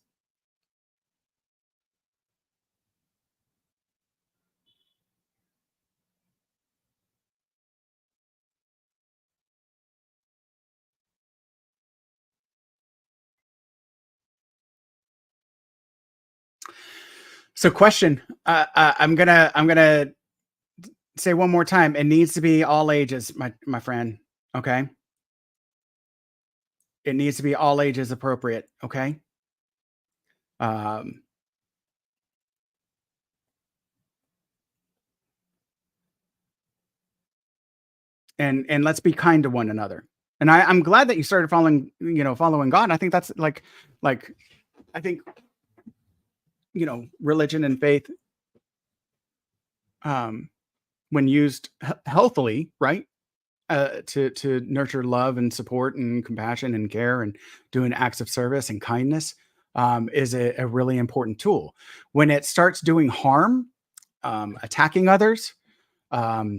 So question, I'm gonna say one more time. It needs to be all ages, my friend. Okay, it needs to be all ages appropriate. Okay, um, and let's be kind to one another. And I'm glad that you started following God. I think that's like I think religion and faith, um, when used healthily, right, to nurture love and support and compassion and care and doing acts of service and kindness, is a really important tool. When it starts doing harm, attacking others,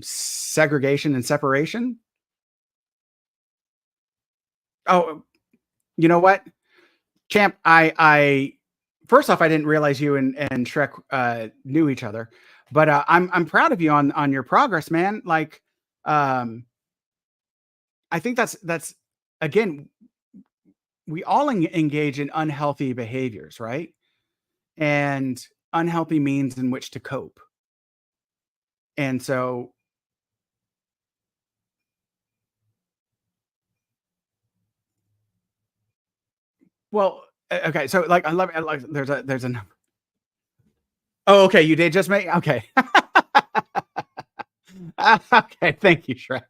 segregation and separation. Oh, you know what, champ? I first off, I didn't realize you and Shrek knew each other, but I'm proud of you on your progress, man. Like, um, I think that's again, we all engage in unhealthy behaviors, right? And unhealthy means in which to cope. And so, well, okay. So, like, I like. There's a number. Oh, okay. You did just make. Okay. Okay. Thank you, Shrek.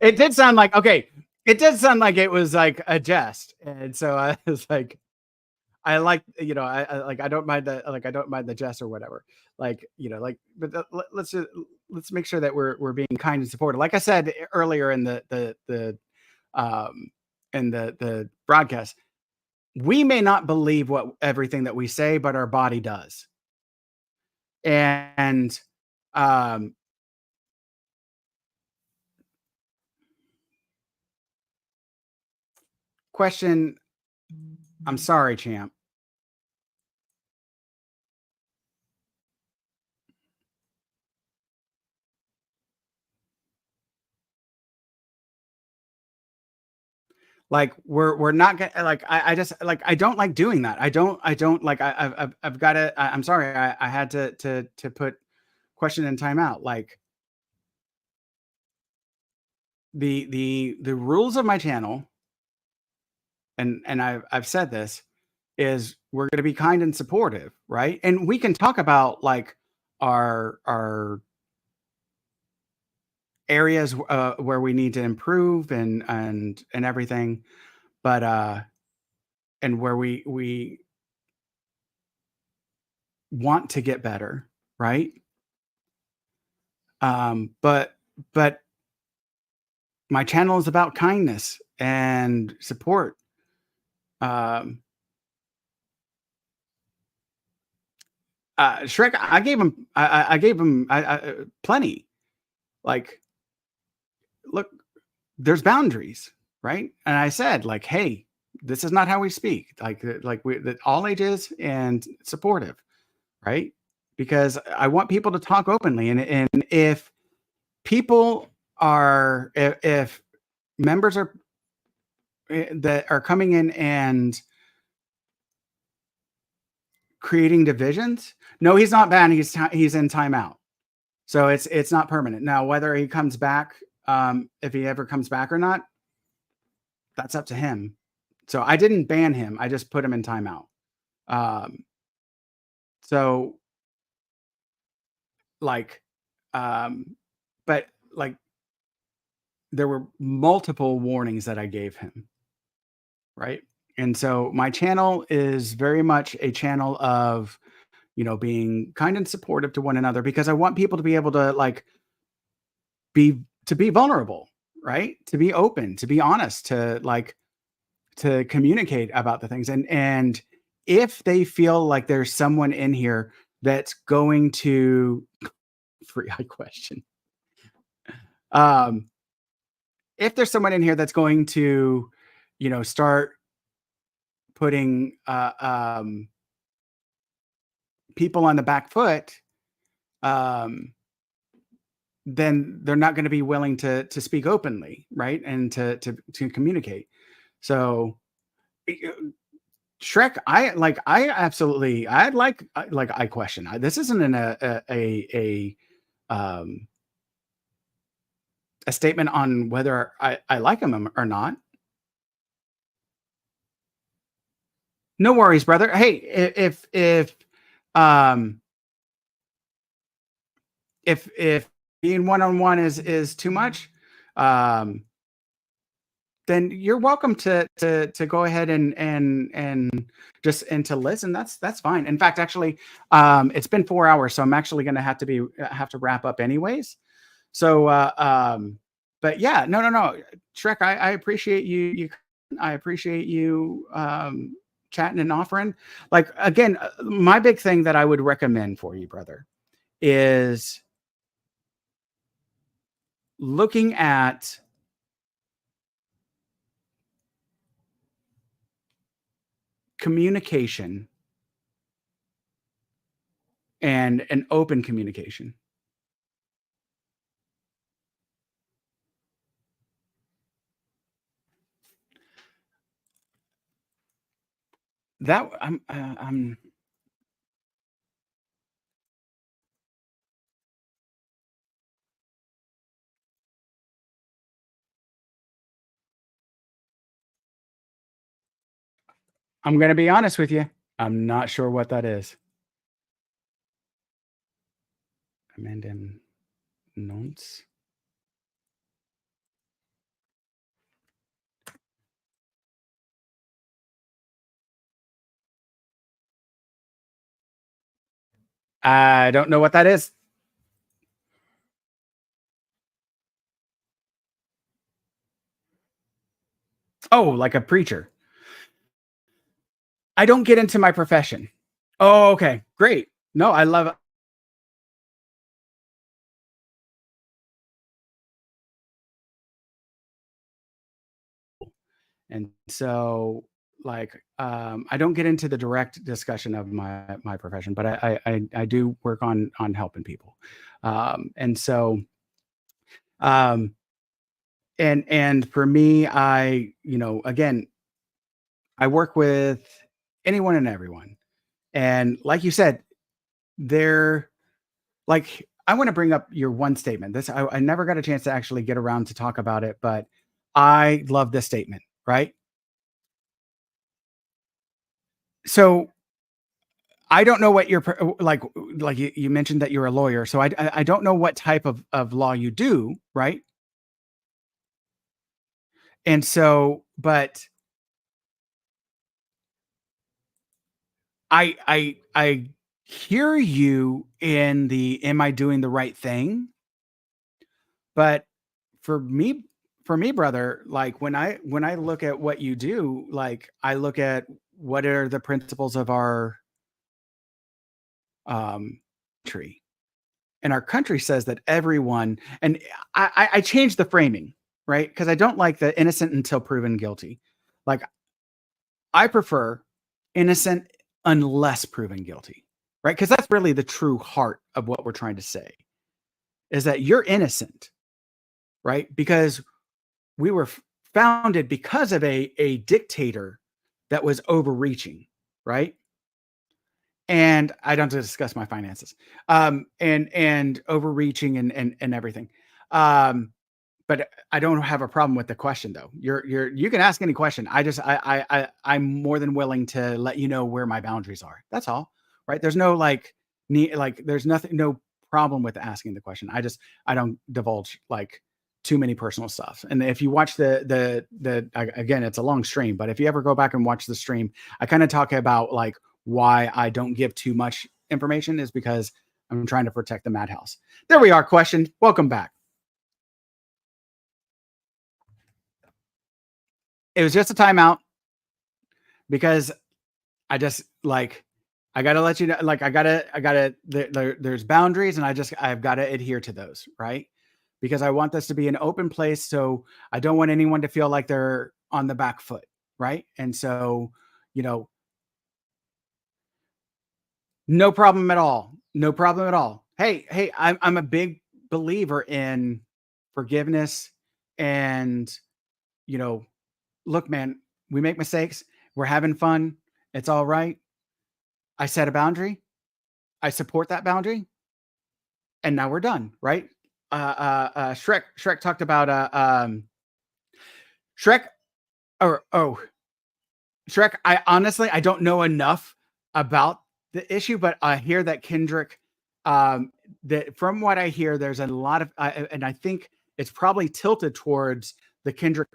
It did sound like okay. It did sound like it was like a jest, and so I was like, I like, I don't mind I don't mind the jest or whatever. Like, like, but let's make sure that we're being kind and supportive. Like I said earlier in the um the broadcast, we may not believe what everything that we say, but our body does. And um question, I'm sorry, champ. Like we're not gonna like I just like I don't like doing that. I don't like I've got to I'm sorry I had to put question in timeout. Like the rules of my channel, and I've said this, is we're going to be kind and supportive, right? And we can talk about like our areas where we need to improve and everything, but and where we want to get better, right? But my channel is about kindness and support. Um, Shrek, I gave him plenty. Like, look, there's boundaries, right? And I said, like, hey, this is not how we speak. Like we that all ages and supportive, right? Because I want people to talk openly, and if people are if members are that are coming in and creating divisions, no, he's not banned. He's in timeout. So it's not permanent. Now, whether he comes back, if he ever comes back or not, that's up to him. So I didn't ban him. I just put him in timeout. Um, so like, um, but like there were multiple warnings that I gave him, right? And so my channel is very much a channel of, being kind and supportive to one another because I want people to be able to be vulnerable, right? To be open, to be honest, to communicate about the things. And if they feel like there's someone in here that's going to free eye question. Um, if there's someone in here that's going to, start putting people on the back foot, um, then they're not going to be willing to speak openly, right? And to communicate. So Shrek, I absolutely, I question. This isn't um, a statement on whether I like him or not. No worries, brother. Hey, um, if being one on one is too much, um, then you're welcome to go ahead and to listen. That's fine. In fact, actually, it's been 4 hours, so I'm actually going to have to wrap up anyways. So, but yeah, no, Shrek, I appreciate you. I appreciate you chatting and offering. Like again, my big thing that I would recommend for you, brother, is looking at communication and an open communication. That I'm going to be honest with you. I'm not sure what that is. Amanda Nonce. I don't know what that is. Oh, like a preacher. I don't get into my profession. Oh, okay. Great. No, I love it. And so I don't get into the direct discussion of my profession, but I do work on helping people. And so um and for me, again, I work with anyone and everyone. And like you said, they're like, I want to bring up your one statement. I never got a chance to actually get around to talk about it, but I love this statement, right? So I don't know what like you mentioned that you're a lawyer. So I don't know what type of law you do, right? And so, but I hear you in the am I doing the right thing? But for me for me, brother, like when I look at what you do, like I look at what are the principles of our um tree. And our country says that everyone, and I changed the framing, right? Because I don't like the innocent until proven guilty. Like I prefer innocent unless proven guilty, right? Because that's really the true heart of what we're trying to say is that you're innocent, right? Because we were founded because of a dictator that was overreaching, right? And I don't discuss my finances, and overreaching and everything. Um, but I don't have a problem with the question though. You can ask any question. I'm more than willing to let you know where my boundaries are. That's all, right? There's no like need like there's nothing no problem with asking the question. I don't divulge like too many personal stuff. And if you watch again, it's a long stream, but if you ever go back and watch the stream, I kind of talk about like why I don't give too much information is because I'm trying to protect the madhouse. There we are. Question. Welcome back. It was just a timeout because I just like I gotta let you know, like there's boundaries, and I've got to adhere to those, right? Because I want this to be an open place, so I don't want anyone to feel like they're on the back foot, right? And so, you know, no problem at all, no problem at all. Hey, I'm a big believer in forgiveness, and you know, look, man, we make mistakes, we're having fun, it's all right. I set a boundary. I support that boundary, and now we're done, right? Shrek talked about Shrek or oh Shrek. I honestly I don't know enough about the issue, but I hear that Kendrick. That from what I hear, there's a lot of, and I think it's probably tilted towards the Kendrick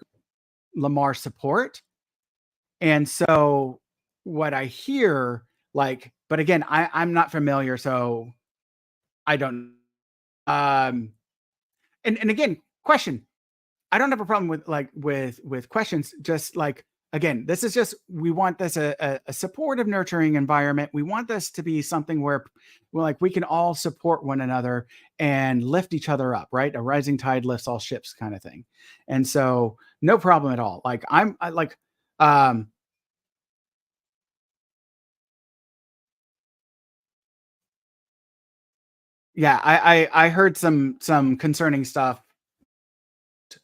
Lamar support, and so what I hear, like, but again, I'm not familiar, so I don't. Um, and again, question. I don't have a problem with like with questions. Just like again, this is just we want this a supportive, nurturing environment. We want this to be something where we can all support one another and lift each other up, right? A rising tide lifts all ships, kind of thing. And so, no problem at all. Like I like, um, yeah, I heard some concerning stuff.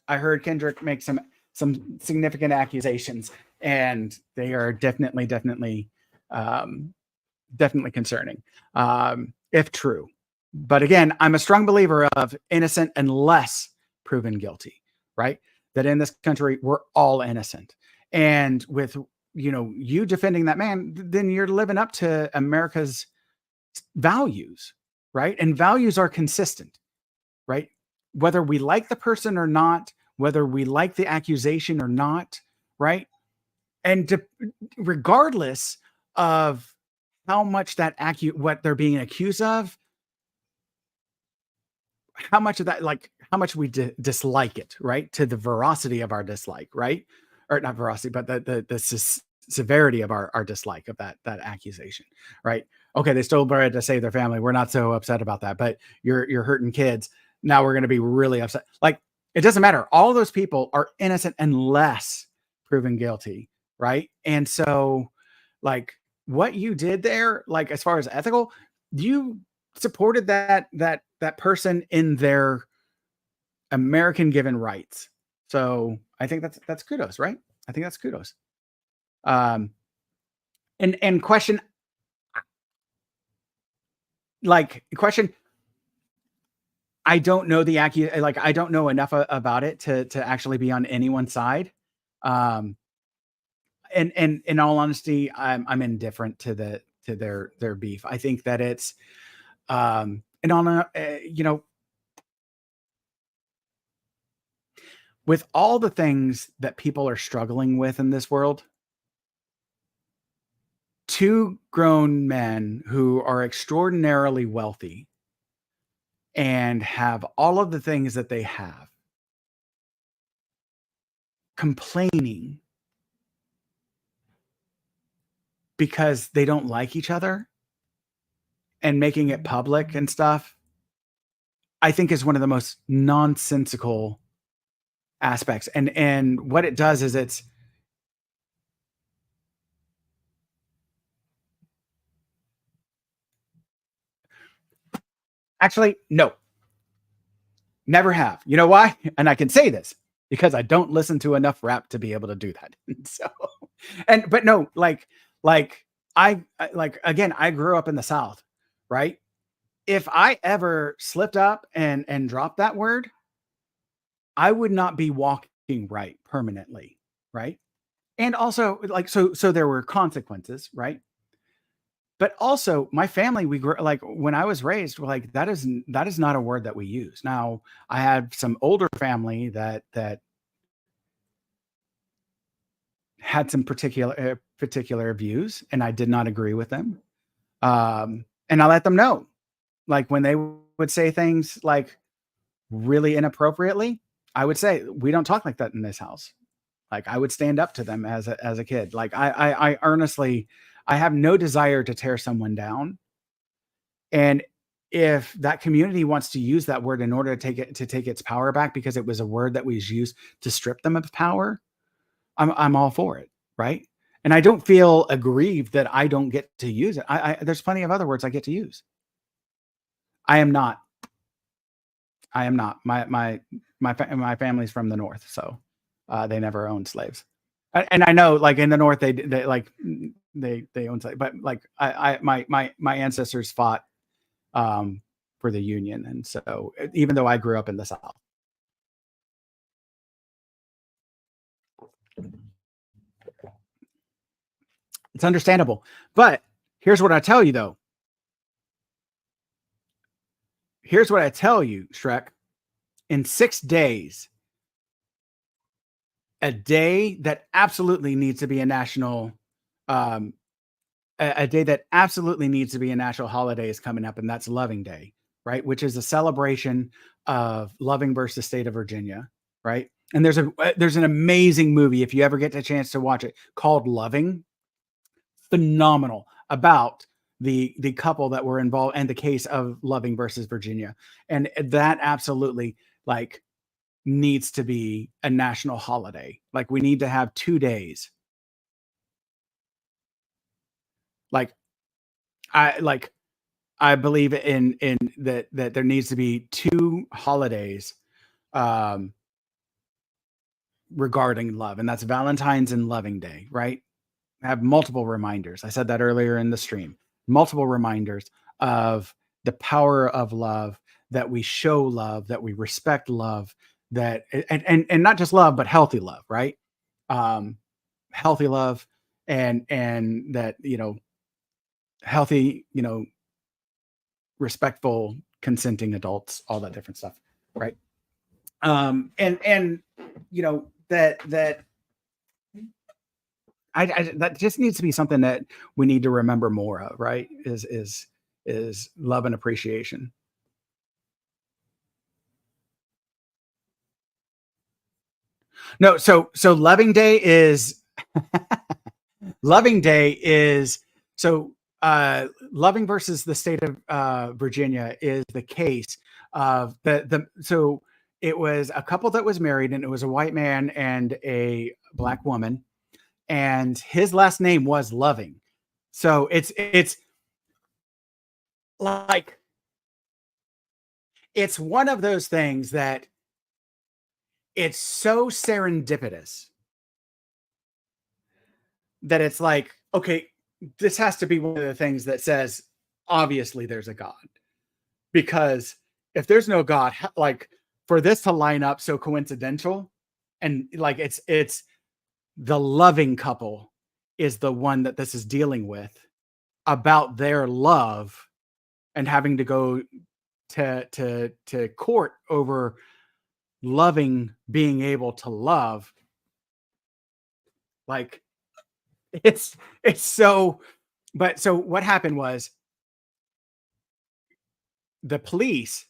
I heard Kendrick make some significant accusations, and they are definitely um, definitely concerning, if true. But again, I'm a strong believer of innocent unless proven guilty. Right? That in this country we're all innocent, and with you defending that man, then you're living up to America's values, right? And values are consistent, right? Whether we like the person or not, whether we like the accusation or not, right? And regardless of how much what they're being accused of, how much of that, like how much we dislike it, right? To the veracity of our dislike, right? Or not veracity, but severity of our dislike of that accusation, right? Okay, they stole bread to save their family. We're not so upset about that, but you're hurting kids. Now we're going to be really upset. Like it doesn't matter. All those people are innocent unless proven guilty, right? And so, like what you did there, like as far as ethical, you supported that person in their American given rights. So I think that's kudos, right? I think that's kudos. Um, and question, question. I don't know like I don't know enough about it to actually be on anyone's side. Um, and in all honesty, I'm indifferent to their beef. I think that it's and on a with all the things that people are struggling with in this world, two grown men who are extraordinarily wealthy and have all of the things that they have complaining because they don't like each other and making it public and stuff, I think is one of the most nonsensical aspects. And what it does is it's actually no, never have. You know why? And I can say this because I don't listen to enough rap to be able to do that. So, and but no, like like again, I grew up in the South, right? If I ever slipped up and dropped that word, I would not be walking right permanently, right? And also like so there were consequences, right? But also my family, we grew like when I was raised, we're like that is not a word that we use. Now, I had some older family that had some particular views, and I did not agree with them. And I let them know, like when they would say things like really inappropriately, I would say, "We don't talk like that in this house." Like, I would stand up to them as a kid. Like, I earnestly I have no desire to tear someone down, and if that community wants to use that word in order to take its power back because it was a word that was used to strip them of power, I'm all for it, right? And I don't feel aggrieved that I don't get to use it. I there's plenty of other words I get to use. I am not. I am not. My family's from the North, so, they never owned slaves. And I know, like, in the North, they like, they own slaves, but, like, my ancestors fought, um, for the Union, and so, even though I grew up in the South. It's understandable, but here's what I tell you, though. Here's what I tell you, Shrek. In 6 days, a day that absolutely needs to be a national, um a day that absolutely needs to be a national holiday is coming up, and that's Loving Day, right? Which is a celebration of loving versus the state of Virginia, right? And there's an amazing movie if you ever get the chance to watch it called Loving, phenomenal about the couple that were involved and the case of Loving versus Virginia, and that absolutely like needs to be a national holiday. Like we need to have 2 days. Like like I believe in that there needs to be 2 holidays, um, regarding love, and that's Valentine's and Loving Day, right? Have multiple reminders. I said that earlier in the stream. Multiple reminders of the power of love, that we show love, that we respect love, that and not just love, but healthy love, right? Um, healthy love and that, healthy, respectful, consenting adults, all that different stuff, right? And that that just needs to be something that we need to remember more of, right? Is love and appreciation. No, so Loving Day is so Loving versus the state of Virginia is the case of the so it was a couple that was married, and it was a white man and a black woman, and his last name was Loving. So it's like it's one of those things that it's so serendipitous that it's like, okay, this has to be one of the things that says obviously there's a God, because if there's no God, like for this to line up so coincidental, and like it's the loving couple is the one that this is dealing with about their love and having to go to court over loving being able to love. Like it's so but so what happened was the police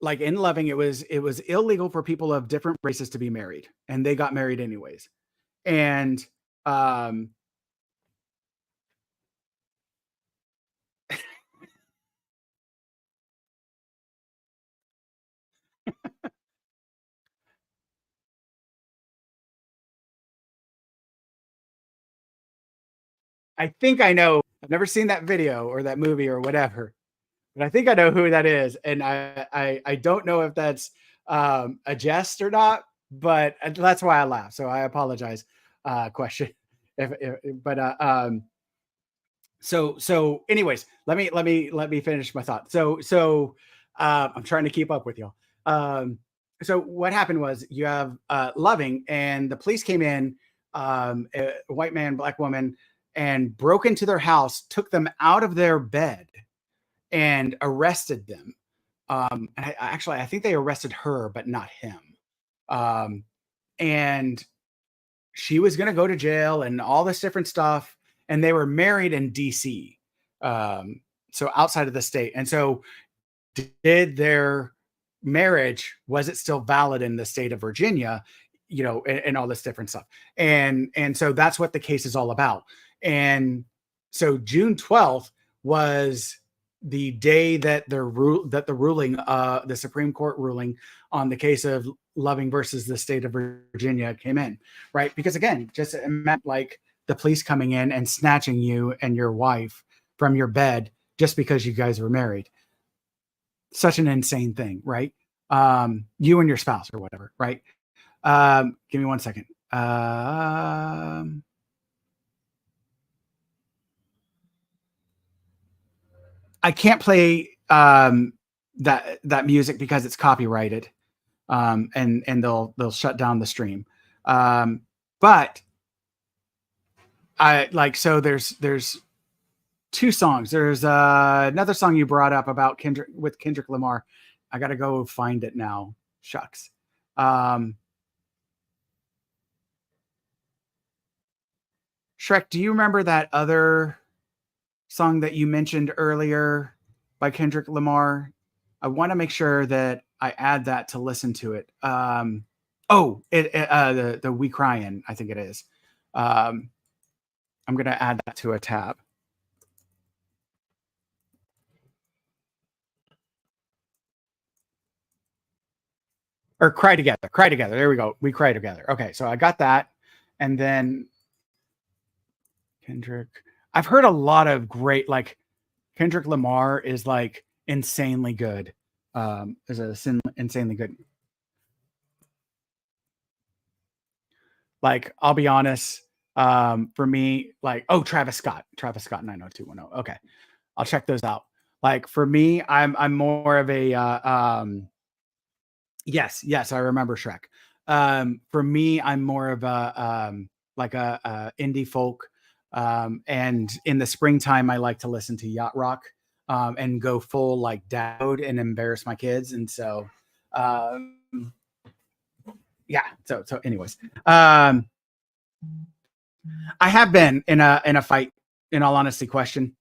like in Loving, it was illegal for people of different races to be married, and they got married anyways. And um, I think I know. I've never seen that video or that movie or whatever, but I think I know who that is, and I don't know if that's a jest or not, but that's why I laugh. So I apologize. Question, but so anyways, let me finish my thought. I'm trying to keep up with y'all. Um, so what happened was you have Loving, and the police came in, a white man, black woman, and broke into their house, took them out of their bed, and arrested them. And I think they arrested her, but not him. Um, and she was going to go to jail and all this different stuff. And they were married in DC, um, so outside of the state. And so, did their marriage, was it still valid in the state of Virginia? And all this different stuff. And so that's what the case is all about. And so June 12th was the day that the ruling, the Supreme Court ruling on the case of Loving versus the state of Virginia came in, right? Because again, just imagine like the police coming in and snatching you and your wife from your bed just because you guys were married. Such an insane thing, right? You and your spouse or whatever, right? Give me 1 second. I can't play that music because it's copyrighted, and they'll shut down the stream. Um, but I like so there's two songs. There's another song you brought up about Kendrick Lamar. I gotta go find it now. Shucks. Um, Shrek, do you remember that other song that you mentioned earlier by Kendrick Lamar? I want to make sure that I add that to listen to it. The We Crying, I think it is. Um, I'm gonna add that to a tab. Or Cry Together. Cry Together. There we go. We Cry Together. Okay, so I got that. And then Kendrick. I've heard a lot of great, like Kendrick Lamar is like insanely good. Insanely good. Like, I'll be honest. For me, like, oh, Travis Scott 90210. Okay, I'll check those out. Like for me, I'm more of a yes, I remember Shrek. For me, I'm more of a like a indie folk. And in the springtime, I like to listen to yacht rock, and go full like dad and embarrass my kids. And so, um, yeah. So, anyways, I have been in a fight. In all honesty, question.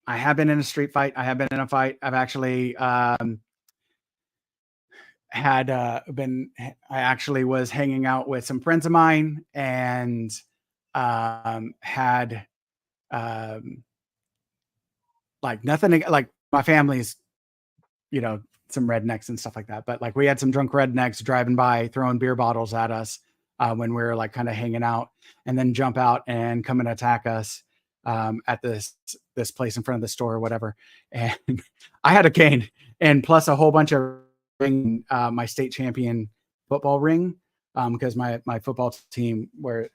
I have been in a street fight. I have been in a fight. I've actually had been. I actually was hanging out with some friends of mine and had like nothing like my family's, you know, some rednecks and stuff like that. But like we had some drunk rednecks driving by, throwing beer bottles at us when we were like kind of hanging out, and then jump out and come and attack us at this place in front of the store or whatever. And I had a cane and plus a whole bunch of ring, my state champion football ring, because my football team, where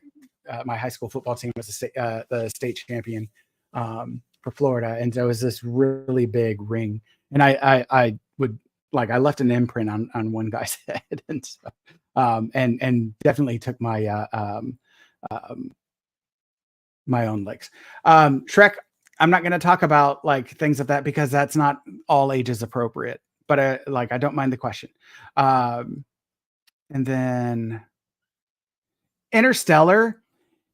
my high school football team was the state champion for Florida, and there was this really big ring, and I would like I left an imprint on one guy's head, and so, and definitely took um, my own legs. Shrek, I'm not going to talk about like things of that because that's not all ages appropriate, but like I don't mind the question. Um, and then Interstellar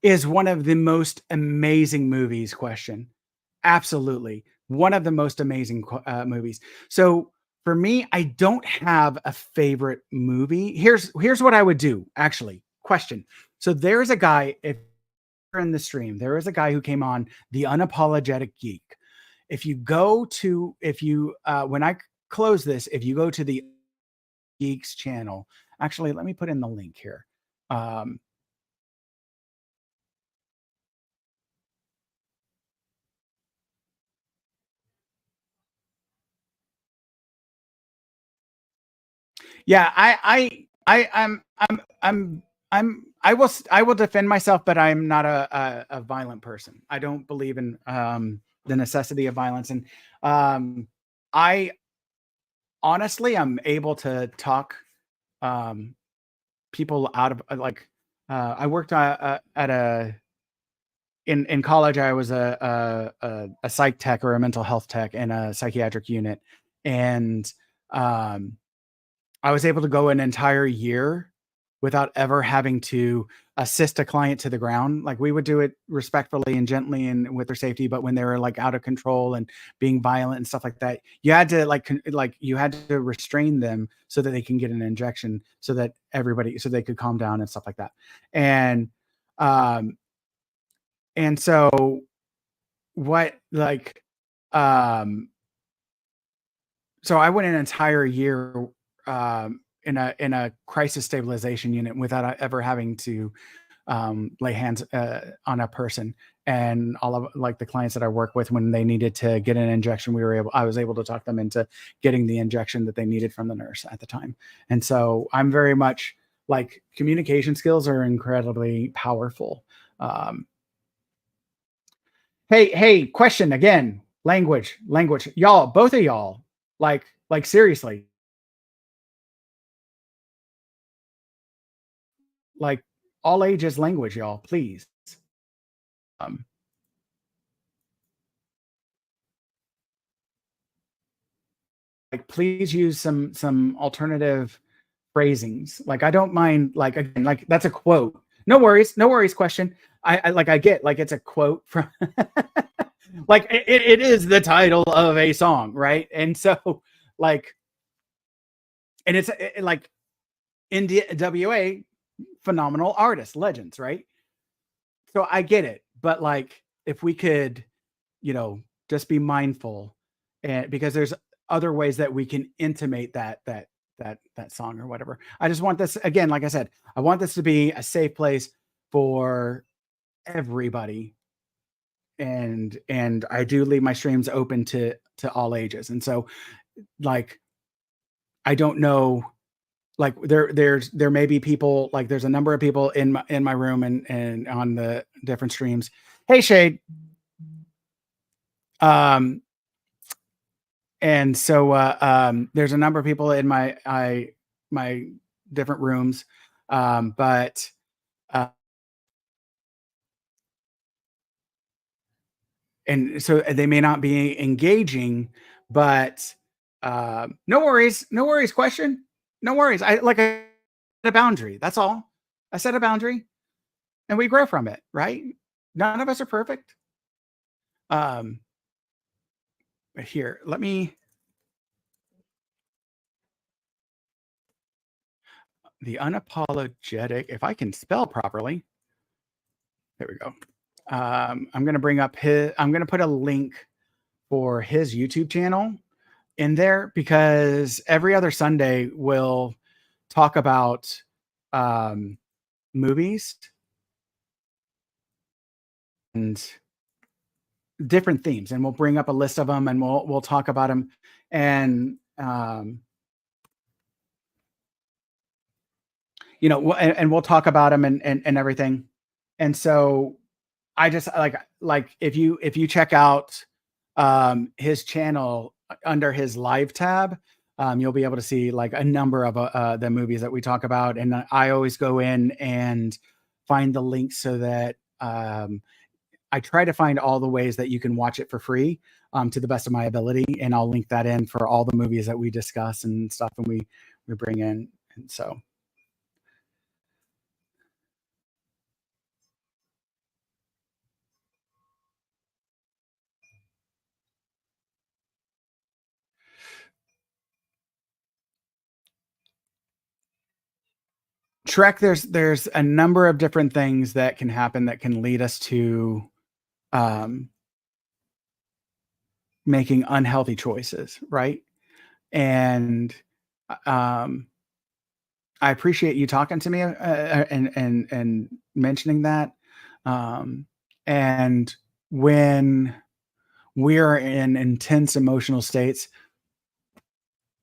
is one of the most amazing movies. Question. Absolutely. One of the most amazing movies. So For me, I don't have a favorite movie. Here's what I would do, actually. Question. So there's a guy, if you're in the stream, there is a guy who came on, the Unapologetic Geek. If you go to if you when I close this, if you go to the Geeks channel, actually, let me put in the link here. Um, yeah, I will defend myself, but I'm not a violent person. I don't believe in the necessity of violence, and I honestly I'm able to talk um, people out of I worked at a in college. I was a psych tech or a mental health tech in a psychiatric unit, and um, I was able to go an entire year without ever having to assist a client to the ground. Like, we would do it respectfully and gently and with their safety, but when they were, like, out of control and being violent and stuff like that, you had to, you had to restrain them so that they can get an injection so that everybody so they could calm down and stuff like that. And, um, and so what, um so I went an entire year in a crisis stabilization unit without ever having to lay hands on a person. And all of the clients that I work with, when they needed to get an injection, I was able to talk them into getting the injection that they needed from the nurse at the time. And so I'm very much like, communication skills are incredibly powerful. Um, hey, question again. Language, y'all, both of y'all, seriously, like, all ages language, y'all, please. Um, please use some alternative phrasings. Like, I don't mind, like, again, like, that's a quote. No worries. Question. I get, like, it's a quote from like, it is the title of a song, right? And so, like, and like, India WA, phenomenal artists, legends, right? So I get it, but, like, if we could, just be mindful, and because there's other ways that we can intimate that song or whatever. I just want this, again, like I said, I want this to be a safe place for everybody, and I do leave my streams open to all ages. And so, like, I don't know, like, there may be people, like, there's a number of people in my room and on the different streams. Hey, Shade. Um, and so there's a number of people in my different rooms, but uh, and so they may not be engaging, but no worries. Question. No worries. I set a boundary. That's all. I set a boundary, and we grow from it, right? None of us are perfect. Um, but here, let me, the Unapologetic, if I can spell properly. There we go. I'm going to put a link for his YouTube channel in there, because every other Sunday we'll talk about um, movies and different themes, and we'll bring up a list of them, and we'll talk about them, and and we'll talk about them, and everything. And so I just if you check out his channel under his live tab, you'll be able to see, like, a number of the movies that we talk about, and I always go in and find the links so that I try to find all the ways that you can watch it for free, to the best of my ability, and I'll link that in for all the movies that we discuss and stuff, and we bring in, and so. Trek, there's a number of different things that can happen that can lead us to um, making unhealthy choices, right? And um, I appreciate you talking to me and mentioning that. Um, and when we're in intense emotional states,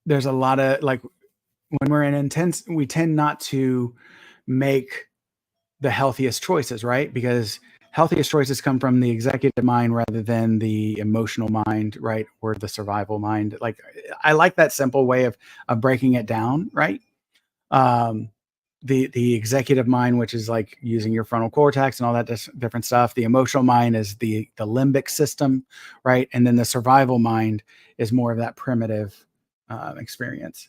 there's a lot of like when we're in intense, we tend not to make the healthiest choices, right? Because healthiest choices come from the executive mind rather than the emotional mind, right? Or the survival mind. Like I like that simple way of breaking it down, right? Um, the executive mind, which is like using your frontal cortex and all that different stuff. The emotional mind is the limbic system, right? And then the survival mind is more of that primitive experience.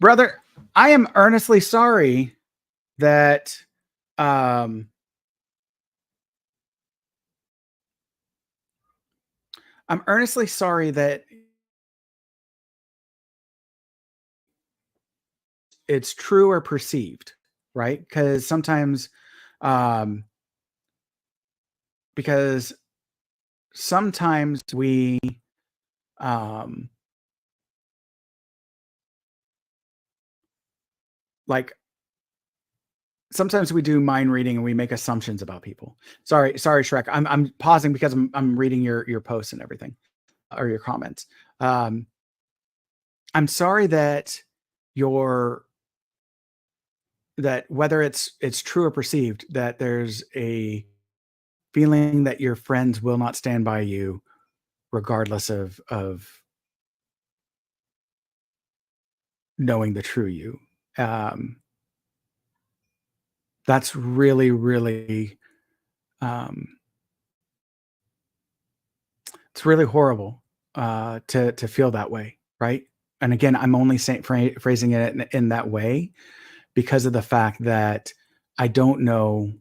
Brother, I am earnestly sorry that um, I'm earnestly sorry that it's true or perceived, right? Um, because sometimes we um, like sometimes we do mind reading and we make assumptions about people. Sorry, Shrek. I'm pausing because I'm reading your posts and everything or your comments. Um, I'm sorry that your that whether it's true or perceived that there's a feeling that your friends will not stand by you regardless of knowing the true you. Um, that's really um, it's really horrible to feel that way, right? And again, I'm only saying phrasing it in that way because of the fact that I don't know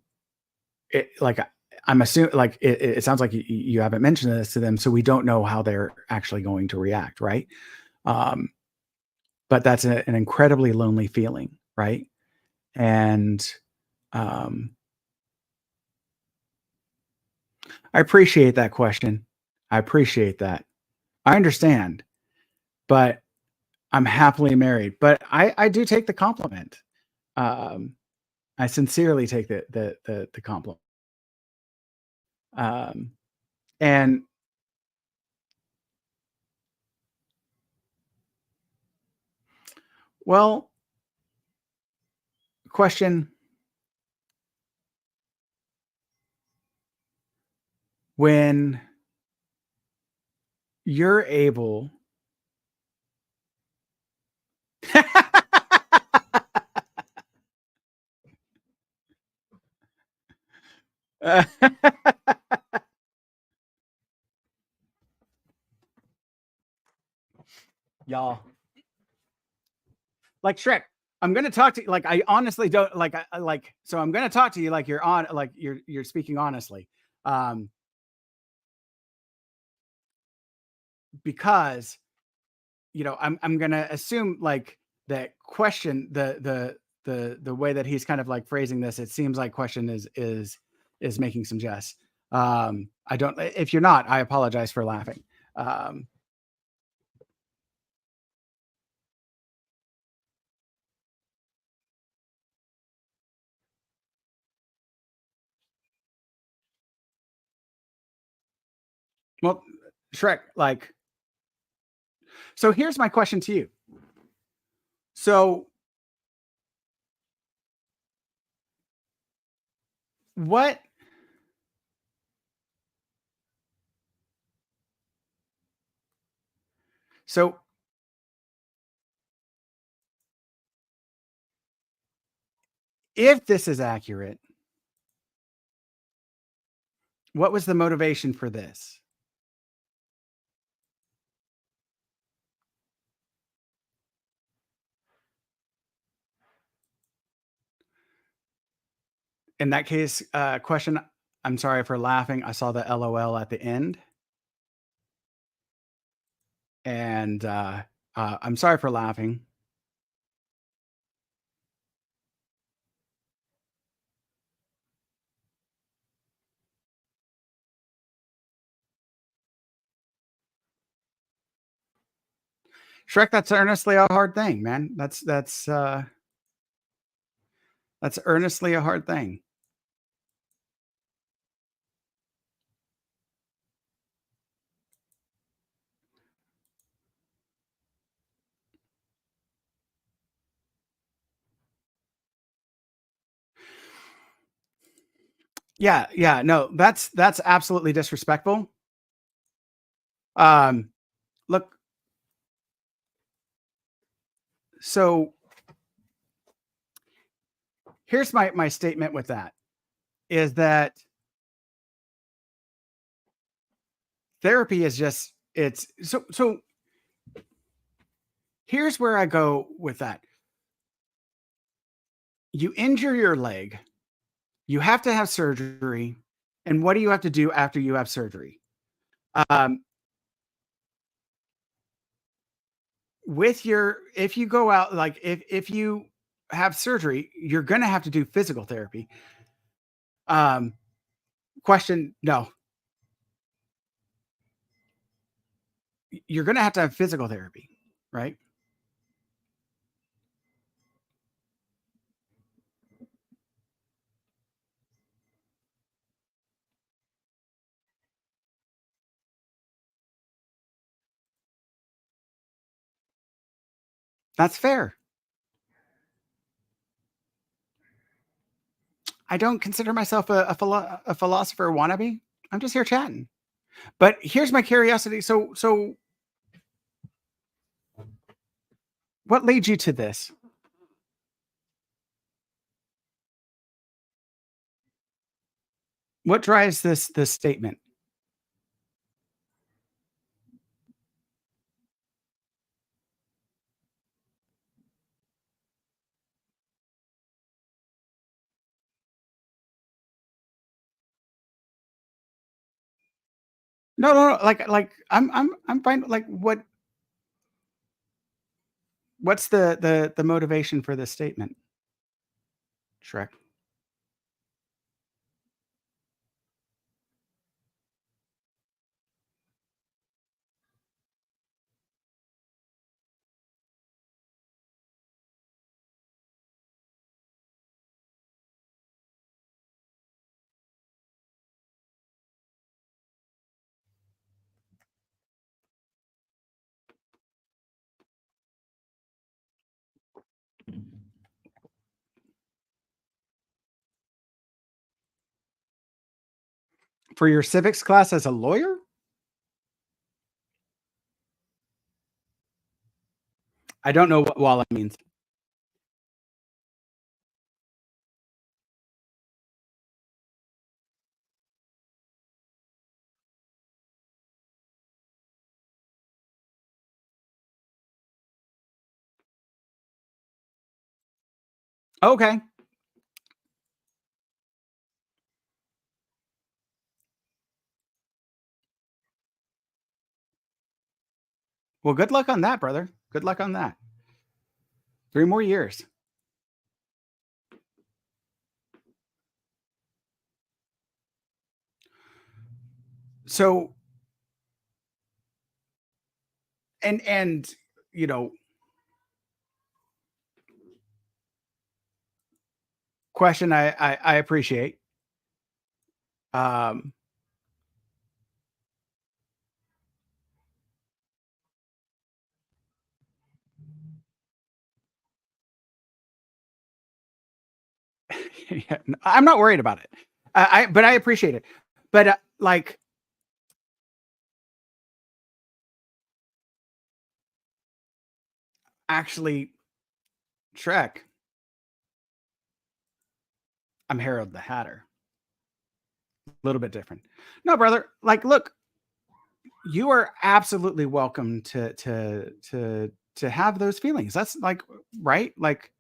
it. Like I'm assuming, like it sounds like you haven't mentioned this to them, so we don't know how they're actually going to react, right? Um, but that's an incredibly lonely feeling, right? And um, I appreciate that question. I appreciate that. I understand, but I'm happily married. But I do take the compliment. Um, I sincerely take the compliment. Um, and well, question: when you're able, y'all, like Shrek. I'm gonna talk to you like I honestly don't like I like so I'm gonna talk to you like you're on like you're speaking honestly. Um, because I'm gonna assume like that question the way that he's kind of like phrasing this, it seems like question is making some jest. I don't if you're not, I apologize for laughing. Um, well, Shrek, like so here's my question to you. So what so if this is accurate, what was the motivation for this? In that case, question, I'm sorry for laughing. I saw the LOL at the end. and I'm sorry for laughing. Shrek, that's earnestly a hard thing, man. That's earnestly a hard thing. Yeah, yeah, no, that's absolutely disrespectful. Um, Look, so here's my statement with that is that therapy is just it's so here's where I go with that. You injure your leg, you have to have surgery, and what do you have to do after you have surgery? Um, with your if you go out like if you have surgery, you're gonna have to do physical therapy. Um, Question, no, you're gonna have to have physical therapy, right? That's fair. I don't consider myself a philosopher wannabe. I'm just here chatting. But here's my curiosity. So what leads you to this? What drives this statement? No, no, no. Like I'm fine. Like what's the motivation for this statement, Shrek? For your civics class as a lawyer? I don't know what walla means. Okay. Well, good luck on that, brother. Good luck on that. 3 more years. So and you know, question I appreciate. Um yeah, I'm not worried about it. But I appreciate it. But like actually Shrek, I'm Harold the Hatter. A little bit different. No, brother. Like, look, you are absolutely welcome to have those feelings. That's like right. Like,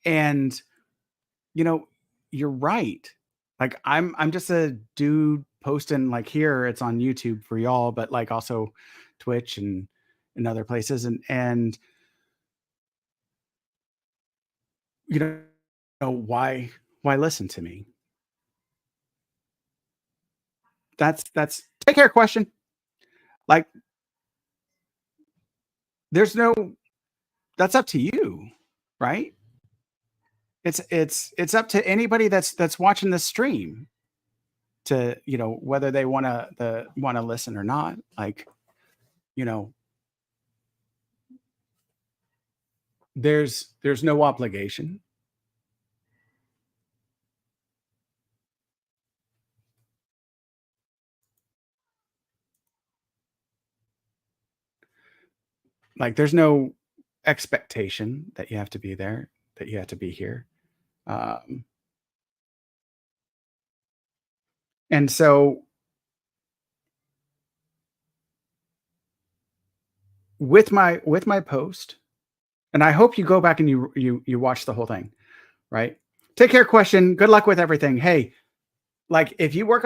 and you know, you're right. Like I'm just a dude posting like here, it's on YouTube for y'all, but like also Twitch and other places and you know why listen to me? That's take care question. Like there's no that's up to you, right? It's up to anybody that's watching this stream to, whether they wanna listen or not. Like, you know, there's no obligation. Like there's no expectation that you have to be there, that you have to be here. Um, and so with my post, and I hope you go back and you watch the whole thing, right? Take care question. Good luck with everything. Hey, like if you work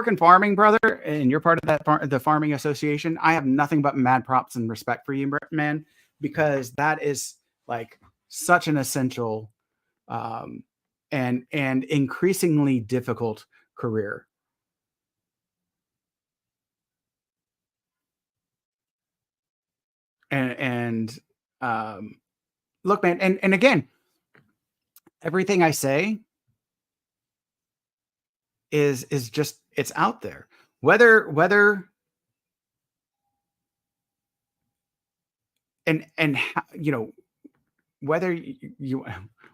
in farming, brother, and you're part of the farming association, I have nothing but mad props and respect for you, man, because that is like such an essential um, and increasingly difficult career. And um, look, man, and again, everything I say is just it's out there. Whether and whether you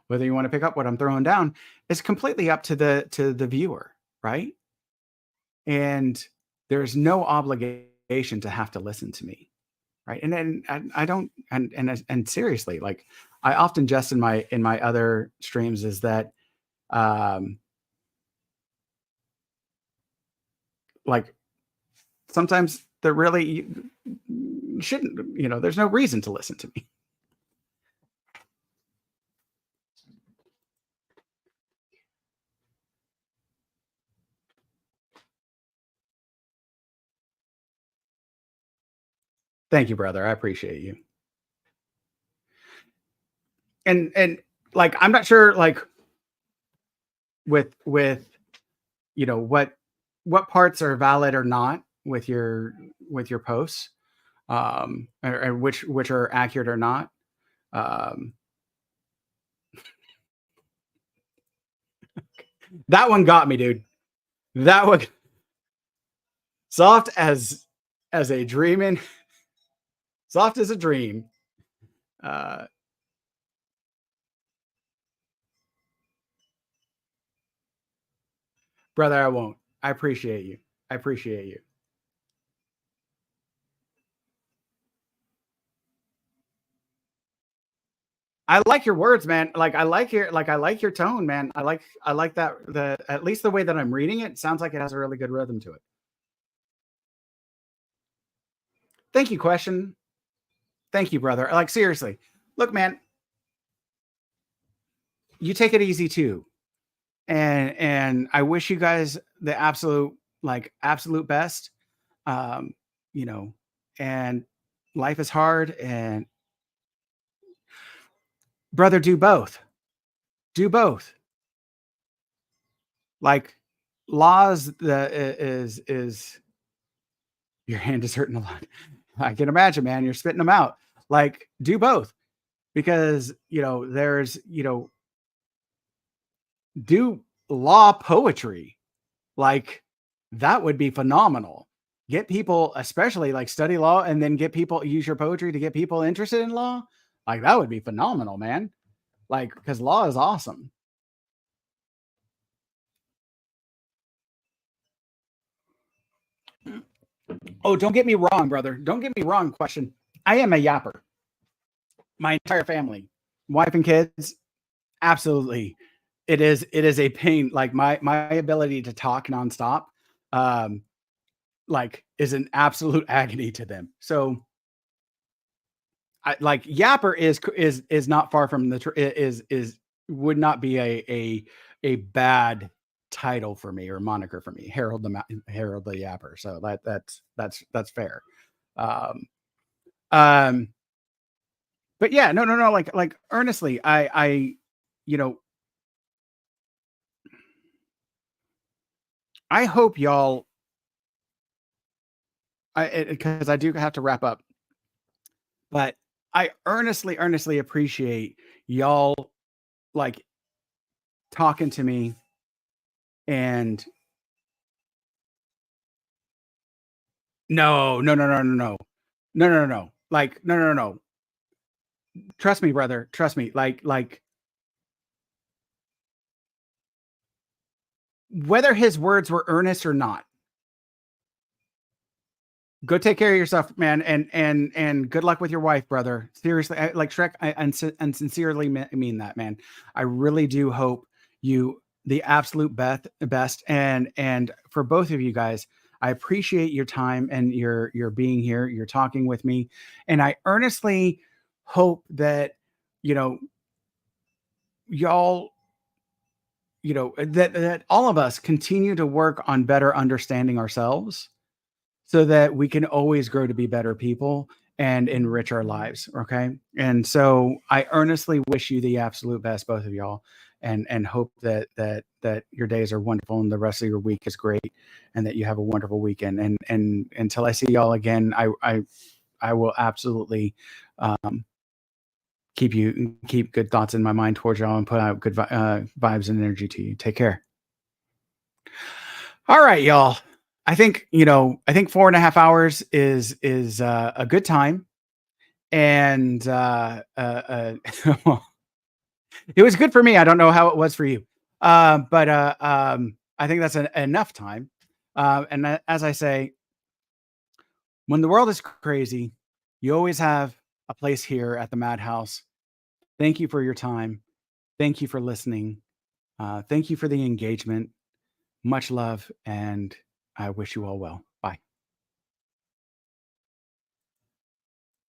whether you want to pick up what I'm throwing down is completely up to the viewer, right? And there's no obligation to have to listen to me, right? And then I don't and seriously, like I often jest in my other streams is that um like sometimes there really you shouldn't, there's no reason to listen to me. Thank you, brother. I appreciate you. And like I'm not sure like with what parts are valid or not with your posts, or which are accurate or not. Um, that one got me, dude. That one soft as a dreaming, soft as a dream. Uh, brother, I won't. I appreciate you. I appreciate you. I like your words, man. I like your tone, man. I like that the at least the way that I'm reading it sounds like it has a really good rhythm to it. Thank you, question. Thank you, brother. Like seriously. Look, man, you take it easy too. And I wish you guys the absolute best. Um, you know, and life is hard and brother, do both. Do both. Like laws is your hand is hurting a lot. I can imagine, man. You're spitting them out. Like, do both because do law poetry. Like, that would be phenomenal. Get people, especially like study law, and then get people use your poetry to get people interested in law. Like, that would be phenomenal, man. Like, because law is awesome. Oh, don't get me wrong, brother. Don't get me wrong. Question. I am a yapper. My entire family, wife and kids, absolutely. It is a pain. Like my ability to talk nonstop, um, like is an absolute agony to them. So I like yapper is not far from the is would not be a bad. title for me or moniker for me, Harold the Yapper. So that's fair. Um, um, but yeah, no, no, no. Like earnestly, you know, I hope y'all. Because I do have to wrap up, but I earnestly appreciate y'all like talking to me and no, no, no, no, no, no, no, no, no, no. Like no, no, no, no. Trust me, brother. Trust me. Like whether his words were earnest or not, go take care of yourself, man, and good luck with your wife, brother. Seriously, like Shrek, and sincerely mean that, man. I really do hope you the absolute best, and for both of you guys, I appreciate your time and your being here. You're talking with me, and I earnestly hope that you know y'all that all of us continue to work on better understanding ourselves so that we can always grow to be better people and enrich our lives. Okay. And so I earnestly wish you the absolute best, both of y'all, and hope that your days are wonderful and the rest of your week is great and that you have a wonderful weekend. And until I see y'all again, I will absolutely um, keep good thoughts in my mind towards y'all and put out good vibes and energy to you. Take care. All right, y'all. I think 4.5 hours is a good time, and it was good for me. I don't know how it was for you, but I think that's enough time. And as I say, when the world is crazy, you always have a place here at the Madhouse. Thank you for your time. Thank you for listening. Thank you for the engagement. Much love, and I wish you all well.